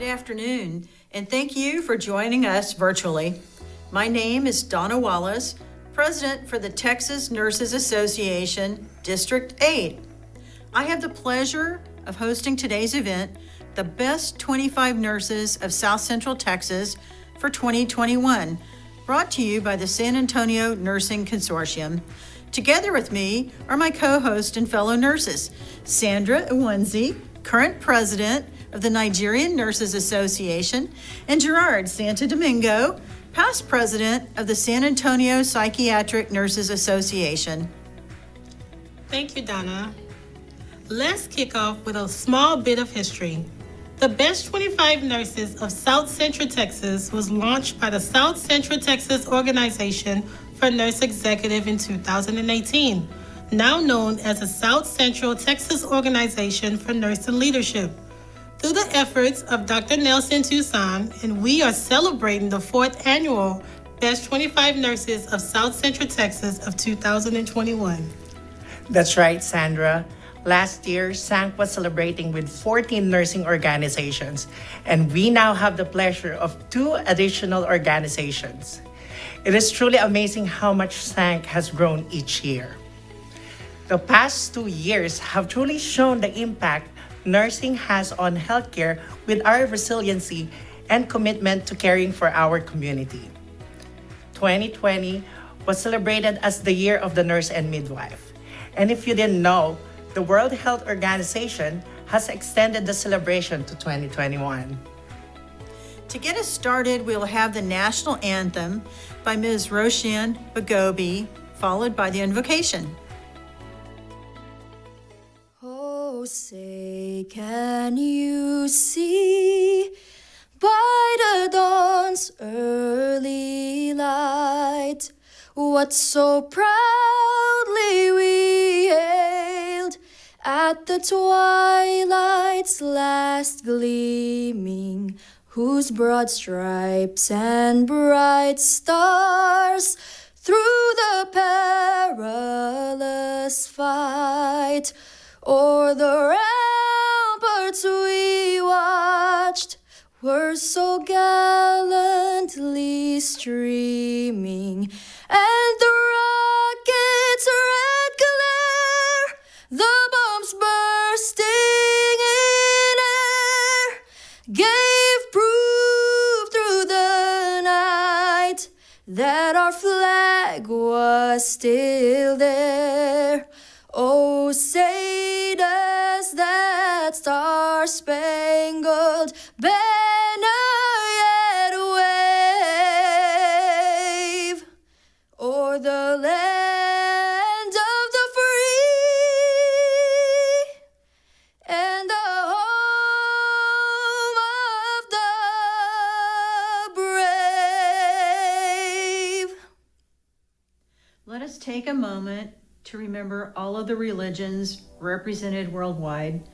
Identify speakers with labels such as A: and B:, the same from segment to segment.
A: afternoon, and thank you for joining us virtually. My name is Donna Wallace, President for the Texas Nurses Association, District 8. I have the pleasure of hosting today's event, the Best 25 Nurses of South Central Texas for 2021, brought to you by the San Antonio Nursing Consortium. Together with me are my co-host and fellow nurses, Sandra Iwanzi, current president of the Nigerian Nurses Association, and Gerard Santa Domingo, past president of the San Antonio Psychiatric Nurses Association.
B: Thank you, Donna. Let's kick off with a small bit of history. The Best 25 Nurses of South Central Texas was launched by the South Central Texas Organization for Nurse Executive in 2018, now known as the South Central Texas Organization for Nursing Leadership. Through the efforts of Dr. Nelson Toussaint, and we are celebrating the 4th annual Best 25 Nurses of South Central Texas of 2021.
C: That's right, Sandra. Last year, SANC was celebrating with 14 nursing organizations, and we now have the pleasure of 2 additional organizations. It is truly amazing how much SANC has grown each year. The past 2 years have truly shown the impact nursing has on healthcare with our resiliency and commitment to caring for our community. 2020 was celebrated as the year of the nurse and midwife. And if you didn't know, the World Health Organization has extended the celebration to 2021.
A: To get us started, we'll have the national anthem by Ms. Roshan Bagobi, followed by the invocation.
D: Oh, say, can you see by the dawn's early light what so proudly we hailed at the twilight's last gleaming, whose broad stripes and bright stars through the perilous fight o'er the ramparts we watched were so gallantly streaming, and the rocket's red glare, the bombs bursting in air, gave proof through the night that our flag was still there. Oh, say does that star-spangled banner yet wave o'er the land of the free and the home of the brave?
A: Let us take a moment to remember all of the religions represented worldwide.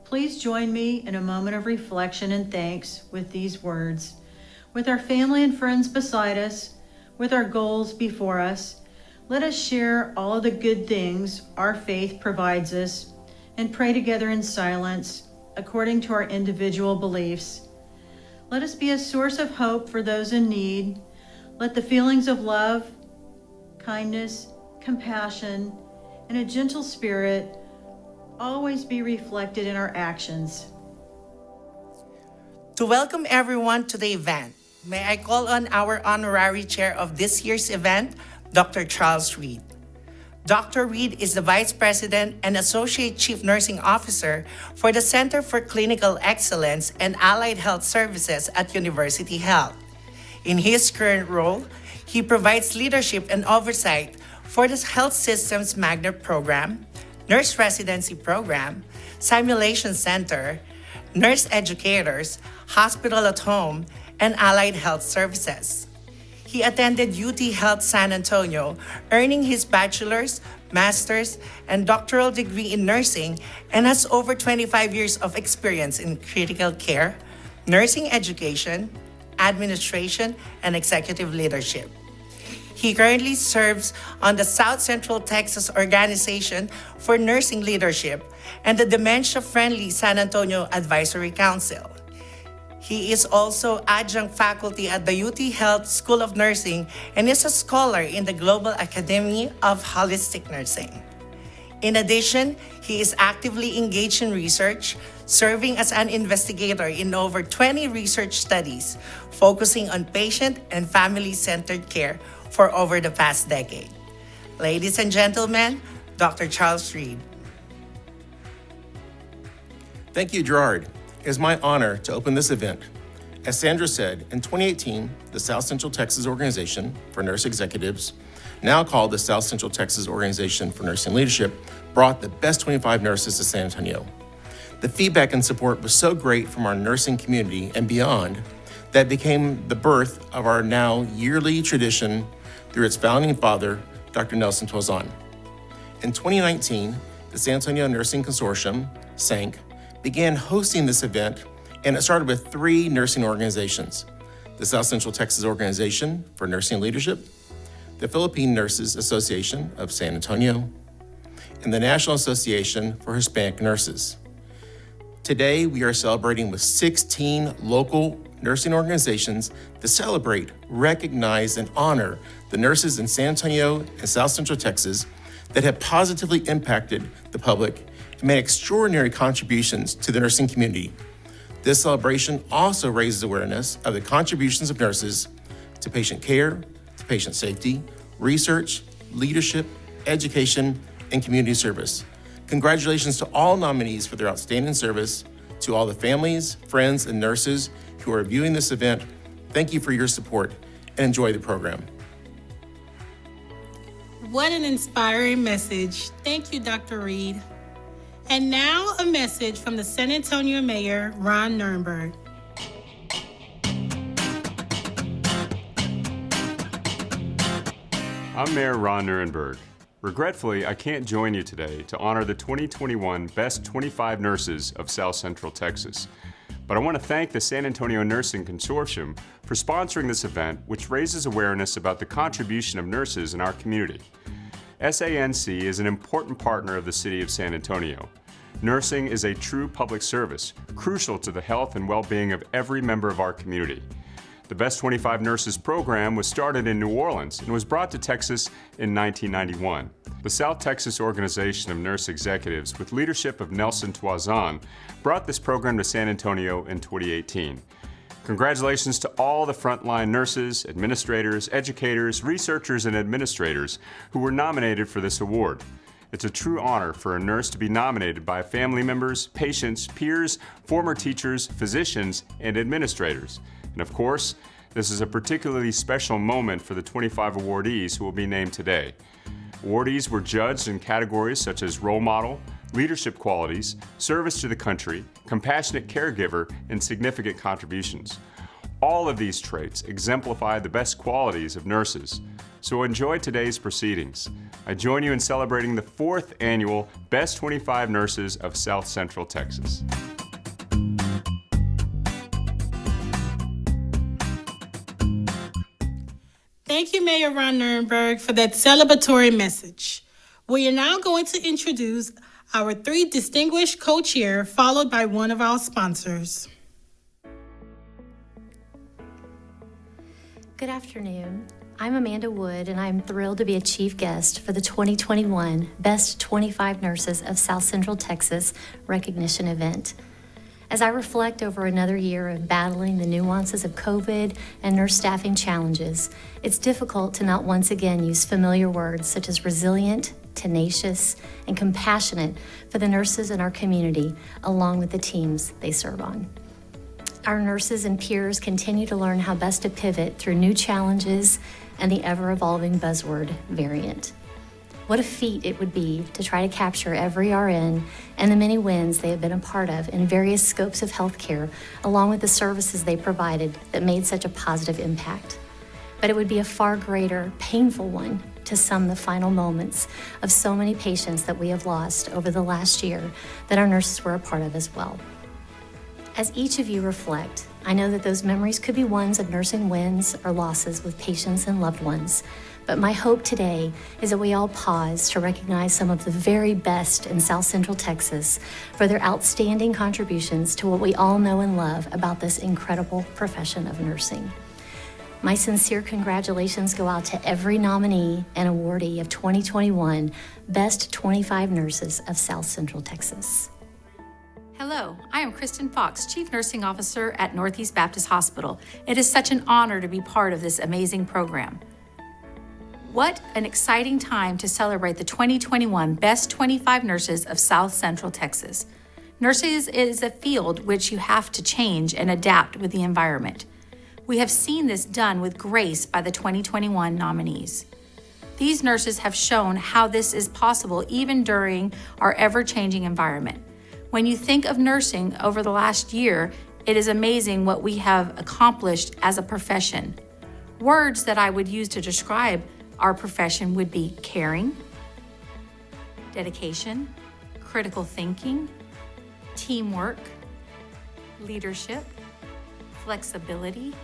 A: Please join me in a moment of reflection and thanks with these words. With our family and friends beside us, with our goals before us, let us share all of the good things our faith provides us and pray together in silence according to our individual beliefs. Let us be a source of hope for those in need. Let the feelings of love, kindness, compassion, and a gentle spirit always be reflected in our actions.
C: To welcome everyone to the event, may I call on our honorary chair of this year's event, Dr. Charles Reed. Dr. Reed is the Vice President and Associate Chief Nursing Officer for the Center for Clinical Excellence and Allied Health Services at University Health. In his current role, he provides leadership and oversight for the health system's magnet program, nurse residency program, simulation center, nurse educators, hospital at home, and allied health services. He attended UT Health San Antonio, earning his bachelor's, master's, and doctoral degree in nursing, and has over 25 years of experience in critical care, nursing education, administration, and executive leadership. He currently serves on the South Central Texas Organization for Nursing Leadership and the Dementia-Friendly San Antonio Advisory Council. He is also adjunct faculty at the UT Health School of Nursing and is a scholar in the Global Academy of Holistic Nursing. In addition, he is actively engaged in research, serving as an investigator in over 20 research studies, focusing on patient and family-centered care for over the past decade. Ladies and gentlemen, Dr. Charles Reed.
E: Thank you, Gerard. It is my honor to open this event. As Sandra said, in 2018, the South Central Texas Organization for Nurse Executives, now called the South Central Texas Organization for Nursing Leadership, brought the best 25 nurses to San Antonio. The feedback and support was so great from our nursing community and beyond that became the birth of our now yearly tradition through its founding father, Dr. Nelson Toazon. In 2019, the San Antonio Nursing Consortium, SANC, began hosting this event, and it started with 3 nursing organizations: the South Central Texas Organization for Nursing Leadership, the Philippine Nurses Association of San Antonio, and the National Association for Hispanic Nurses. Today, we are celebrating with 16 local nursing organizations to celebrate, recognize, and honor the nurses in San Antonio and South Central Texas that have positively impacted the public and made extraordinary contributions to the nursing community. This celebration also raises awareness of the contributions of nurses to patient care, to patient safety, research, leadership, education, and community service. Congratulations to all nominees for their outstanding service. To all the families, friends, and nurses who are viewing this event, thank you for your support and enjoy the program.
B: What an inspiring message. Thank you, Dr. Reed. And now a message from the San Antonio Mayor, Ron Nirenberg.
F: I'm Mayor Ron Nirenberg. Regretfully, I can't join you today to honor the 2021 Best 25 Nurses of South Central Texas. But I want to thank the San Antonio Nursing Consortium for sponsoring this event, which raises awareness about the contribution of nurses in our community. SANC is an important partner of the City of San Antonio. Nursing is a true public service, crucial to the health and well-being of every member of our community. The Best 25 Nurses program was started in New Orleans and was brought to Texas in 1991. The South Texas Organization of Nurse Executives, with leadership of Nelson Toazon, brought this program to San Antonio in 2018. Congratulations to all the frontline nurses, administrators, educators, researchers, and administrators who were nominated for this award. It's a true honor for a nurse to be nominated by family members, patients, peers, former teachers, physicians, and administrators. And of course, this is a particularly special moment for the 25 awardees who will be named today. Awardees were judged in categories such as role model, leadership qualities, service to the country, compassionate caregiver, and significant contributions. All of these traits exemplify the best qualities of nurses. So enjoy today's proceedings. I join you in celebrating the 4th annual Best 25 Nurses of South Central Texas.
B: Thank you, Mayor Ron Nirenberg, for that celebratory message. We are now going to introduce our 3 distinguished co-chair, followed by one of our sponsors.
G: Good afternoon. I'm Amanda Wood, and I'm thrilled to be a chief guest for the 2021 Best 25 Nurses of South Central Texas recognition event. As I reflect over another year of battling the nuances of COVID and nurse staffing challenges, it's difficult to not once again use familiar words such as resilient, tenacious, and compassionate for the nurses in our community, along with the teams they serve on. Our nurses and peers continue to learn how best to pivot through new challenges and the ever-evolving buzzword variant. What a feat it would be to try to capture every RN and the many wins they have been a part of in various scopes of healthcare, along with the services they provided that made such a positive impact. But it would be a far greater, painful one to sum the final moments of so many patients that we have lost over the last year that our nurses were a part of as well. As each of you reflect, I know that those memories could be ones of nursing wins or losses with patients and loved ones, But my hope today is that we all pause to recognize some of the very best in South Central Texas for their outstanding contributions to what we all know and love about this incredible profession of nursing. My sincere congratulations go out to every nominee and awardee of 2021 Best 25 Nurses of South Central Texas.
H: Hello, I am Kristen Fox, Chief Nursing Officer at Northeast Baptist Hospital. It is such an honor to be part of this amazing program. What an exciting time to celebrate the 2021 Best 25 Nurses of South Central Texas. Nursing is a field which you have to change and adapt with the environment. We have seen this done with grace by the 2021 nominees. These nurses have shown how this is possible even during our ever-changing environment. When you think of nursing over the last year, it is amazing what we have accomplished as a profession. Words that I would use to describe our profession would be caring, dedication, critical thinking, teamwork, leadership, flexibility,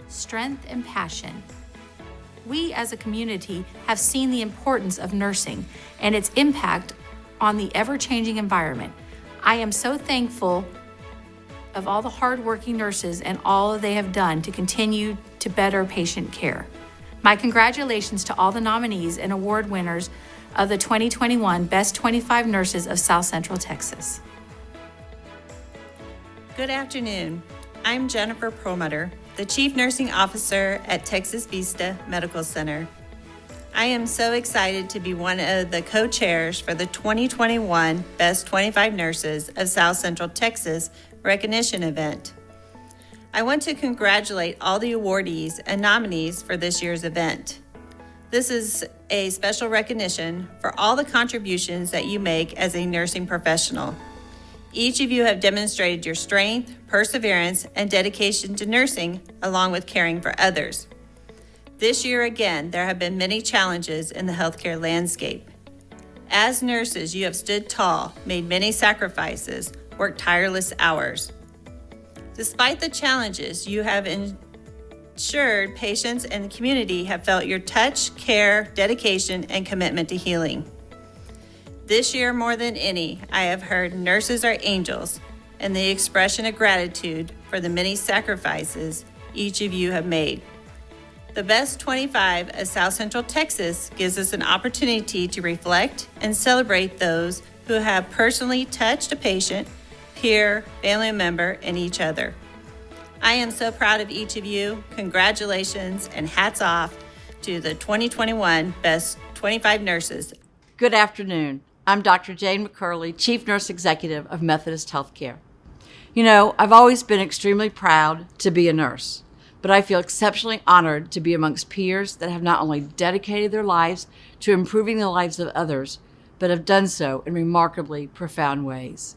H: strength, and passion. We as a community have seen the importance of nursing and its impact on the ever-changing environment. I am so thankful of all the hardworking nurses and all they have done to continue to better patient care. My congratulations to all the nominees and award winners of the 2021 Best 25 Nurses of South Central Texas.
I: Good afternoon. I'm Jennifer Perlmutter, the Chief Nursing Officer at Texas Vista Medical Center. I am so excited to be one of the co-chairs for the 2021 Best 25 Nurses of South Central Texas recognition event. I want to congratulate all the awardees and nominees for this year's event. This is a special recognition for all the contributions that you make as a nursing professional. Each of you have demonstrated your strength, perseverance, and dedication to nursing, along with caring for others. This year again, there have been many challenges in the healthcare landscape. As nurses, you have stood tall, made many sacrifices, worked tireless hours. Despite the challenges, you have ensured patients and the community have felt your touch, care, dedication, and commitment to healing. This year, more than any, I have heard nurses are angels and the expression of gratitude for the many sacrifices each of you have made. The Best 25 of South Central Texas gives us an opportunity to reflect and celebrate those who have personally touched a patient, peer, family member, and each other. I am so proud of each of you. Congratulations and hats off to the 2021 Best 25 Nurses.
J: Good afternoon. I'm Dr. Jane McCurley, Chief Nurse Executive of Methodist Healthcare. You know, I've always been extremely proud to be a nurse, but I feel exceptionally honored to be amongst peers that have not only dedicated their lives to improving the lives of others, but have done so in remarkably profound ways.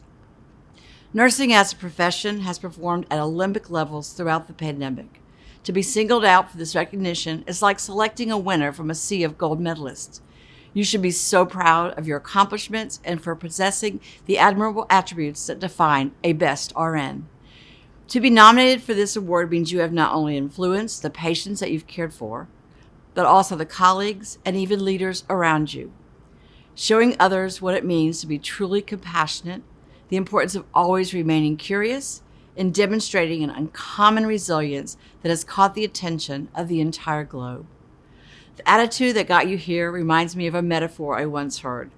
J: Nursing as a profession has performed at Olympic levels throughout the pandemic. To be singled out for this recognition is like selecting a winner from a sea of gold medalists. You should be so proud of your accomplishments and for possessing the admirable attributes that define a best RN. To be nominated for this award means you have not only influenced the patients that you've cared for, but also the colleagues and even leaders around you. Showing others what it means to be truly compassionate, the importance of always remaining curious, and demonstrating an uncommon resilience that has caught the attention of the entire globe. The attitude that got you here reminds me of a metaphor I once heard.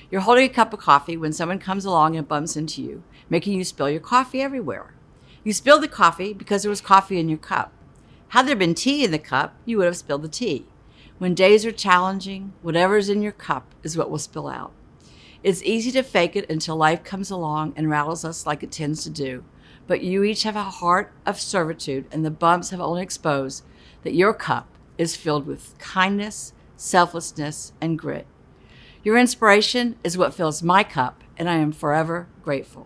J: You're holding a cup of coffee when someone comes along and bumps into you, making you spill your coffee everywhere. You spilled the coffee because there was coffee in your cup. Had there been tea in the cup, you would have spilled the tea. When days are challenging, whatever's in your cup is what will spill out. It's easy to fake it until life comes along and rattles us like it tends to do, but you each have a heart of servitude, and the bumps have only exposed that your cup is filled with kindness, selflessness, and grit. Your inspiration is what fills my cup, and I am forever grateful.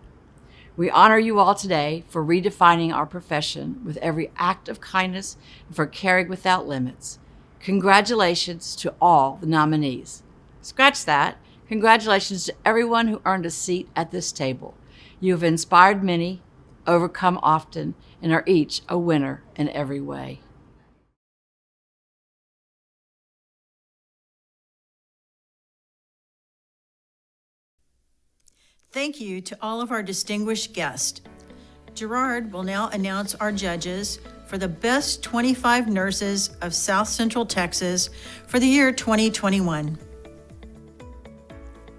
J: We honor you all today for redefining our profession with every act of kindness and for caring without limits. Congratulations to all the nominees. Scratch that. Congratulations to everyone who earned a seat at this table. You have inspired many, overcome often, and are each a winner in every way.
A: Thank you to all of our distinguished guests. Gerard will now announce our judges for the best 25 nurses of South Central Texas for the year 2021.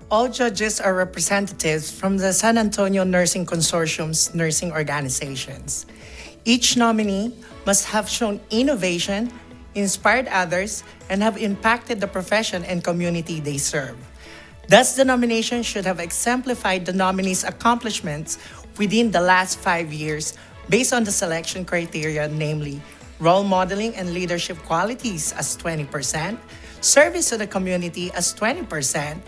C: All judges are representatives from the San Antonio Nursing Consortium's nursing organizations. Each nominee must have shown innovation, inspired others, and have impacted the profession and community they serve. Thus, the nomination should have exemplified the nominee's accomplishments within the last 5 years based on the selection criteria, namely role modeling and leadership qualities as 20%, service to the community as 20%,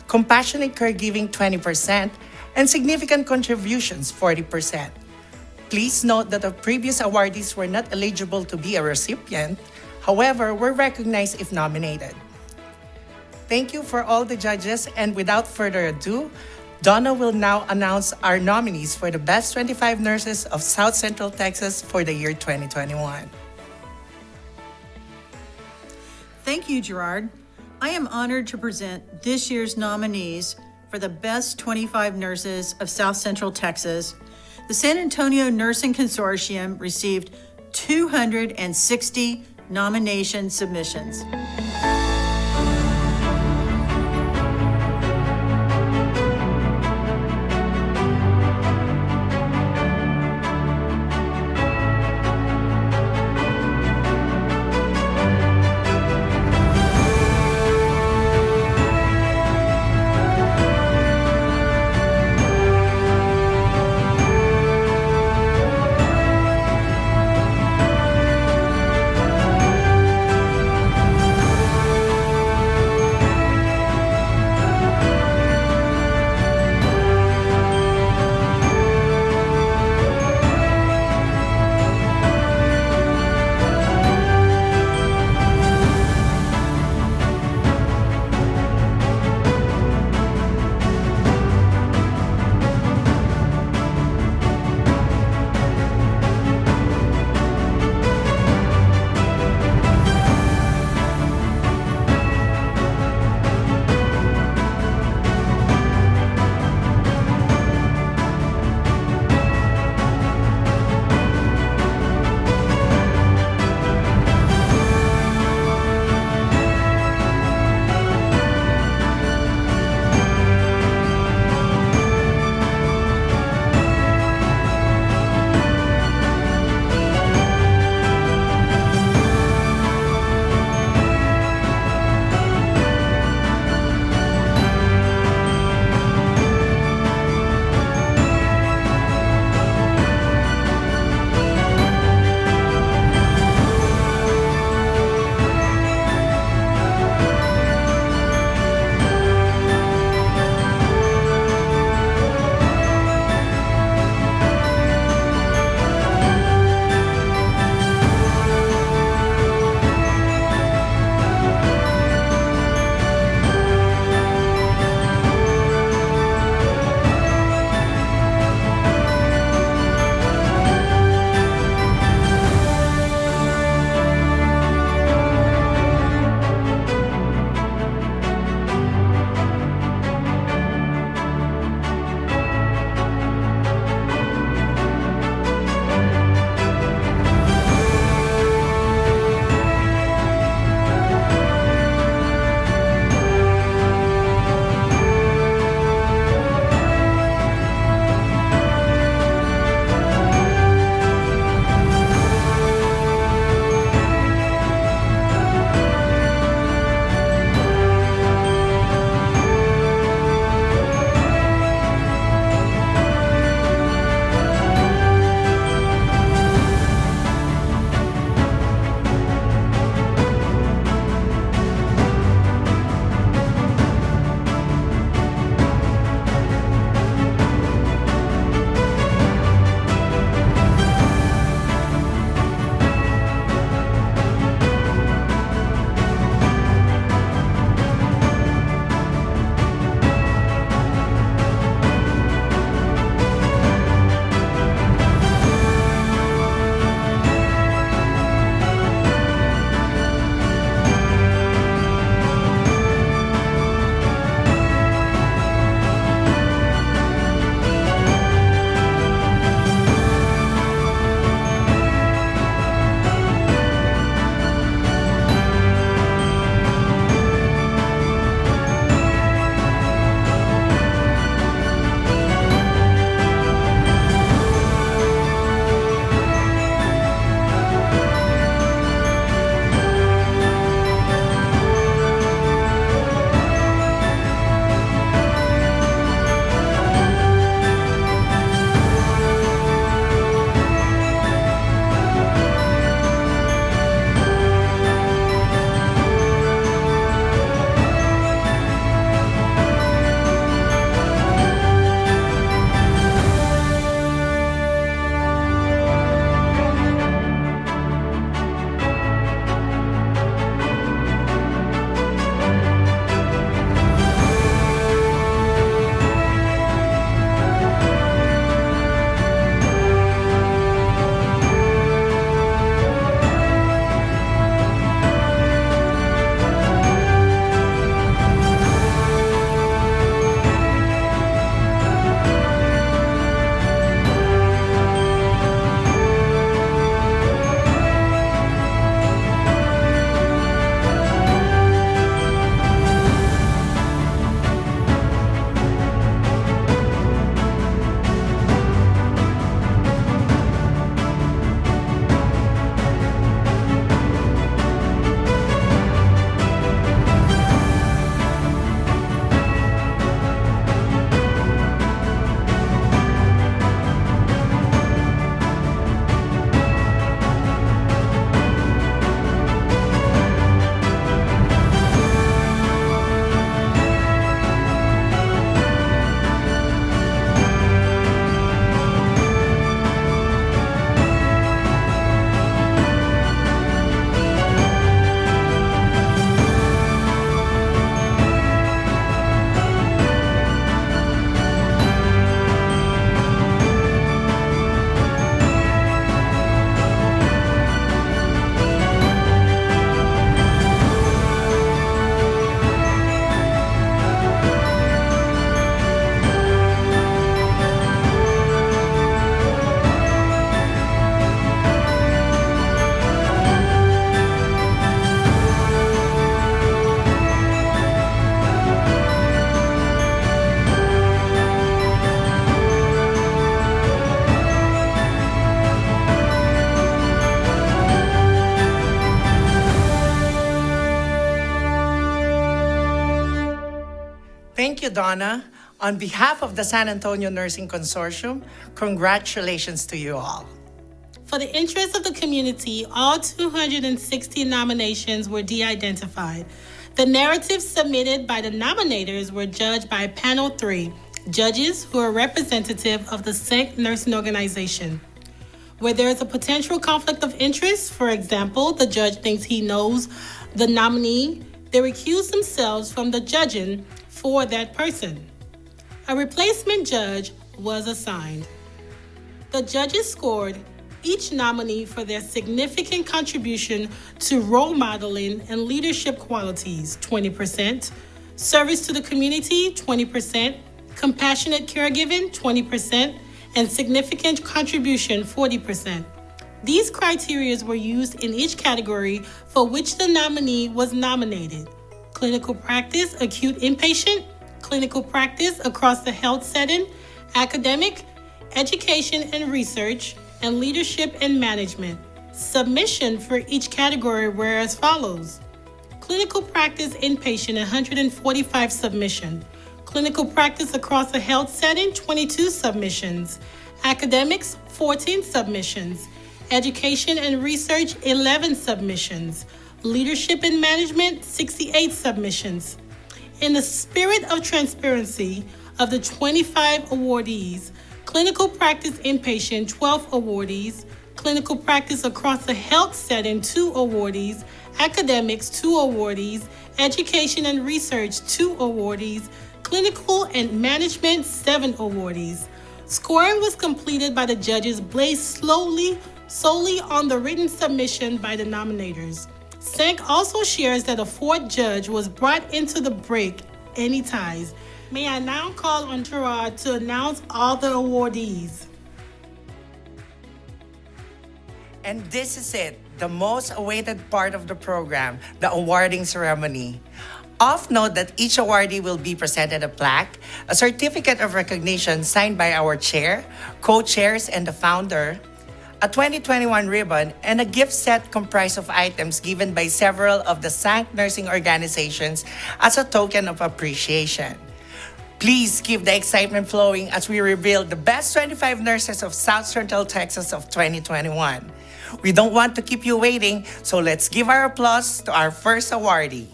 C: compassionate caregiving 20%, and significant contributions 40%. Please note that the previous awardees were not eligible to be a recipient, however, were recognized if nominated. Thank you for all the judges, and without further ado, Donna will now announce our nominees for the Best 25 Nurses of South Central Texas for the year 2021.
A: Thank you, Gerard. I am honored to present this year's nominees for the Best 25 Nurses of South Central Texas. The San Antonio Nursing Consortium received 260 nomination submissions.
C: you, Donna. On behalf of the San Antonio Nursing Consortium, congratulations to you all.
B: For the interest of the community, all 260 nominations were de-identified. The narratives submitted by the nominators were judged by Panel 3, judges who are representative of the SANC nursing organization. Where there is a potential conflict of interest, for example, the judge thinks he knows the nominee, they recuse themselves from the judging for that person. A replacement judge was assigned. The judges scored each nominee for their significant contribution to role modeling and leadership qualities, 20%, service to the community, 20%, compassionate caregiving, 20%, and significant contribution, 40%. These criteria were used in each category for which the nominee was nominated: clinical practice, acute inpatient, clinical practice across the health setting, academic, education and research, and leadership and management. Submission for each category were as follows: clinical practice inpatient, 145 submission. Clinical practice across the health setting, 22 submissions. Academics, 14 submissions. Education and research, 11 submissions. Leadership and management, 68 submissions. In the spirit of transparency of the 25 awardees, clinical practice inpatient, 12 awardees. Clinical practice across the health setting, 2 awardees. Academics, 2 awardees. Education and research, 2 awardees. Clinical and management, 7 awardees. Scoring was completed by the judges based solely on the written submission by the nominators. SANC also shares that a 4th judge was brought into the break any ties. May I now call on Gerard to announce all the awardees.
C: And this is it, the most awaited part of the program, the awarding ceremony. Of note that each awardee will be presented a plaque, a certificate of recognition signed by our chair, co-chairs, and the founder, a 2021 ribbon, and a gift set comprised of items given by several of the SANC nursing organizations as a token of appreciation. Please keep the excitement flowing as we reveal the best 25 nurses of South Central Texas of 2021. We don't want to keep you waiting, so let's give our applause to our first awardee.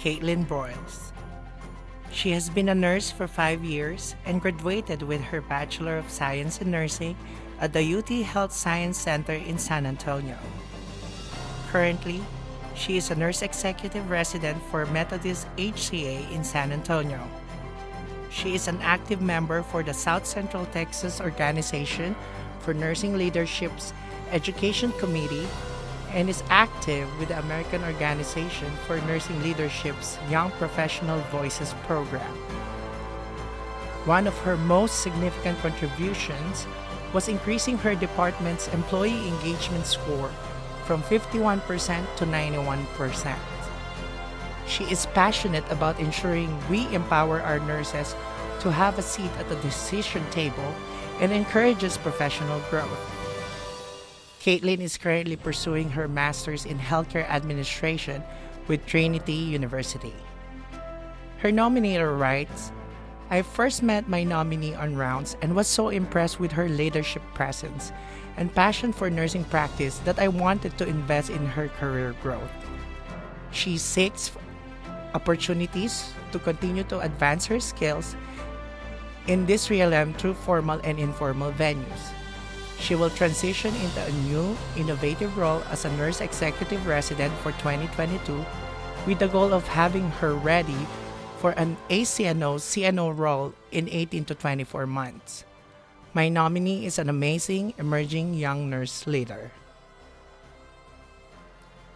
C: Caitlin Broyles. She has been a nurse for 5 years and graduated with her Bachelor of Science in Nursing at the UT Health Science Center in San Antonio. Currently, she is a nurse executive resident for Methodist HCA in San Antonio. She is an active member for the South Central Texas Organization for Nursing Leadership's Education Committee and is active with the American Organization for Nursing Leadership's Young Professional Voices program. One of her most significant contributions was increasing her department's employee engagement score from 51% to 91%. She is passionate about ensuring we empower our nurses to have a seat at the decision table and encourages professional growth. Caitlin is currently pursuing her master's in healthcare administration with Trinity University. Her nominator writes, "I first met my nominee on rounds and was so impressed with her leadership presence and passion for nursing practice that I wanted to invest in her career growth. She seeks opportunities to continue to advance her skills in this realm through formal and informal venues. She will transition into a new, innovative role as a nurse executive resident for 2022 with the goal of having her ready for an ACNO/CNO role in 18 to 24 months. My nominee is an amazing, emerging young nurse leader."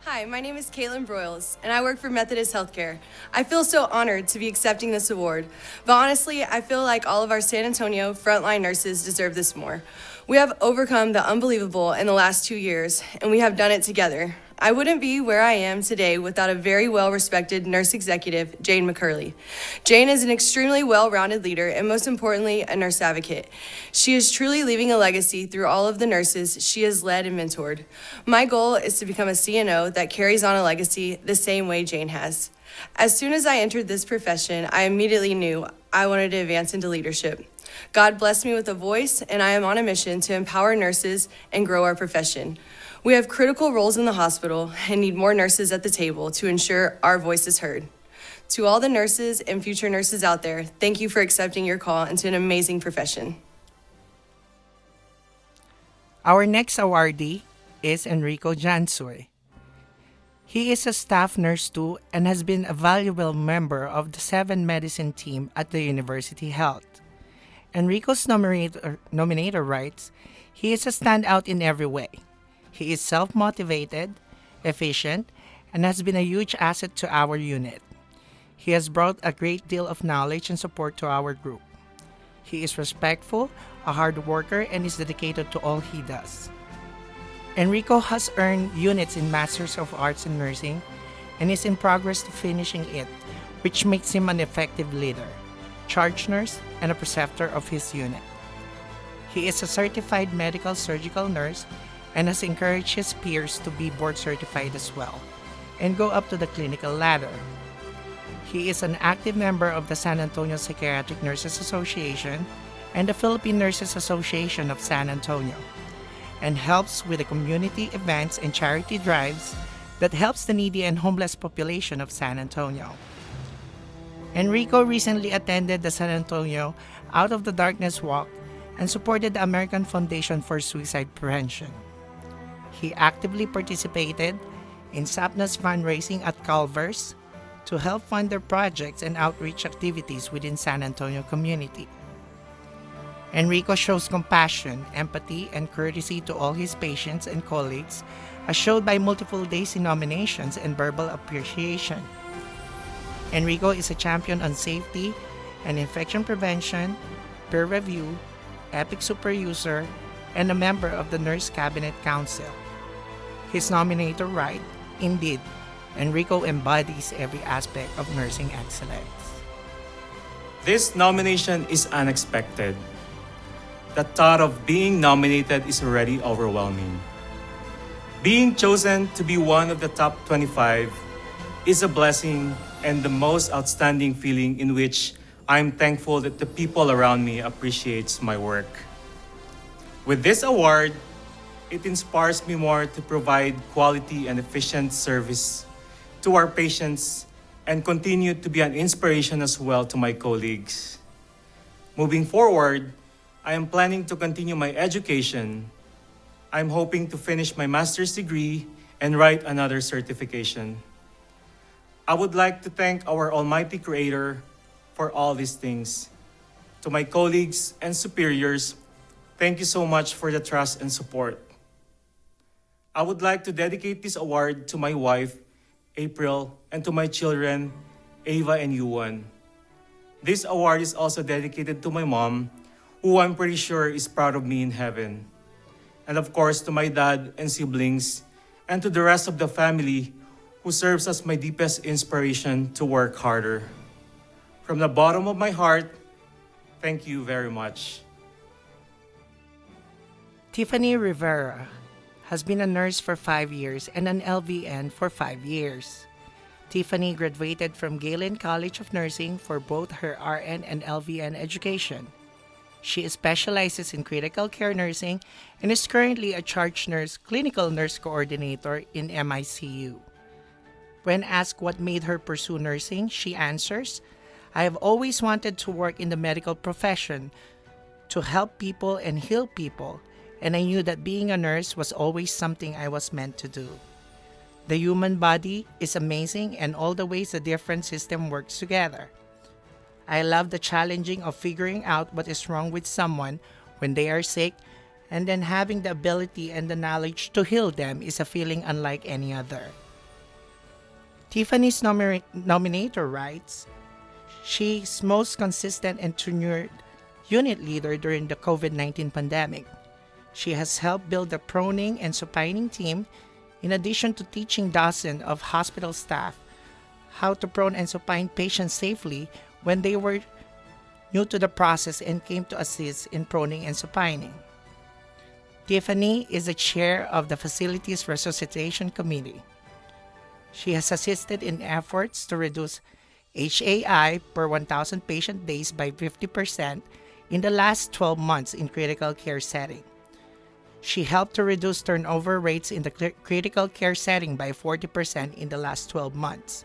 K: Hi, my name is Caitlin Broyles, and I work for Methodist Healthcare. I feel so honored to be accepting this award, but honestly, I feel like all of our San Antonio frontline nurses deserve this more. We have overcome the unbelievable in the last 2 years, and we have done it together. I wouldn't be where I am today without a very well-respected nurse executive, Jane McCurley. Jane is an extremely well-rounded leader and most importantly, a nurse advocate. She is truly leaving a legacy through all of the nurses she has led and mentored. My goal is to become a CNO that carries on a legacy the same way Jane has. As soon as I entered this profession, I immediately knew I wanted to advance into leadership. God blessed me with a voice, and I am on a mission to empower nurses and grow our profession. We have critical roles in the hospital and need more nurses at the table to ensure our voice is heard. To all the nurses and future nurses out there, thank you for accepting your call into an amazing profession.
C: Our next awardee is Enrico Jansoy. He is a staff nurse too and has been a valuable member of the 7 Medicine team at the University Health. Enrico's nominator writes, he is a standout in every way. He is self-motivated, efficient, and has been a huge asset to our unit. He has brought a great deal of knowledge and support to our group. He is respectful, a hard worker, and is dedicated to all he does. Enrico has earned units in Masters of Arts in Nursing and is in progress to finishing it, which makes him an effective leader, charge nurse, and a preceptor of his unit. He is a certified medical surgical nurse and has encouraged his peers to be board certified as well and go up to the clinical ladder. He is an active member of the San Antonio Psychiatric Nurses Association and the Philippine Nurses Association of San Antonio, and helps with the community events and charity drives that helps the needy and homeless population of San Antonio. Enrico recently attended the San Antonio Out of the Darkness Walk and supported the American Foundation for Suicide Prevention. He actively participated in SAPNA's fundraising at Culver's to help fund their projects and outreach activities within San Antonio community. Enrico shows compassion, empathy, and courtesy to all his patients and colleagues, as showed by multiple Daisy nominations and verbal appreciation. Enrico is a champion on safety and infection prevention, peer review, EPIC super user, and a member of the Nurse Cabinet Council. His nominator write, indeed, Enrico embodies every aspect of nursing excellence.
L: This nomination is unexpected. The thought of being nominated is already overwhelming. Being chosen to be one of the top 25 is a blessing and the most outstanding feeling in which I'm thankful that the people around me appreciates my work. With this award, it inspires me more to provide quality and efficient service to our patients and continue to be an inspiration as well to my colleagues. Moving forward, I am planning to continue my education. I'm hoping to finish my master's degree and write another certification. I would like to thank our Almighty Creator for all these things. To my colleagues and superiors, thank you so much for the trust and support. I would like to dedicate this award to my wife, April, and to my children, Ava and Yuan. This award is also dedicated to my mom, who I'm pretty sure is proud of me in heaven. And of course, to my dad and siblings, and to the rest of the family who serves as my deepest inspiration to work harder. From the bottom of my heart, thank you very much.
C: Tiffany Rivera has been a nurse for 5 years and an LVN for 5 years. Tiffany graduated from Galen College of Nursing for both her RN and LVN education. She specializes in critical care nursing and is currently a charge nurse, clinical nurse coordinator in MICU. When asked what made her pursue nursing, she answers, I have always wanted to work in the medical profession to help people and heal people, and I knew that being a nurse was always something I was meant to do. The human body is amazing and all the ways the different system works together. I love the challenging of figuring out what is wrong with someone when they are sick, and then having the ability and the knowledge to heal them is a feeling unlike any other. Tiffany's nominator writes, she's most consistent and tenured unit leader during the COVID-19 pandemic. She has helped build the proning and supining team, In addition to teaching dozens of hospital staff how to prone and supine patients safely when they were new to the process and came to assist in proning and supining. Tiffany is the chair of the Facilities Resuscitation Committee. She has assisted in efforts to reduce HAI per 1,000 patient days by 50% in the last 12 months in critical care setting. She helped to reduce turnover rates in the critical care setting by 40% in the last 12 months,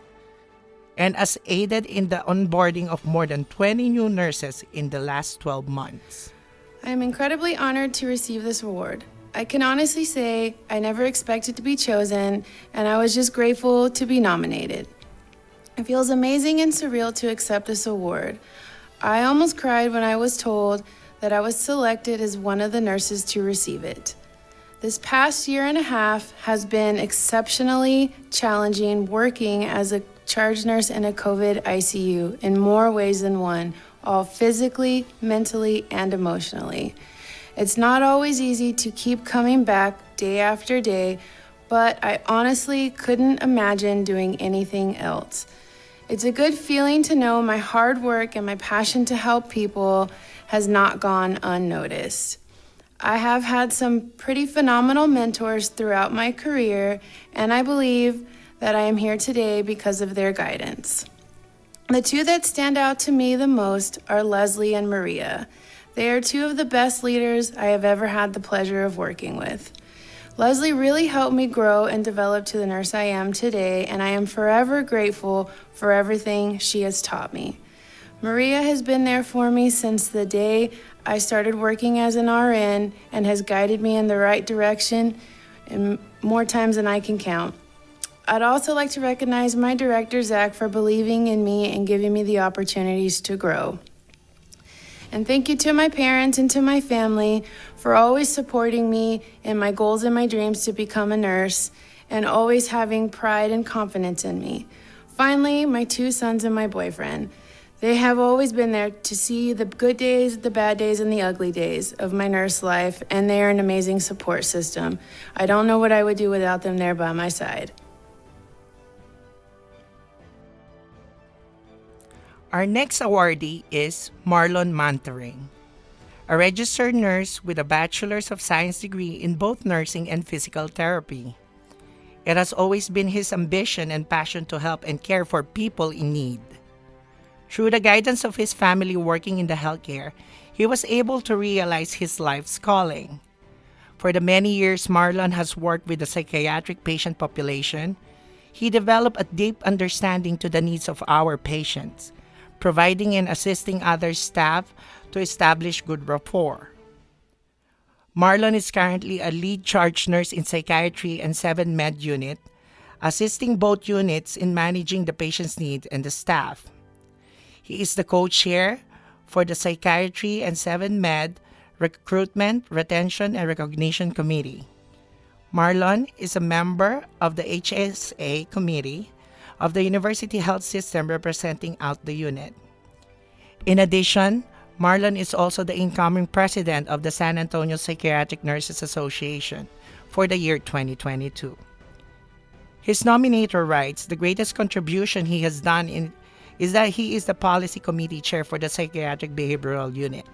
C: and has aided in the onboarding of more than 20 new nurses in the last 12 months.
K: I am incredibly honored to receive this award. I can honestly say I never expected to be chosen, and I was just grateful to be nominated. It feels amazing and surreal to accept this award. I almost cried when I was told that I was selected as one of the nurses to receive it. This past year and a half has been exceptionally challenging working as a charge nurse in a COVID ICU in more ways than one, all physically, mentally, and emotionally. It's not always easy to keep coming back day after day, but I honestly couldn't imagine doing anything else. It's a good feeling to know my hard work and my passion to help people has not gone unnoticed. I have had some pretty phenomenal mentors throughout my career, and I believe that I am here today because of their guidance. The two that stand out to me the most are Leslie and Maria. They are two of the best leaders I have ever had the pleasure of working with. Leslie really helped me grow and develop to the nurse I am today, and I am forever grateful for everything she has taught me. Maria has been there for me since the day I started working as an RN and has guided me in the right direction and more times than I can count. I'd also like to recognize my director, Zach, for believing in me and giving me the opportunities to grow. And thank you to my parents and to my family for always supporting me in my goals and my dreams to become a nurse and always having pride and confidence in me. Finally, my two sons and my boyfriend. They have always been there to see the good days, the bad days, and the ugly days of my nurse life, and they are an amazing support system. I don't know what I would do without them there by my side.
C: Our next awardee is Marlon Mantering, a registered nurse with a Bachelor's of Science degree in both nursing and physical therapy. It has always been his ambition and passion to help and care for people in need. Through the guidance of his family working in the healthcare, he was able to realize his life's calling. For the many years Marlon has worked with the psychiatric patient population, he developed a deep understanding to the needs of our patients, providing and assisting other staff to establish good rapport. Marlon is currently a lead charge nurse in psychiatry and 7 Med unit, assisting both units in managing the patient's needs and the staff. He is the co-chair for the Psychiatry and 7 Med Recruitment, Retention, and Recognition Committee. Marlon is a member of the HSA Committee of the University Health System representing out the unit. In addition, Marlon is also the incoming president of the San Antonio Psychiatric Nurses Association for the year 2022. His nominator writes the greatest contribution he has done is that he is the policy committee chair for the Psychiatric Behavioral Unit.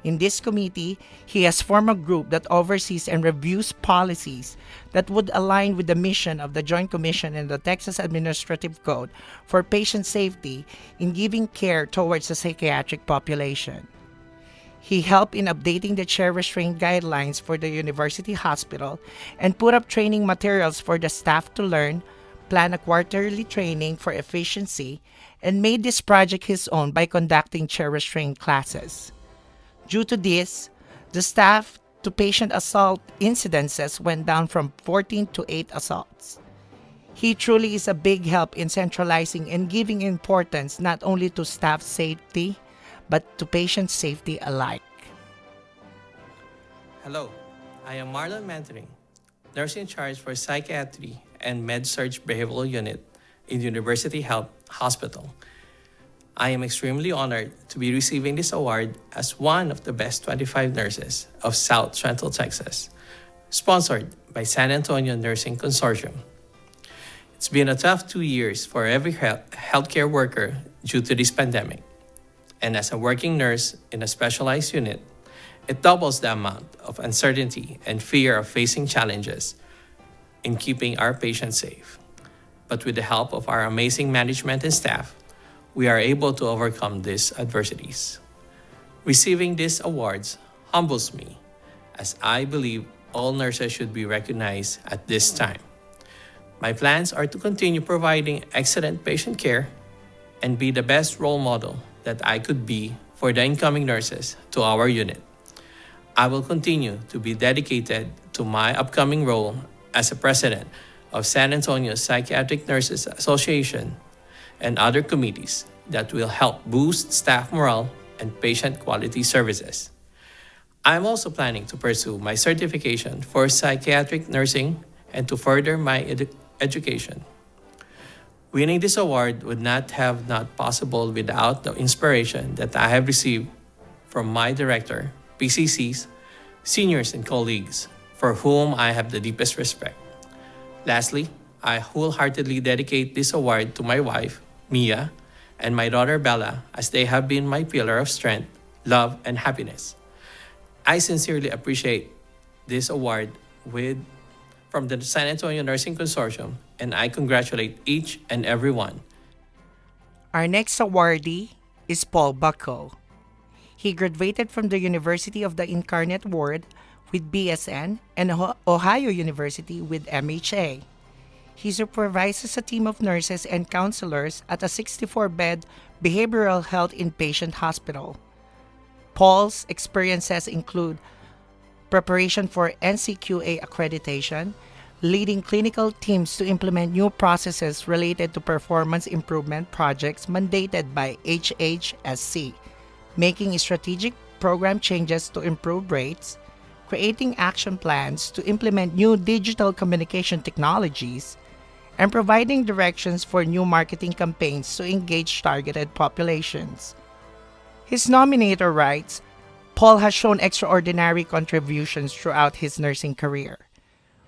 C: In this committee, he has formed a group that oversees and reviews policies that would align with the mission of the Joint Commission and the Texas Administrative Code for patient safety in giving care towards the psychiatric population. He helped in updating the chair restraint guidelines for the university hospital and put up training materials for the staff to learn, plan a quarterly training for efficiency, and made this project his own by conducting chair restraint classes. Due to this, the staff to patient assault incidences went down from 14 to 8 assaults. He truly is a big help in centralizing and giving importance not only to staff safety, but to patient safety alike.
M: Hello, I am Marlon Mantering, nurse in charge for Psychiatry and Med-Surg Behavioral Unit in University Health Hospital. I am extremely honored to be receiving this award as one of the best 25 nurses of South Central Texas. sponsored by San Antonio Nursing Consortium. It's been a tough 2 years for every healthcare worker due to this pandemic. And as a working nurse in a specialized unit, it doubles the amount of uncertainty and fear of facing challenges in keeping our patients safe. But with the help of our amazing management and staff, we are able to overcome these adversities. Receiving these awards humbles me, as I believe all nurses should be recognized at this time. My plans are to continue providing excellent patient care and be the best role model that I could be for the incoming nurses to our unit. I will continue to be dedicated to my upcoming role as a president of San Antonio Psychiatric Nurses Association and other committees that will help boost staff morale and patient quality services. I am also planning to pursue my certification for psychiatric nursing and to further my education. Winning this award would not have not possible without the inspiration that I have received from my director, PCCs, seniors, and colleagues, for whom I have the deepest respect. Lastly, I wholeheartedly dedicate this award to my wife, Mia, and my daughter, Bella, as they have been my pillar of strength, love, and happiness. I sincerely appreciate this award from the San Antonio Nursing Consortium, and I congratulate each and every one.
C: Our next awardee is Paul Bucko. He graduated from the University of the Incarnate Word with BSN and Ohio University with MHA. He supervises a team of nurses and counselors at a 64-bed behavioral health inpatient hospital. Paul's experiences include preparation for NCQA accreditation, leading clinical teams to implement new processes related to performance improvement projects mandated by HHSC, making strategic program changes to improve rates, creating action plans to implement new digital communication technologies, and providing directions for new marketing campaigns to engage targeted populations. His nominator writes, Paul has shown extraordinary contributions throughout his nursing career.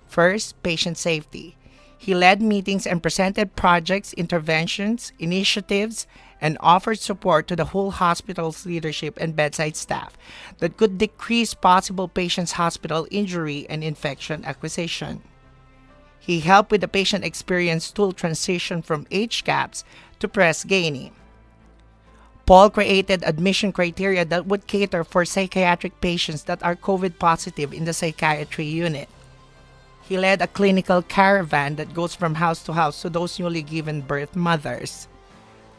C: First, patient safety. He led meetings and presented projects, interventions, initiatives, and offered support to the whole hospital's leadership and bedside staff that could decrease possible patients' hospital injury and infection acquisition. He helped with the patient experience tool transition from HCAPS to Press Ganey. Paul created admission criteria that would cater for psychiatric patients that are COVID positive in the psychiatry unit. He led a clinical caravan that goes from house to house to those newly given birth mothers.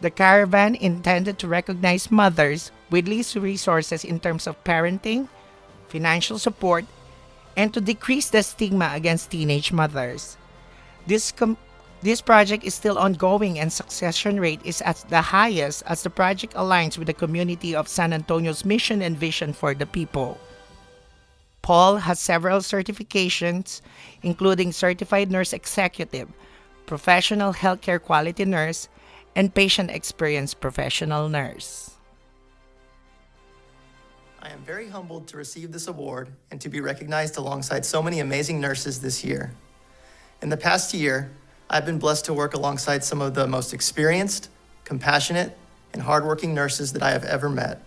C: The caravan intended to recognize mothers with least resources in terms of parenting, financial support, and to decrease the stigma against teenage mothers. This project is still ongoing and succession rate is at the highest as the project aligns with the community of San Antonio's mission and vision for the people. Paul has several certifications, including Certified Nurse Executive, Professional Healthcare Quality Nurse, and Patient Experience Professional Nurse.
N: I am very humbled to receive this award and to be recognized alongside so many amazing nurses this year. In the past year, I've been blessed to work alongside some of the most experienced, compassionate, and hardworking nurses that I have ever met.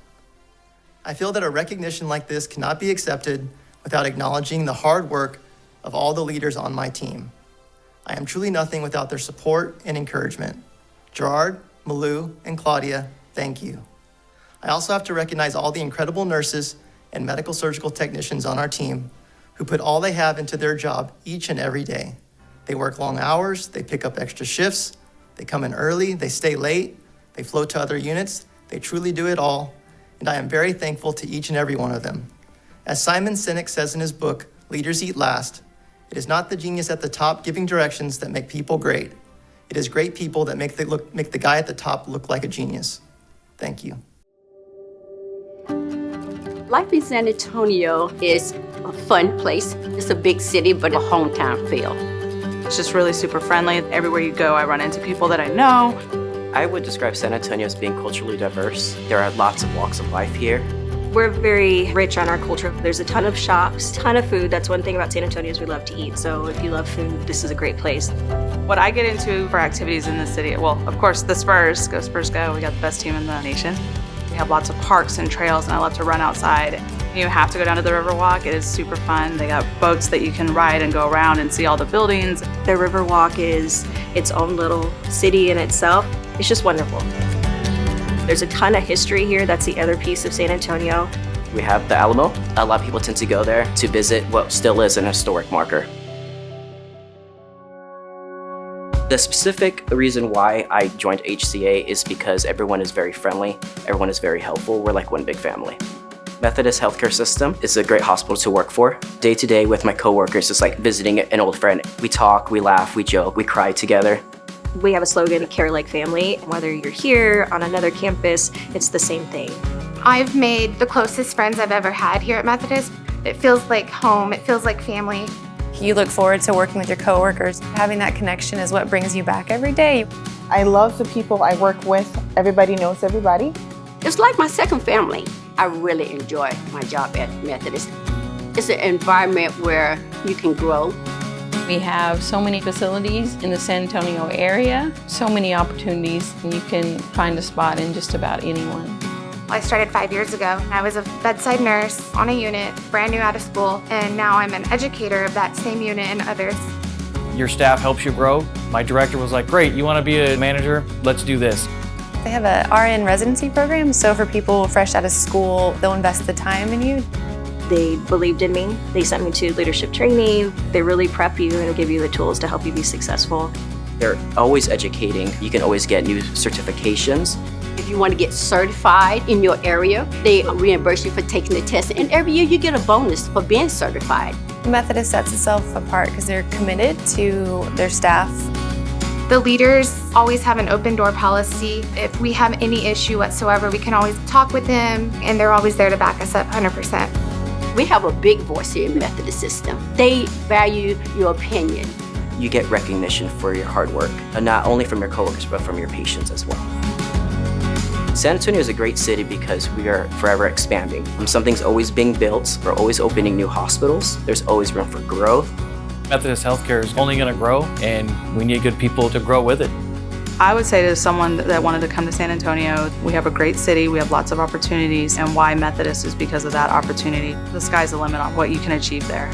N: I feel that a recognition like this cannot be accepted without acknowledging the hard work of all the leaders on my team. I am truly nothing without their support and encouragement. Gerard, Malou, and Claudia, thank you. I also have to recognize all the incredible nurses and medical surgical technicians on our team who put all they have into their job each and every day. They work long hours, they pick up extra shifts, they come in early, they stay late, they float to other units, they truly do it all, and I am very thankful to each and every one of them. As Simon Sinek says in his book, Leaders Eat Last, it is not the genius at the top giving directions that make people great. It is great people that make the guy at the top look like a genius. Thank you.
O: Life in San Antonio is a fun place. It's a big city, but a hometown feel.
P: It's just really super friendly. Everywhere you go, I run into people that I know.
Q: I would describe San Antonio as being culturally diverse. There are lots of walks of life here. We're very rich on our culture. There's a ton of shops, ton of food. That's one thing about San Antonio is we love to eat. So if you love food, this is a great place.
P: What I get into for activities in the city, well, of course, the Spurs. Go Spurs go. We got the best team in the nation. We have lots of parks and trails, and I love to run outside. You have to go down to the Riverwalk. It is super fun. They got boats that you can ride and go around and see all the buildings.
Q: The Riverwalk is its own little city in itself. It's just wonderful. There's a ton of history here. That's the other piece of San Antonio.
R: We have the Alamo. A lot of people tend to go there to visit what still is an historic marker. The specific reason why I joined HCA is because everyone is very friendly, everyone is very helpful, we're like one big family. Methodist Healthcare System is a great hospital to work for. Day to day with my coworkers, it's like visiting an old friend. We talk, we laugh, we joke, we cry together.
Q: We have a slogan, care like family. Whether you're here, on another campus, it's the same thing.
S: I've made the closest friends I've ever had here at Methodist. It feels like home, it feels like family.
T: You look forward to working with your coworkers. Having that connection is what brings you back every day.
U: I love the people I work with. Everybody knows everybody.
O: It's like my second family. I really enjoy my job at Methodist. It's an environment where you can grow.
V: We have so many facilities in the San Antonio area, so many opportunities, and you can find a spot in just about anyone.
S: I started 5 years ago. I was a bedside nurse on a unit, brand new out of school, and now I'm an educator of that same unit and others.
W: Your staff helps you grow. My director was like, great, you want to be a manager? Let's do this.
T: They have a RN residency program, so for people fresh out of school, they'll invest the time in you.
Q: They believed in me. They sent me to leadership training. They really prep you and give you the tools to help you be successful.
R: They're always educating. You can always get new certifications.
O: If you want to get certified in your area, they reimburse you for taking the test. And every year you get a bonus for being certified.
T: Methodist sets itself apart because they're committed to their staff.
S: The leaders always have an open door policy. If we have any issue whatsoever, we can always talk with them, and they're always there to back us up 100%.
O: We have a big voice here in the Methodist system. They value your opinion.
R: You get recognition for your hard work, and not only from your coworkers, but from your patients as well. San Antonio is a great city because we are forever expanding. Something's always being built. We're always opening new hospitals. There's always room for growth.
W: Methodist Healthcare is only going to grow, and we need good people to grow with it.
P: I would say to someone that wanted to come to San Antonio, we have a great city, we have lots of opportunities, and why Methodist is because of that opportunity. The sky's the limit on what you can achieve there.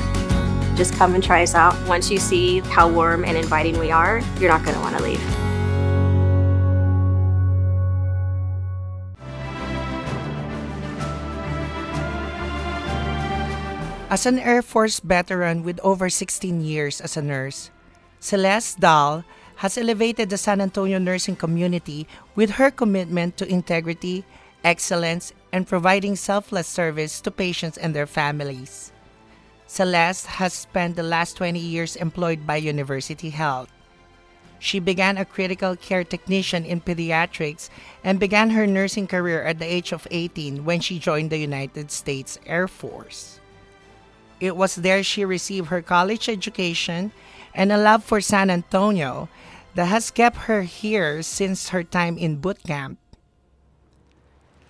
Q: Just come and try us out. Once you see how warm and inviting we are, you're not going to want to leave.
C: As an Air Force veteran with over 16 years as a nurse, Celeste Dahl has elevated the San Antonio nursing community with her commitment to integrity, excellence, and providing selfless service to patients and their families. Celeste has spent the last 20 years employed by University Health. She began a critical care technician in pediatrics and began her nursing career at the age of 18 when she joined the United States Air Force. It was there she received her college education and a love for San Antonio that has kept her here since her time in boot camp.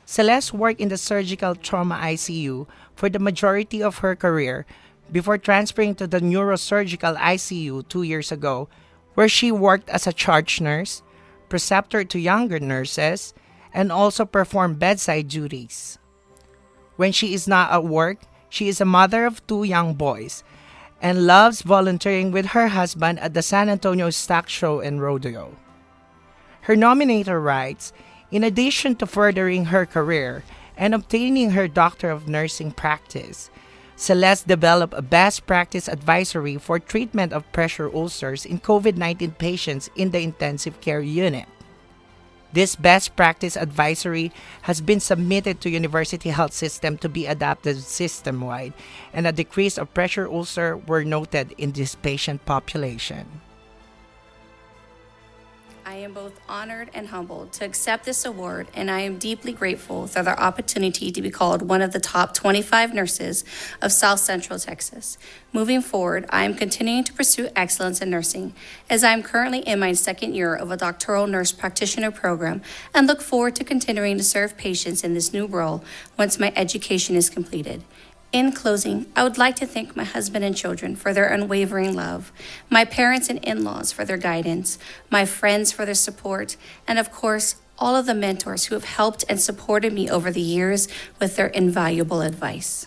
C: Celeste worked in the surgical trauma ICU for the majority of her career before transferring to the neurosurgical ICU 2 years ago, where she worked as a charge nurse, preceptor to younger nurses, and also performed bedside duties. When she is not at work, she is a mother of 2 young boys and loves volunteering with her husband at the San Antonio Stock Show and Rodeo. Her nominator writes, in addition to furthering her career and obtaining her Doctor of Nursing practice, Celeste developed a best practice advisory for treatment of pressure ulcers in COVID-19 patients in the intensive care unit. This best practice advisory has been submitted to University Health System to be adopted system-wide, and a decrease of pressure ulcer were noted in this patient population.
K: I
D: am both honored and humbled to accept this award, and I am deeply grateful for the opportunity to be called one of the top 25 nurses of South Central Texas. Moving forward, I am continuing to pursue excellence in nursing, as I am currently in my second year of a doctoral nurse practitioner program and look forward to continuing to serve patients in this new role once my education is completed. In closing, I would like to thank my husband and children for their unwavering love, my parents and in-laws for their guidance, my friends for their support, and of course, all of the mentors who have helped and supported me over the years with their invaluable advice.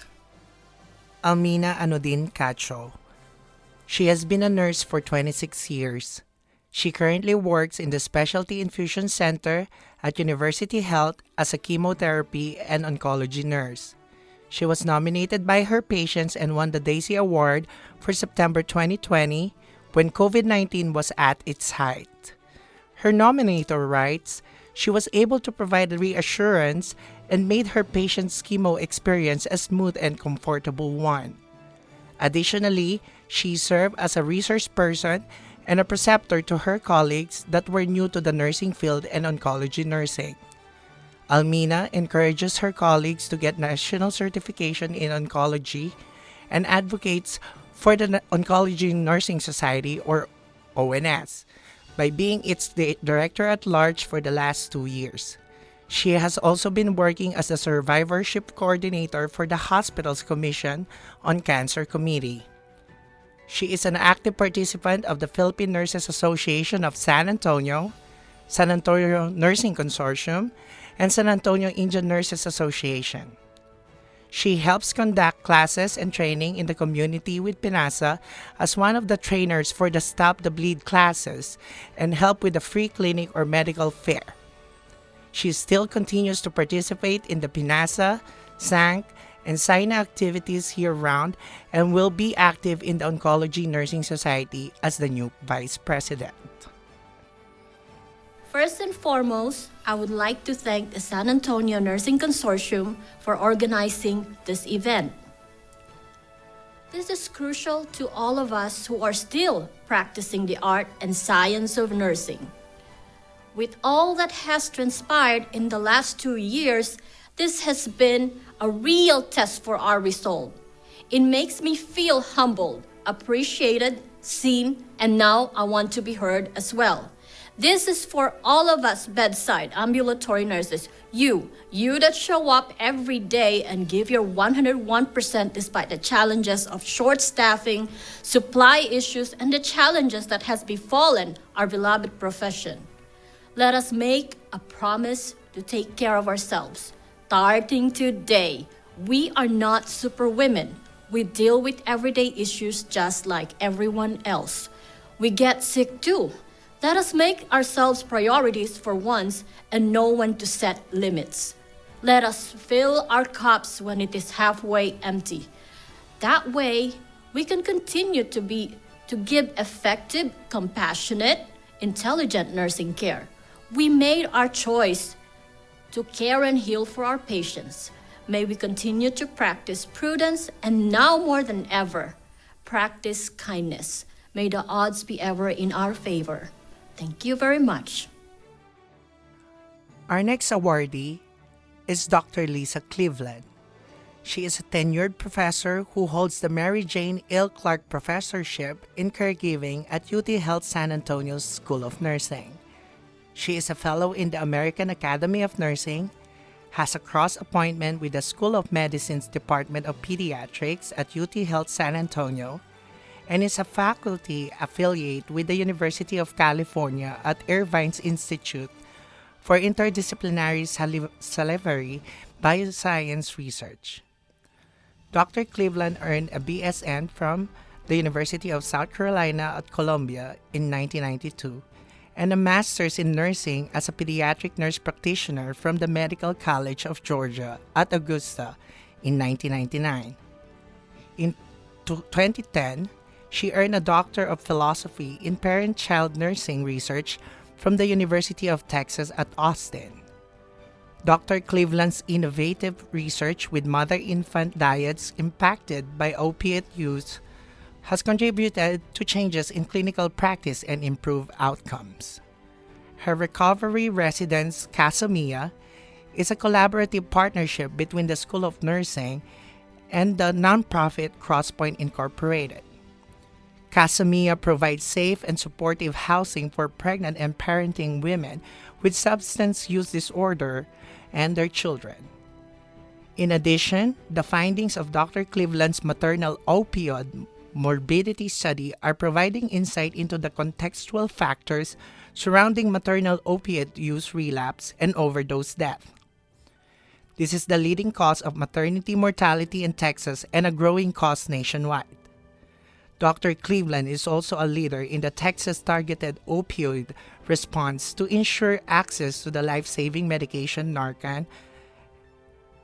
C: Almina Anodin Cacho. She has been a nurse for 26 years. She currently works in the Specialty Infusion Center at University Health as a chemotherapy and oncology nurse. She was nominated by her patients and won the Daisy Award for September 2020 when COVID-19 was at its height. Her nominator writes, she was able to provide reassurance and made her patients' chemo experience a smooth and comfortable one. Additionally, she served as a resource person and a preceptor to her colleagues that were new to the nursing field and oncology nursing. Almina encourages her colleagues to get national certification in oncology and advocates for the Oncology Nursing Society, or ONS, by being its director at large for the last 2 years. She has also been working as a survivorship coordinator for the hospital's Commission on Cancer Committee. She is an active participant of the Philippine Nurses Association of San Antonio Nursing Consortium, and San Antonio Indian Nurses Association. She helps conduct classes and training in the community with PINASA as one of the trainers for the Stop the Bleed classes and help with the free clinic or medical fair. She still continues to participate in the PINASA, SANC, and SINA activities year-round and will be active in the Oncology Nursing Society as the new Vice President.
E: First and foremost, I would like to thank the San Antonio Nursing Consortium for organizing this event. This is crucial to all of us who are still practicing the art and science of nursing. With all that has transpired in the last 2 years, this has been a real test for our resolve. It makes me feel humbled, appreciated, seen, and now I want to be heard as well. This is for all of us bedside ambulatory nurses, you that show up every day and give your 101% despite the challenges of short staffing, supply issues, and the challenges that has befallen our beloved profession. Let us make a promise to take care of ourselves. Starting today, we are not superwomen. We deal with everyday issues just like everyone else. We get sick too. Let us make ourselves priorities for once and know when to set limits. Let us fill our cups when it is halfway empty. That way, we can continue to give effective, compassionate, intelligent nursing care. We made our choice to care and heal for our patients. May we continue to practice prudence and now more than ever, practice kindness. May the odds be ever in our favor. Thank you very much.
C: Our next awardee is Dr. Lisa Cleveland. She is a tenured professor who holds the Mary Jane L. Clark Professorship in Caregiving at UT Health San Antonio's School of Nursing. She is a fellow in the American Academy of Nursing, has a cross-appointment with the School of Medicine's Department of Pediatrics at UT Health San Antonio, and is a faculty affiliate with the University of California at Irvine's Institute for Interdisciplinary Salivary Bioscience Research. Dr. Cleveland earned a BSN from the University of South Carolina at Columbia in 1992 and a master's in nursing as a pediatric nurse practitioner from the Medical College of Georgia at Augusta in 1999. In 2010, she earned a Doctor of Philosophy in Parent-Child Nursing Research from the University of Texas at Austin. Dr. Cleveland's innovative research with mother-infant diets impacted by opiate use has contributed to changes in clinical practice and improved outcomes. Her recovery residence, Casamia, is a collaborative partnership between the School of Nursing and the nonprofit Crosspoint Incorporated. Casamia provides safe and supportive housing for pregnant and parenting women with substance use disorder and their children. In addition, the findings of Dr. Cleveland's maternal opioid morbidity study are providing insight into the contextual factors surrounding maternal opiate use relapse and overdose death. This is the leading cause of maternity mortality in Texas and a growing cause nationwide. Dr. Cleveland is also a leader in the Texas Targeted Opioid Response to ensure access to the life-saving medication Narcan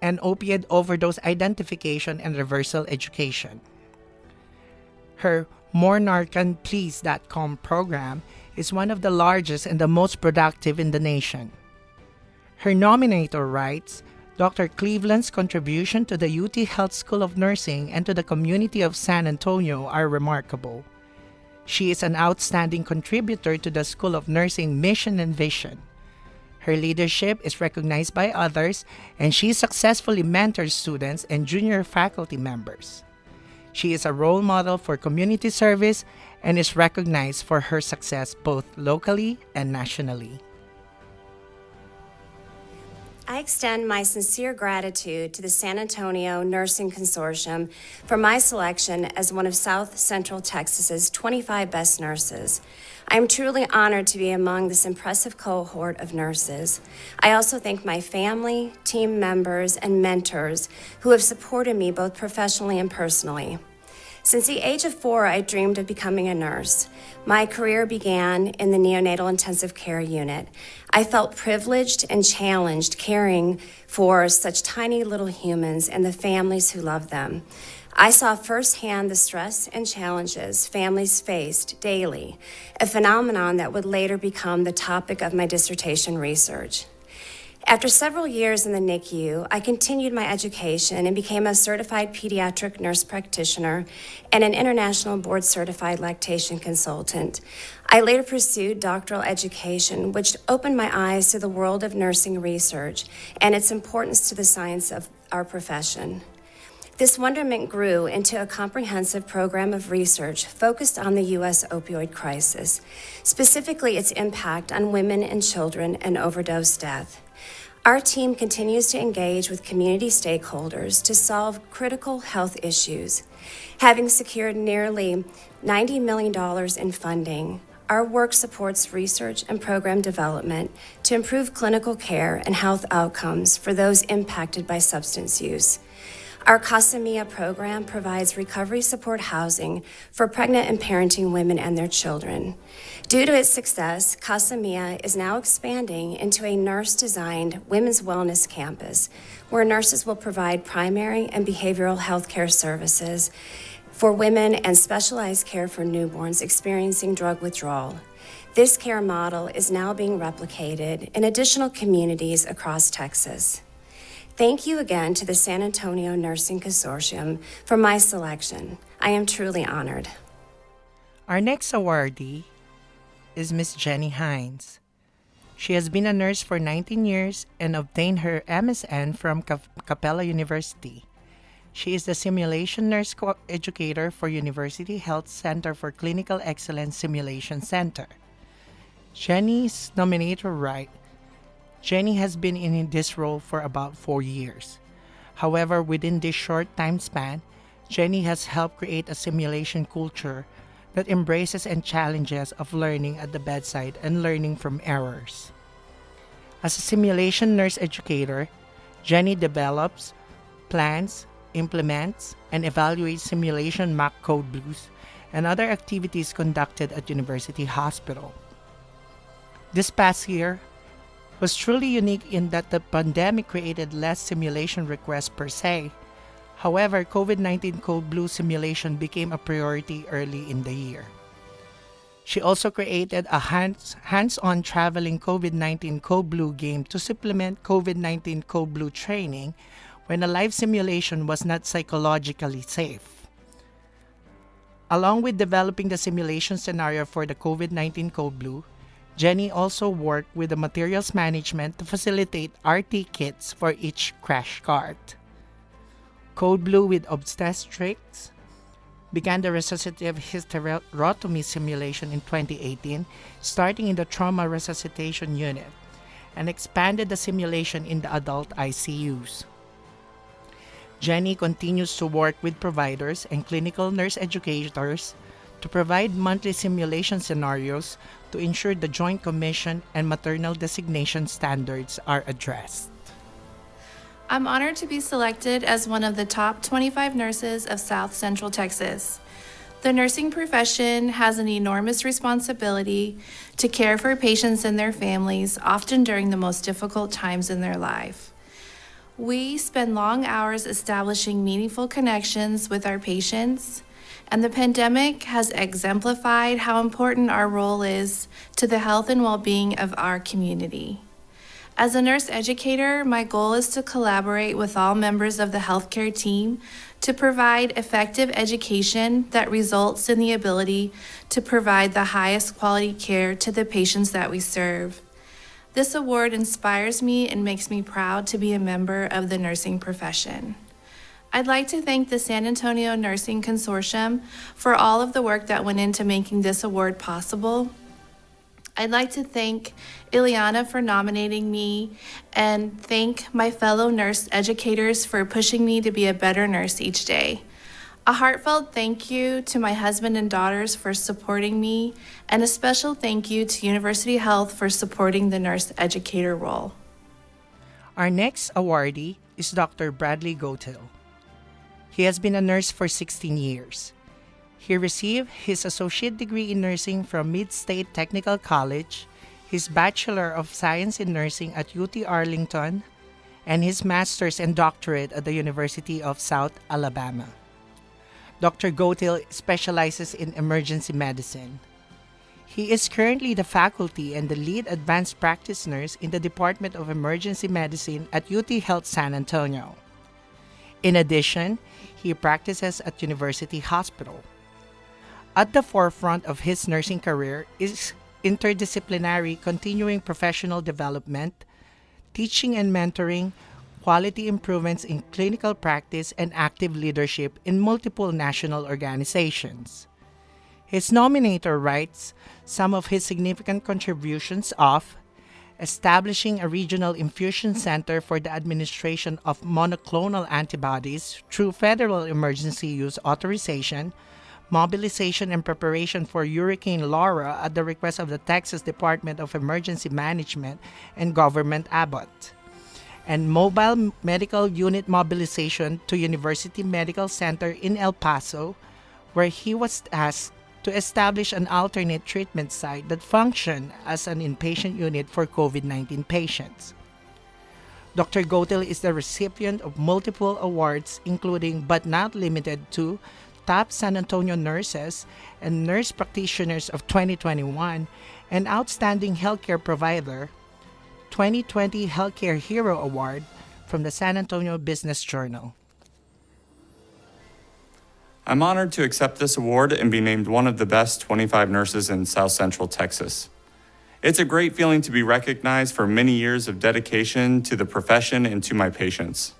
C: and opiate overdose identification and reversal education. Her MoreNarcanPlease.com program is one of the largest and the most productive in the nation. Her nominator writes, Dr. Cleveland's contribution to the UT Health School of Nursing and to the community of San Antonio are remarkable. She is an outstanding contributor to the School of Nursing mission and vision. Her leadership is recognized by others, and she successfully mentors students and junior faculty members. She is a role model for community service and is recognized for her success both locally and nationally.
F: I extend my sincere gratitude to the San Antonio Nursing Consortium for my selection as one of South Central Texas's 25 best nurses. I am truly honored to be among this impressive cohort of nurses. I also thank my family, team members, and mentors who have supported me both professionally and personally. Since the age of 4, I dreamed of becoming a nurse. My career began in the neonatal intensive care unit. I felt privileged and challenged caring for such tiny little humans and the families who love them. I saw firsthand the stress and challenges families faced daily, a phenomenon that would later become the topic of my dissertation research. After several years in the NICU, I continued my education and became a certified pediatric nurse practitioner and an international board-certified lactation consultant. I later pursued doctoral education, which opened my eyes to the world of nursing research and its importance to the science of our profession. This wonderment grew into a comprehensive program of research focused on the U.S. opioid crisis, specifically its impact on women and children and overdose death. Our team continues to engage with community stakeholders to solve critical health issues. Having secured nearly $90 million in funding, our work supports research and program development to improve clinical care and health outcomes for those impacted by substance use. Our Casamia program provides recovery support housing for pregnant and parenting women and their children. Due to its success, Casamia is now expanding into a nurse-designed women's wellness campus, where nurses will provide primary and behavioral health care services for women and specialized care for newborns experiencing drug withdrawal. This care model is now being replicated in additional communities across Texas. Thank you again to the San Antonio Nursing Consortium for my selection. I am truly honored.
C: Our next awardee is Miss Jenny Hines. She has been a nurse for 19 years and obtained her MSN from Capella University. She is the Simulation Nurse Educator for University Health Center for Clinical Excellence Simulation Center. Jenny's nominator right. Jenny has been in this role for about 4 years. However, within this short time span, Jenny has helped create a simulation culture that embraces and challenges of learning at the bedside and learning from errors. As a simulation nurse educator, Jenny develops, plans, implements, and evaluates simulation mock code blues and other activities conducted at University Hospital. This past year was truly unique in that the pandemic created less simulation requests per se. However, COVID-19 Code Blue simulation became a priority early in the year. She also created a hands-on traveling COVID-19 Code Blue game to supplement COVID-19 Code Blue training when a live simulation was not psychologically safe. Along with developing the simulation scenario for the COVID-19 Code Blue, Jenny also worked with the materials management to facilitate RT kits for each crash cart. Code Blue with obstetrics began the resuscitative hysterectomy simulation in 2018, starting in the trauma resuscitation unit, and expanded the simulation in the adult ICUs. Jenny continues to work with providers and clinical nurse educators to provide monthly simulation scenarios to ensure the Joint Commission and maternal designation standards are addressed.
S: I'm honored to be selected as one of the top 25 nurses of South Central Texas. The nursing profession has an enormous responsibility to care for patients and their families, often during the most difficult times in their life. We spend long hours establishing meaningful connections with our patients, and the pandemic has exemplified how important our role is to the health and well-being of our community. As a nurse educator, my goal is to collaborate with all members of the healthcare team to provide effective education that results in the ability to provide the highest quality care to the patients that we serve. This award inspires me and makes me proud to be a member of the nursing profession. I'd like to thank the San Antonio Nursing Consortium for all of the work that went into making this award possible. I'd like to thank Ileana for nominating me and thank my fellow nurse educators for pushing me to be a better nurse each day. A heartfelt thank you to my husband and daughters for supporting me, and a special thank you to University Health for supporting the nurse educator role.
C: Our next awardee is Dr. Bradley Gotill. He has been a nurse for 16 years. He received his associate degree in nursing from Mid-State Technical College, his Bachelor of Science in Nursing at UT Arlington, and his master's and doctorate at the University of South Alabama. Dr. Gotill specializes in emergency medicine. He is currently the faculty and the lead advanced practice nurse in the Department of Emergency Medicine at UT Health San Antonio. In addition, he practices at University Hospital. At the forefront of his nursing career is interdisciplinary continuing professional development, teaching and mentoring, quality improvements in clinical practice, and active leadership in multiple national organizations. His nominator writes some of his significant contributions of establishing a regional infusion center for the administration of monoclonal antibodies through federal emergency use authorization, mobilization and preparation for Hurricane Laura at the request of the Texas Department of Emergency Management and Government Abbott, and mobile medical unit mobilization to University Medical Center in El Paso, where he was asked to establish an alternate treatment site that functioned as an inpatient unit for COVID-19 patients. Dr. Gotill is the recipient of multiple awards, including but not limited to Top San Antonio Nurses and Nurse Practitioners of 2021 and Outstanding Healthcare Provider 2020 Healthcare Hero Award from the San Antonio Business Journal.
L: I'm honored to accept this award and be named one of the best 25 nurses in South Central Texas. It's a great feeling to be recognized for many years of dedication to the profession and to my patients.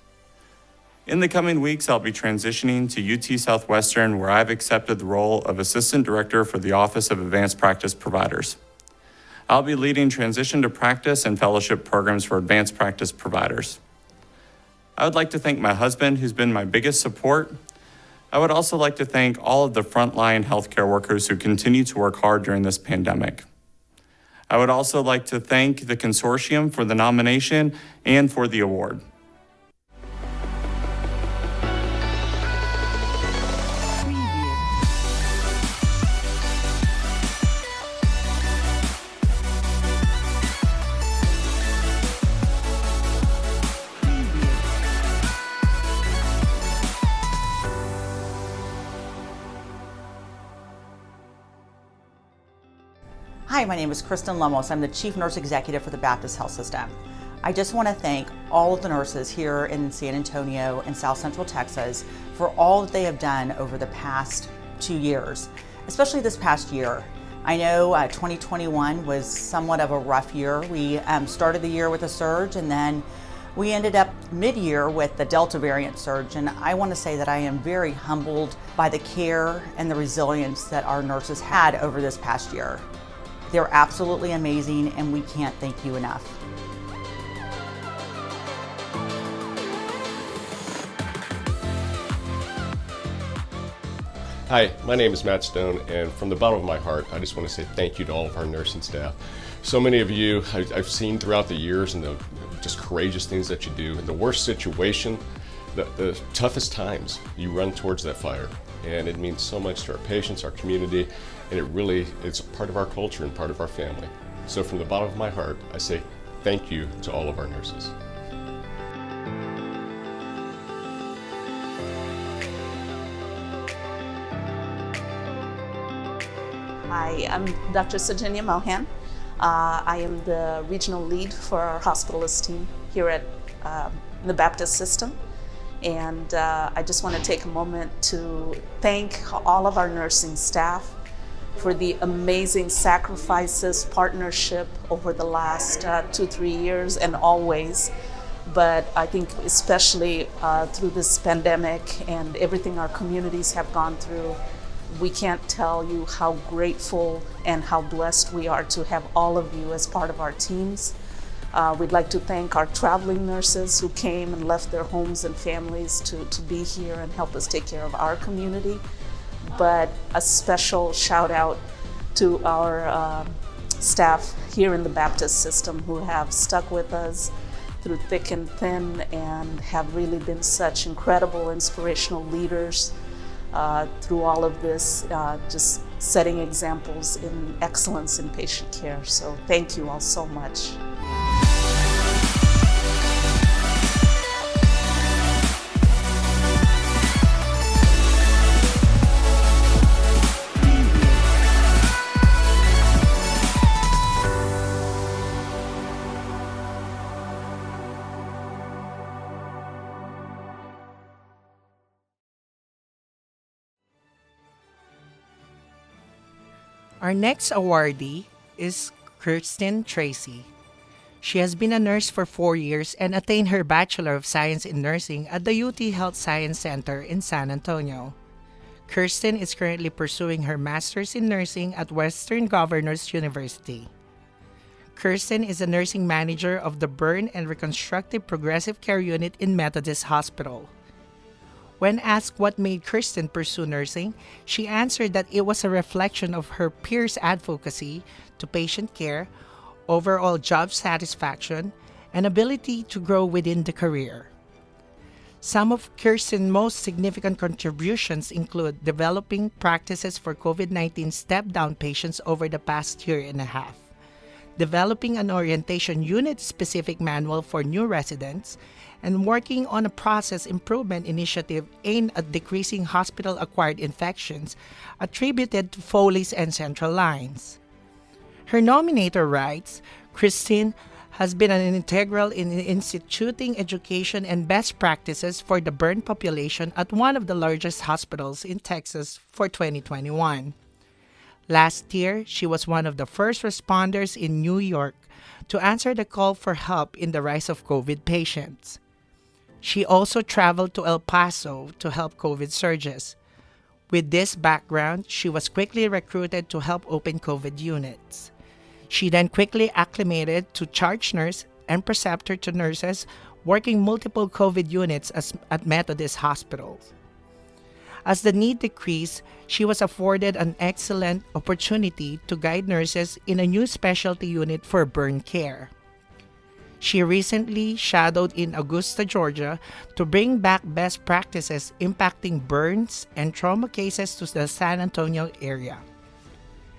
L: In the coming weeks, I'll be transitioning to UT Southwestern, where I've accepted the role of Assistant Director for the Office of Advanced Practice Providers. I'll be leading transition to practice and fellowship programs for advanced practice providers. I would like to thank my husband, who's been my biggest support. I would also like to thank all of the frontline healthcare workers who continue to work hard during this pandemic. I would also like to thank the Consortium for the nomination and for the award.
G: Hi, my name is Kristen Lemos. I'm the Chief Nurse Executive for the Baptist Health System. I just want to thank all of the nurses here in San Antonio and South Central Texas for all that they have done over the past 2 years, especially this past year. I know 2021 was somewhat of a rough year. We started the year with a surge, and then we ended up mid-year with the Delta variant surge. And I want to say that I am very humbled by the care and the resilience that our nurses had over this past year. They're absolutely amazing, and we can't thank you enough.
H: Hi, my name is Matt Stone, and from the bottom of my heart, I just want to say thank you to all of our nursing staff. So many of you I've seen throughout the years, and the just courageous things that you do. In the worst situation, the toughest times, you run towards that fire. And it means so much to our patients, our community, and it's part of our culture and part of our family. So from the bottom of my heart, I say thank you to all of our nurses.
I: Hi, I'm Dr. Sajanya Mohan. I am the regional lead for our hospitalist team here at the Baptist system. And I just want to take a moment to thank all of our nursing staff for the amazing sacrifices, partnership over the last 2-3 years and always. But I think especially through this pandemic and everything our communities have gone through, we can't tell you how grateful and how blessed we are to have all of you as part of our teams. We'd like to thank our traveling nurses who came and left their homes and families to be here and help us take care of our community. But a special shout out to our staff here in the Baptist system who have stuck with us through thick and thin and have really been such incredible, inspirational leaders through all of this, just setting examples in excellence in patient care. So thank you all so much.
C: Our next awardee is Kirsten Tracy. She has been a nurse for 4 years and attained her Bachelor of Science in Nursing at the UT Health Science Center in San Antonio. Kirsten is currently pursuing her Master's in Nursing at Western Governors University. Kirsten is a nursing manager of the Burn and Reconstructive Progressive Care Unit in Methodist Hospital. When asked what made Kirsten pursue nursing, she answered that it was a reflection of her peers' advocacy to patient care, overall job satisfaction, and ability to grow within the career. Some of Kirsten's most significant contributions include developing practices for COVID-19 step-down patients over the past year and a half, developing an orientation unit-specific manual for new residents, and working on a process improvement initiative aimed at decreasing hospital-acquired infections attributed to Foley's and central lines. Her nominator writes, Christine has been an integral in instituting education and best practices for the burn population at one of the largest hospitals in Texas for 2021. Last year, she was one of the first responders in New York to answer the call for help in the rise of COVID patients. She also traveled to El Paso to help COVID surges. With this background, she was quickly recruited to help open COVID units. She then quickly acclimated to charge nurse and preceptor to nurses working multiple COVID units at Methodist hospitals. As the need decreased, she was afforded an excellent opportunity to guide nurses in a new specialty unit for burn care. She recently shadowed in Augusta, Georgia, to bring back best practices impacting burns and trauma cases to the San Antonio area.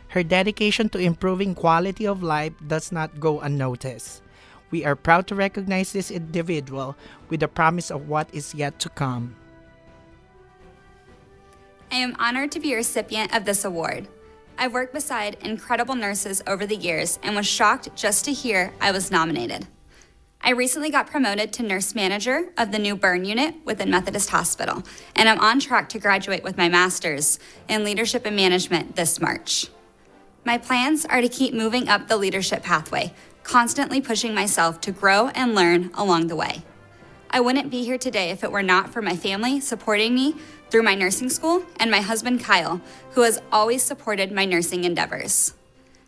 C: Her dedication to improving quality of life does not go unnoticed. We are proud to recognize this individual with the promise of what is yet to come.
J: I am honored to be a recipient of this award. I've worked beside incredible nurses over the years and was shocked just to hear I was nominated. I recently got promoted to nurse manager of the new burn unit within Methodist Hospital, and I'm on track to graduate with my master's in leadership and management this March. My plans are to keep moving up the leadership pathway, constantly pushing myself to grow and learn along the way. I wouldn't be here today if it were not for my family supporting me through my nursing school and my husband Kyle, who has always supported my nursing endeavors.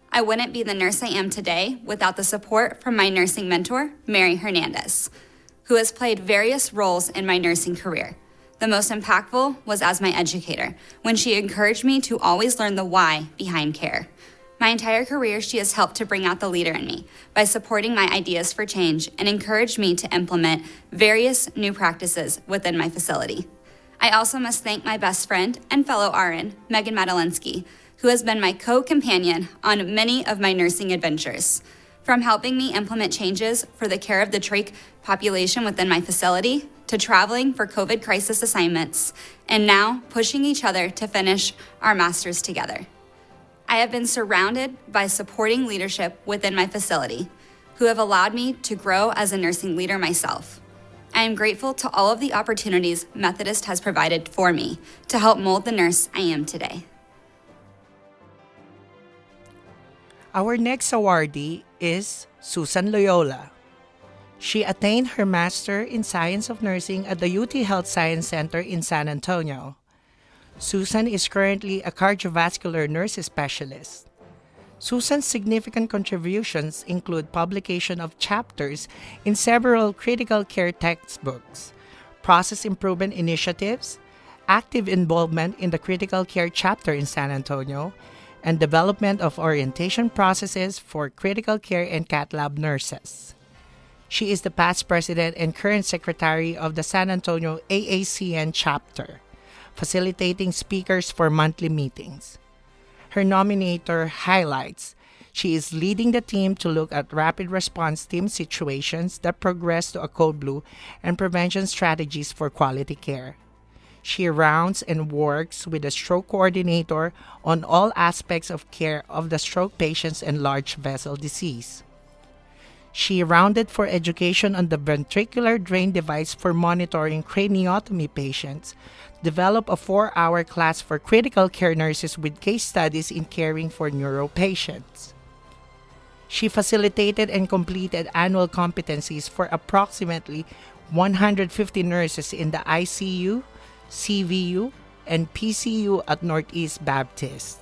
J: I wouldn't be the nurse I am today without the support from my nursing mentor, Mary Hernandez, who has played various roles in my nursing career. The most impactful was as my educator, when she encouraged me to always learn the why behind care. My entire career, she has helped to bring out the leader in me by supporting my ideas for change and encouraged me to implement various new practices within my facility. I also must thank my best friend and fellow RN, Megan Madalinsky, who has been my co-companion on many of my nursing adventures. From helping me implement changes for the care of the trach population within my facility, to traveling for COVID crisis assignments, and now pushing each other to finish our masters together. I have been surrounded by supporting leadership within my facility, who have allowed me to grow as a nursing leader myself. I am grateful to all of the opportunities Methodist has provided for me to help mold the nurse I am today.
C: Our next awardee is Susan Loyola. She attained her Master in Science of Nursing at the UT Health Science Center in San Antonio. Susan is currently a cardiovascular nurse specialist. Susan's significant contributions include publication of chapters in several critical care textbooks, process improvement initiatives, active involvement in the critical care chapter in San Antonio, and development of orientation processes for critical care and cath lab nurses. She is the past president and current secretary of the San Antonio AACN chapter, facilitating speakers for monthly meetings. Her nominator highlights she is leading the team to look at rapid response team situations that progress to a code blue and prevention strategies for quality care. She rounds and works with the stroke coordinator on all aspects of care of the stroke patients and large vessel disease. She rounded for education on the ventricular drain device for monitoring craniotomy patients, developed a 4-hour class for critical care nurses with case studies in caring for neuro patients. She facilitated and completed annual competencies for approximately 150 nurses in the ICU, CVU, and PCU at Northeast Baptist.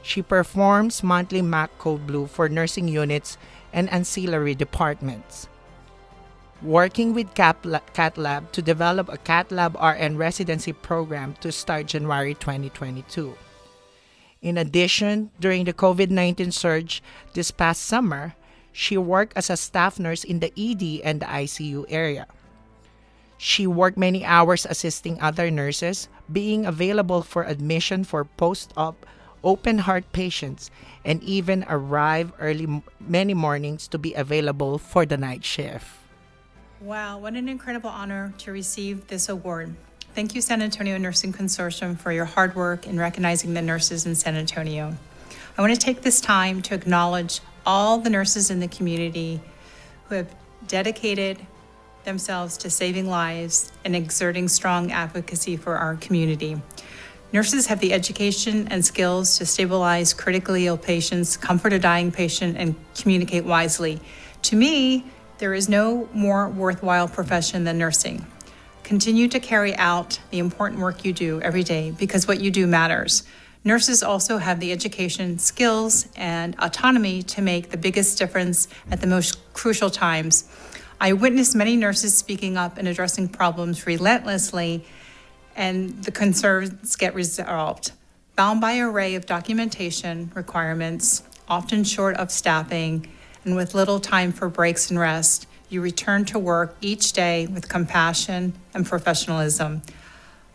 C: She performs monthly MAC Code Blue for nursing units and ancillary departments. Working with Cath Lab to develop a Cath Lab RN residency program to start January 2022. In addition, during the COVID-19 surge this past summer, she worked as a staff nurse in the ED and the ICU area. She worked many hours assisting other nurses, being available for admission for post-op open heart patients, and even arrive early many mornings to be available for the night shift.
A: Wow, what an incredible honor to receive this award. Thank you, San Antonio Nursing Consortium, for your hard work in recognizing the nurses in San Antonio. I want to take this time to acknowledge all the nurses in the community who have dedicated themselves to saving lives and exerting strong advocacy for our community. Nurses have the education and skills to stabilize critically ill patients, comfort a dying patient, and communicate wisely. To me, there is no more worthwhile profession than nursing. Continue to carry out the important work you do every day because what you do matters. Nurses also have the education, skills, and autonomy to make the biggest difference at the most crucial times. I witnessed many nurses speaking up and addressing problems relentlessly, and the concerns get resolved. Bound by an array of documentation requirements, often short of staffing, and with little time for breaks and rest, you return to work each day with compassion and professionalism.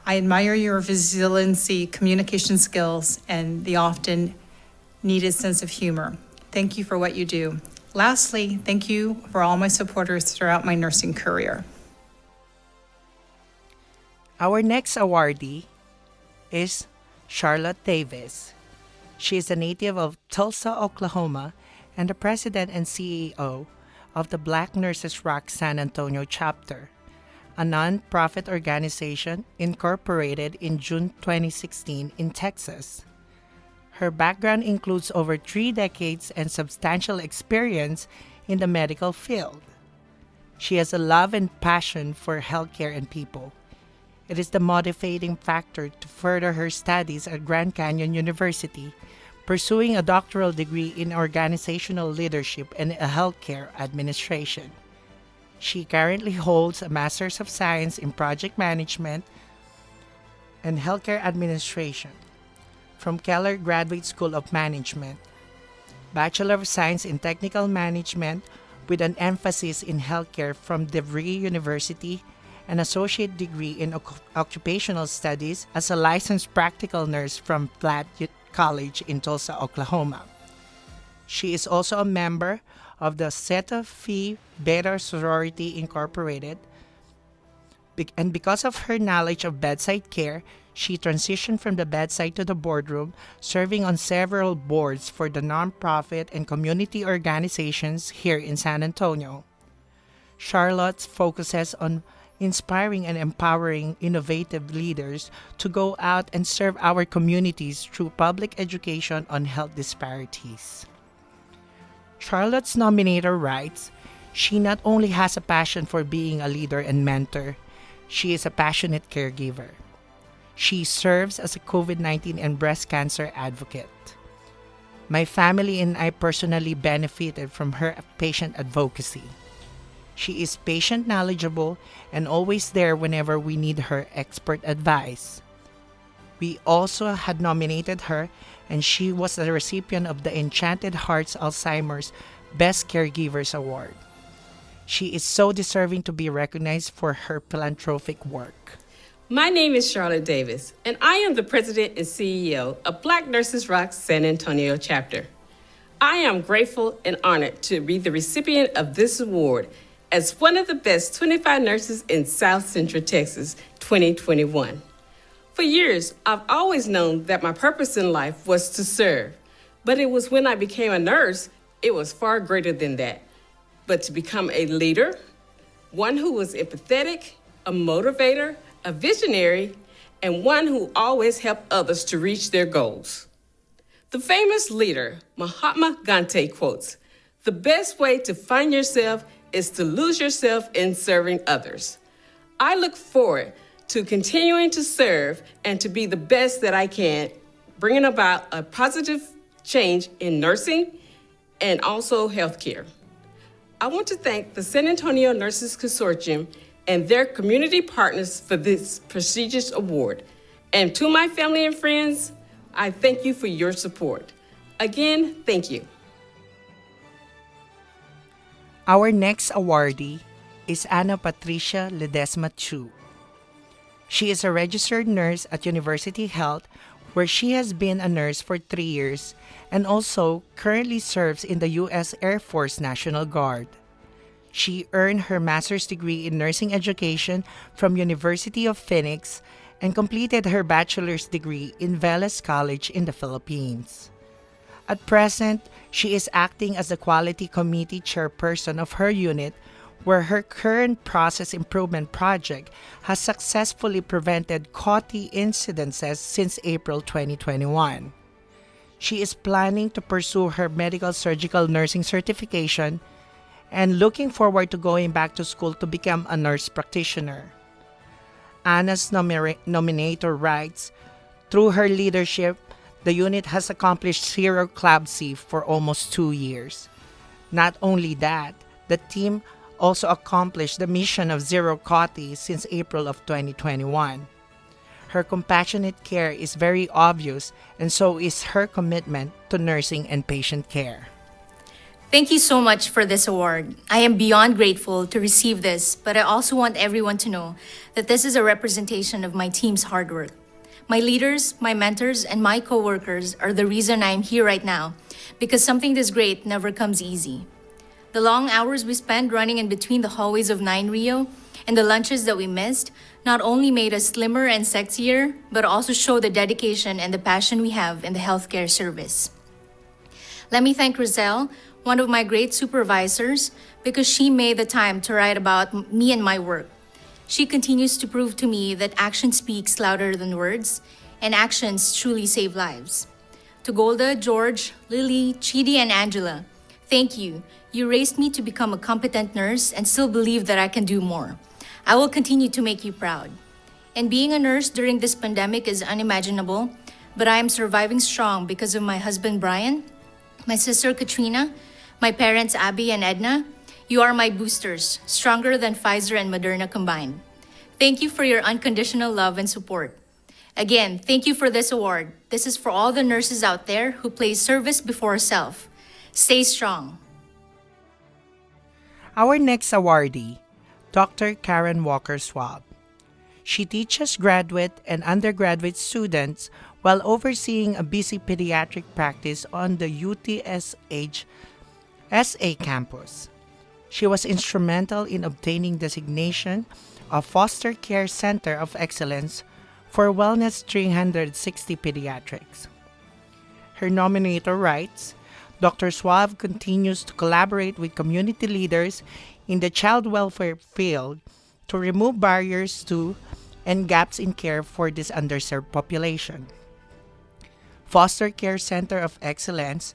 A: I admire your resiliency, communication skills, and the often needed sense of humor. Thank you for what you do. Lastly, thank you for all my supporters throughout my nursing career.
C: Our next awardee is Charlotte Davis. She is a native of Tulsa, Oklahoma, and the president and CEO of the Black Nurses Rock San Antonio chapter, a non-profit organization incorporated in June 2016 in Texas. Her background includes over 3 decades and substantial experience in the medical field. She has a love and passion for healthcare and people. It is the motivating factor to further her studies at Grand Canyon University, pursuing a doctoral degree in organizational leadership and healthcare administration. She currently holds a Master's of Science in Project Management and Healthcare Administration from Keller Graduate School of Management, Bachelor of Science in Technical Management with an emphasis in healthcare from DeVry University, an associate degree in occupational studies as a licensed practical nurse from Platt College in Tulsa, Oklahoma. She is also a member of the Zeta Phi Beta Sorority Incorporated, and because of her knowledge of bedside care, she transitioned from the bedside to the boardroom, serving on several boards for the nonprofit and community organizations here in San Antonio. Charlotte focuses on inspiring and empowering innovative leaders to go out and serve our communities through public education on health disparities. Charlotte's nominator writes, "She not only has a passion for being a leader and mentor, she is a passionate caregiver. She serves as a COVID-19 and breast cancer advocate. My family and I personally benefited from her patient advocacy. She is patient knowledgeable and always there whenever we need her expert advice. We also had nominated her, and she was the recipient of the Enchanted Hearts Alzheimer's Best Caregivers Award. She is so deserving to be recognized for her philanthropic work."
B: My name is Charlotte Davis, and I am the president and CEO of Black Nurses Rock San Antonio chapter. I am grateful and honored to be the recipient of this award as one of the best 25 nurses in South Central Texas 2021. For years, I've always known that my purpose in life was to serve, but it was when I became a nurse, it was far greater than that. But to become a leader, one who was empathetic, a motivator, a visionary, and one who always helped others to reach their goals. The famous leader, Mahatma Gandhi, quotes, "The best way to find yourself is to lose yourself in serving others." I look forward to continuing to serve and to be the best that I can, bringing about a positive change in nursing and also healthcare. I want to thank the San Antonio Nurses Consortium and their community partners for this prestigious award. And to my family and friends, I thank you for your support. Again, thank you.
C: Our next awardee is Ana Patricia Ledesma Chu. She is a registered nurse at University Health, where she has been a nurse for 3 years and also currently serves in the U.S. Air Force National Guard. She earned her master's degree in nursing education from University of Phoenix and completed her bachelor's degree in Veles College in the Philippines. At present, she is acting as the quality committee chairperson of her unit, where her current process improvement project has successfully prevented COTI incidences since April 2021. She is planning to pursue her medical surgical nursing certification and looking forward to going back to school to become a nurse practitioner. Anna's nominator writes, "Through her leadership, the unit has accomplished zero CLABSI for almost 2 years. Not only that, the team also accomplished the mission of zero COTI since April of 2021. Her compassionate care is very obvious, and so is her commitment to nursing and patient care."
E: Thank you so much for this award. I am beyond grateful to receive this, but I also want everyone to know that this is a representation of my team's hard work. My leaders, my mentors, and my coworkers are the reason I am here right now, because something this great never comes easy. The long hours we spent running in between the hallways of 9 Rio and the lunches that we missed not only made us slimmer and sexier, but also show the dedication and the passion we have in the healthcare service. Let me thank Roselle, one of my great supervisors, because she made the time to write about me and my work. She continues to prove to me that action speaks louder than words, and actions truly save lives.
M: To Golda, George, Lily, Chidi, and Angela, thank you. You raised me to become a competent nurse and still believe that I can do more. I will continue to make you proud. And being a nurse during this pandemic is unimaginable, but I am surviving strong because of my husband, Brian, my sister, Katrina, my parents, Abby and Edna. You are my boosters, stronger than Pfizer and Moderna combined. Thank you for your unconditional love and support. Again, thank you for this award. This is for all the nurses out there who place service before self. Stay strong.
C: Our next awardee, Dr. Karen Walker-Swab. She teaches graduate and undergraduate students while overseeing a busy pediatric practice on the UTSH SA campus. She was instrumental in obtaining designation of Foster Care Center of Excellence for Wellness 360 Pediatrics. Her nominator writes, Dr. Swab continues to collaborate with community leaders in the child welfare field to remove barriers to and gaps in care for this underserved population. Foster Care Center of Excellence,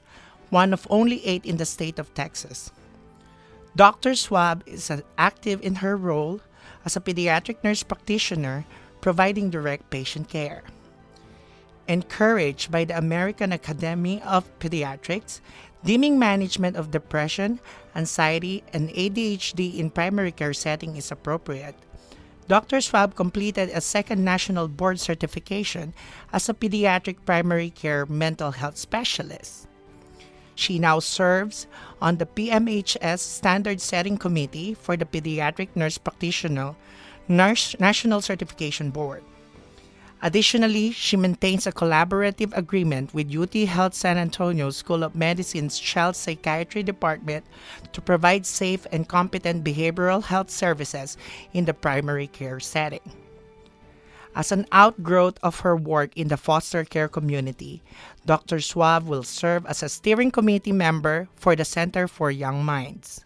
C: one of only 8 in the state of Texas. Dr. Swab is active in her role as a pediatric nurse practitioner providing direct patient care. Encouraged by the American Academy of Pediatrics, deeming management of depression, anxiety, and ADHD in primary care setting is appropriate, Dr. Swab completed a second national board certification as a pediatric primary care mental health specialist. She now serves on the PMHS Standard Setting Committee for the Pediatric Nurse Practitioner National Certification Board. Additionally, she maintains a collaborative agreement with UT Health San Antonio School of Medicine's Child Psychiatry Department to provide safe and competent behavioral health services in the primary care setting. As an outgrowth of her work in the foster care community, Dr. Swab will serve as a steering committee member for the Center for Young Minds.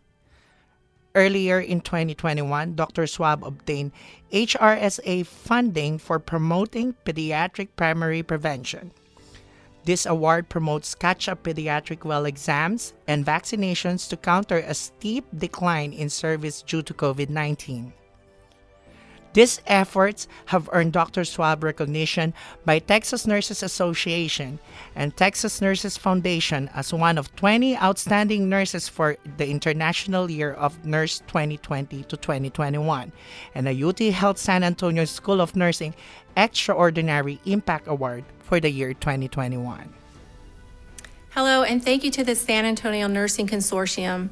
C: Earlier in 2021, Dr. Swab obtained HRSA funding for promoting pediatric primary prevention. This award promotes catch-up pediatric well exams and vaccinations to counter a steep decline in service due to COVID-19. These efforts have earned Dr. Swab recognition by Texas Nurses Association and Texas Nurses Foundation as one of 20 outstanding nurses for the International Year of Nurse 2020 to 2021 and a UT Health San Antonio School of Nursing Extraordinary Impact Award for the year 2021.
N: Hello, and thank you to the San Antonio Nursing Consortium.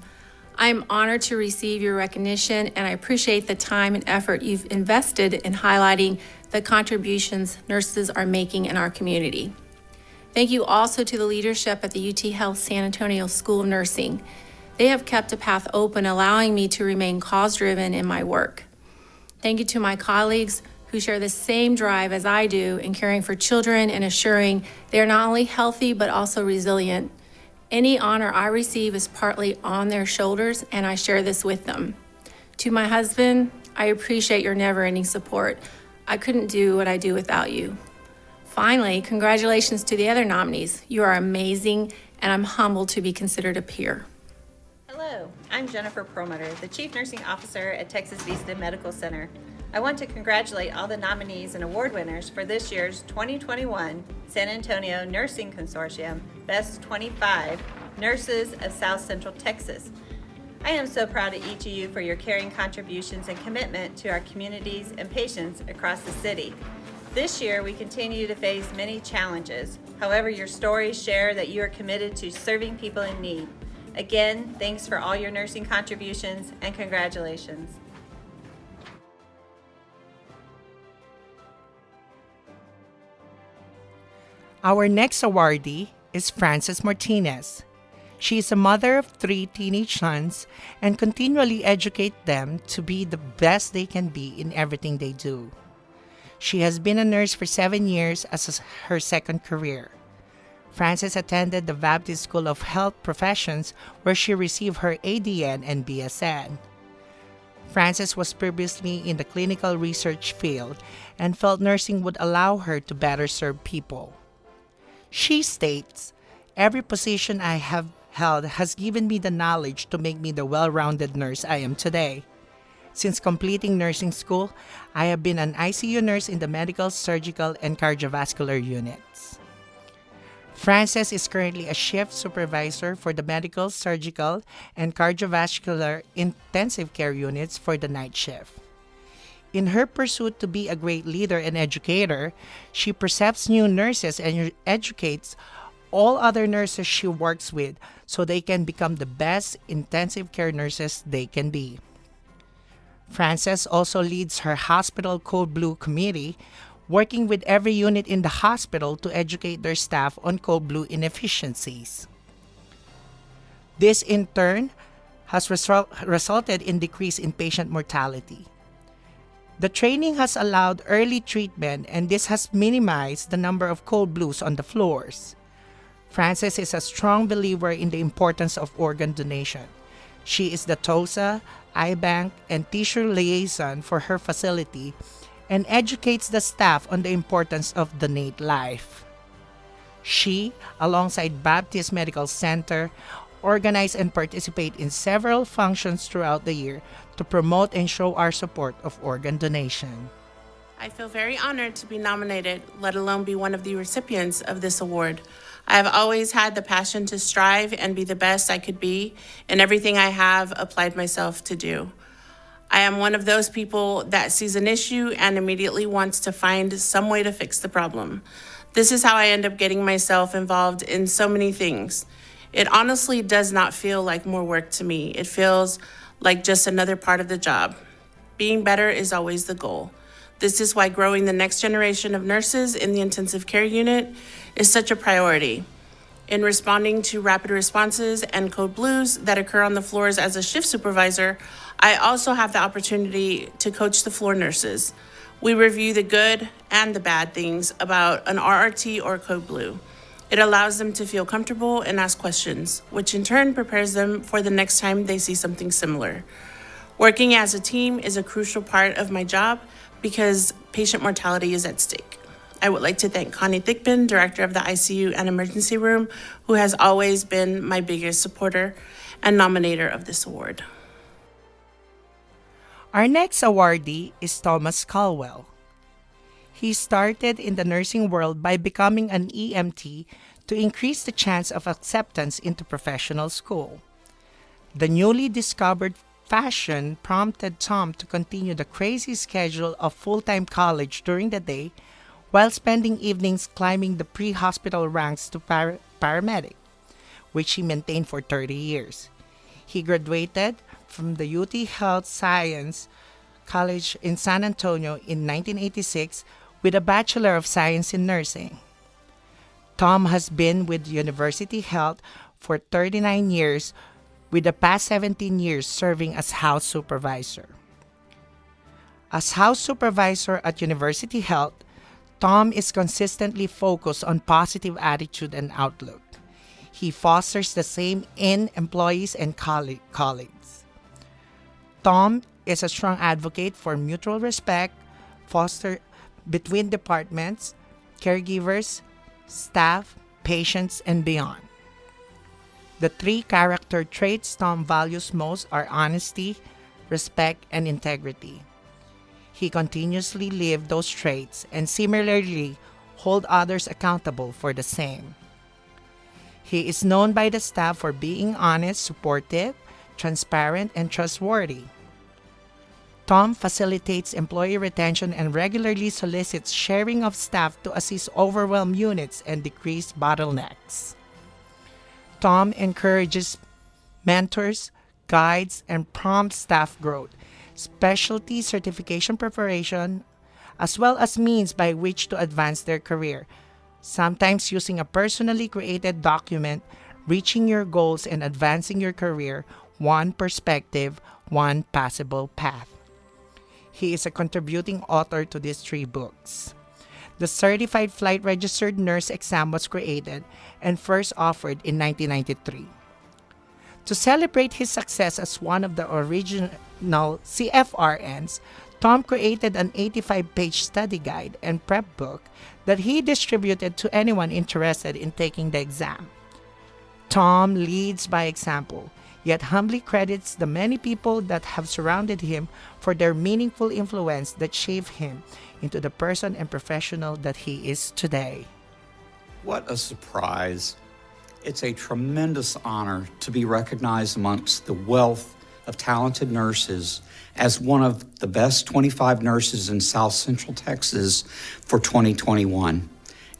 N: I am honored to receive your recognition, and I appreciate the time and effort you've invested in highlighting the contributions nurses are making in our community. Thank you also to the leadership at the UT Health San Antonio School of Nursing. They have kept a path open, allowing me to remain cause-driven in my work. Thank you to my colleagues who share the same drive as I do in caring for children and assuring they are not only healthy but also resilient. Any honor I receive is partly on their shoulders, and I share this with them. To my husband, I appreciate your never-ending support. I couldn't do what I do without you. Finally, congratulations to the other nominees. You are amazing, and I'm humbled to be considered a peer.
U: Hello, I'm Jennifer Perlmutter, the Chief Nursing Officer at Texas Vista Medical Center. I want to congratulate all the nominees and award winners for this year's 2021 San Antonio Nursing Consortium Best 25 Nurses of South Central Texas. I am so proud of each of you for your caring contributions and commitment to our communities and patients across the city. This year, we continue to face many challenges. However, your stories share that you are committed to serving people in need. Again, thanks for all your nursing contributions and congratulations.
C: Our next awardee is Frances Martinez. She is a mother of 3 teenage sons and continually educates them to be the best they can be in everything they do. She has been a nurse for 7 years as her second career. Frances attended the Baptist School of Health Professions where she received her ADN and BSN. Frances was previously in the clinical research field and felt nursing would allow her to better serve people. She states, "Every position I have held has given me the knowledge to make me the well-rounded nurse I am today. Since completing nursing school, I have been an ICU nurse in the medical, surgical, and cardiovascular units." Frances is currently a shift supervisor for the medical, surgical, and cardiovascular intensive care units for the night shift. In her pursuit to be a great leader and educator, she precepts new nurses and educates all other nurses she works with so they can become the best intensive care nurses they can be. Frances also leads her hospital Code Blue committee, working with every unit in the hospital to educate their staff on Code Blue inefficiencies. This in turn has resulted in decrease in patient mortality. The training has allowed early treatment, and this has minimized the number of Code Blues on the floors. Frances is a strong believer in the importance of organ donation. She is the TOSA, eye bank, and tissue liaison for her facility and educates the staff on the importance of donate life. She, alongside Baptist Medical Center, organize and participate in several functions throughout the year to promote and show our support of organ donation.
O: I feel very honored to be nominated, let alone be one of the recipients of this award. I have always had the passion to strive and be the best I could be, and everything I have applied myself to do. I am one of those people that sees an issue and immediately wants to find some way to fix the problem. This is how I end up getting myself involved in so many things. It honestly does not feel like more work to me. It feels like just another part of the job. Being better is always the goal. This is why growing the next generation of nurses in the intensive care unit is such a priority. In responding to rapid responses and Code Blues that occur on the floors as a shift supervisor, I also have the opportunity to coach the floor nurses. We review the good and the bad things about an RRT or Code Blue. It allows them to feel comfortable and ask questions, which in turn prepares them for the next time they see something similar. Working as a team is a crucial part of my job because patient mortality is at stake. I would like to thank Connie Thigpen, Director of the ICU and Emergency Room, who has always been my biggest supporter and nominator of this award.
C: Our next awardee is Thomas Caldwell. He started in the nursing world by becoming an EMT to increase the chance of acceptance into professional school. The newly discovered passion prompted Tom to continue the crazy schedule of full-time college during the day while spending evenings climbing the pre-hospital ranks to paramedic, which he maintained for 30 years. He graduated from the UT Health Science College in San Antonio in 1986 with a Bachelor of Science in Nursing. Tom has been with University Health for 39 years, with the past 17 years serving as house supervisor. As house supervisor at University Health, Tom is consistently focused on positive attitude and outlook. He fosters the same in employees and colleagues. Tom is a strong advocate for mutual respect, foster between departments, caregivers, staff, patients, and beyond. The three character traits Tom values most are honesty, respect, and integrity. He continuously lives those traits and similarly hold others accountable for the same. He is known by the staff for being honest, supportive, transparent, and trustworthy. Tom facilitates employee retention and regularly solicits sharing of staff to assist overwhelmed units and decrease bottlenecks. Tom encourages mentors, guides, and prompts staff growth, specialty certification preparation, as well as means by which to advance their career, sometimes using a personally created document, reaching your goals and advancing your career, one perspective, one possible path. He is a contributing author to these 3 books. The Certified Flight Registered Nurse exam was created and first offered in 1993. To celebrate his success as one of the original CFRNs, Tom created an 85-page study guide and prep book that he distributed to anyone interested in taking the exam. Tom leads by example, yet humbly credits the many people that have surrounded him for their meaningful influence that shaped him into the person and professional that he is today.
R: What a surprise. It's a tremendous honor to be recognized amongst the wealth of talented nurses as one of the best 25 nurses in South Central Texas for 2021.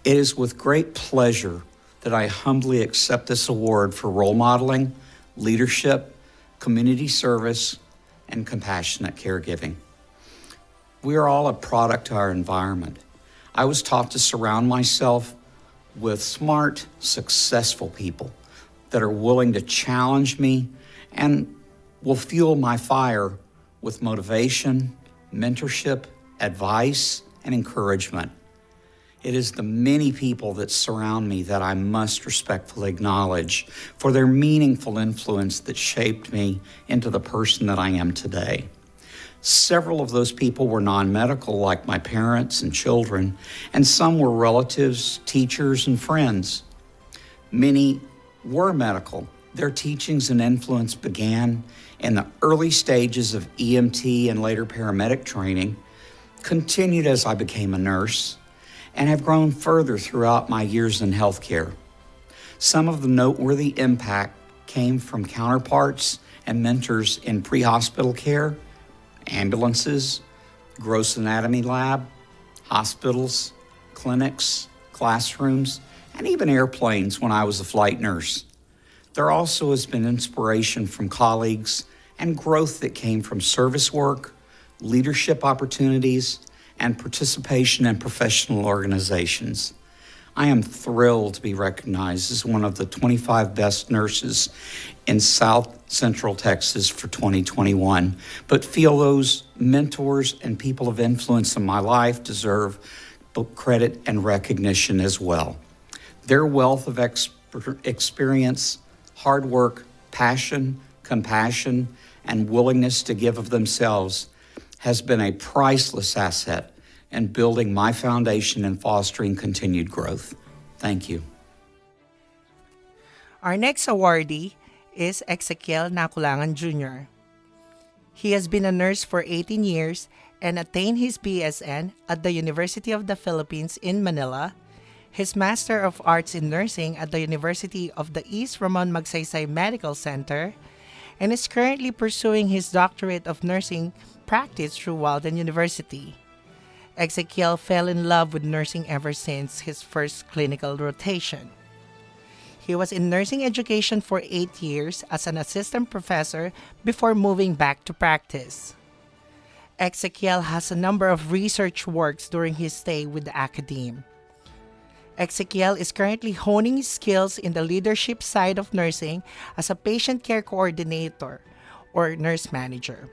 R: It is with great pleasure that I humbly accept this award for role modeling, leadership, community service, and compassionate caregiving. We are all a product of our environment. I was taught to surround myself with smart, successful people that are willing to challenge me and will fuel my fire with motivation, mentorship, advice, and encouragement. It is the many people that surround me that I must respectfully acknowledge for their meaningful influence that shaped me into the person that I am today. Several of those people were non-medical, like my parents and children, and some were relatives, teachers, and friends. Many were medical. Their teachings and influence began in the early stages of EMT and later paramedic training, continued as I became a nurse, and have grown further throughout my years in healthcare. Some of the noteworthy impact came from counterparts and mentors in pre-hospital care, ambulances, gross anatomy lab, hospitals, clinics, classrooms, and even airplanes when I was a flight nurse. There also has been inspiration from colleagues and growth that came from service work, leadership opportunities, and participation in professional organizations. I am thrilled to be recognized as one of the 25 best nurses in South Central Texas for 2021, but feel those mentors and people of influence in my life deserve both credit and recognition as well. Their wealth of experience, hard work, passion, compassion, and willingness to give of themselves has been a priceless asset in building my foundation and fostering continued growth. Thank you.
C: Our next awardee is Ezekiel Nakulangan Jr. He has been a nurse for 18 years and attained his BSN at the University of the Philippines in Manila, his Master of Arts in Nursing at the University of the East Ramon Magsaysay Medical Center, and is currently pursuing his doctorate of nursing practice through Walden University. Ezekiel fell in love with nursing ever since his first clinical rotation. He was in nursing education for 8 years as an assistant professor before moving back to practice. Ezekiel has a number of research works during his stay with the academe. Ezekiel is currently honing his skills in the leadership side of nursing as a patient care coordinator or nurse manager.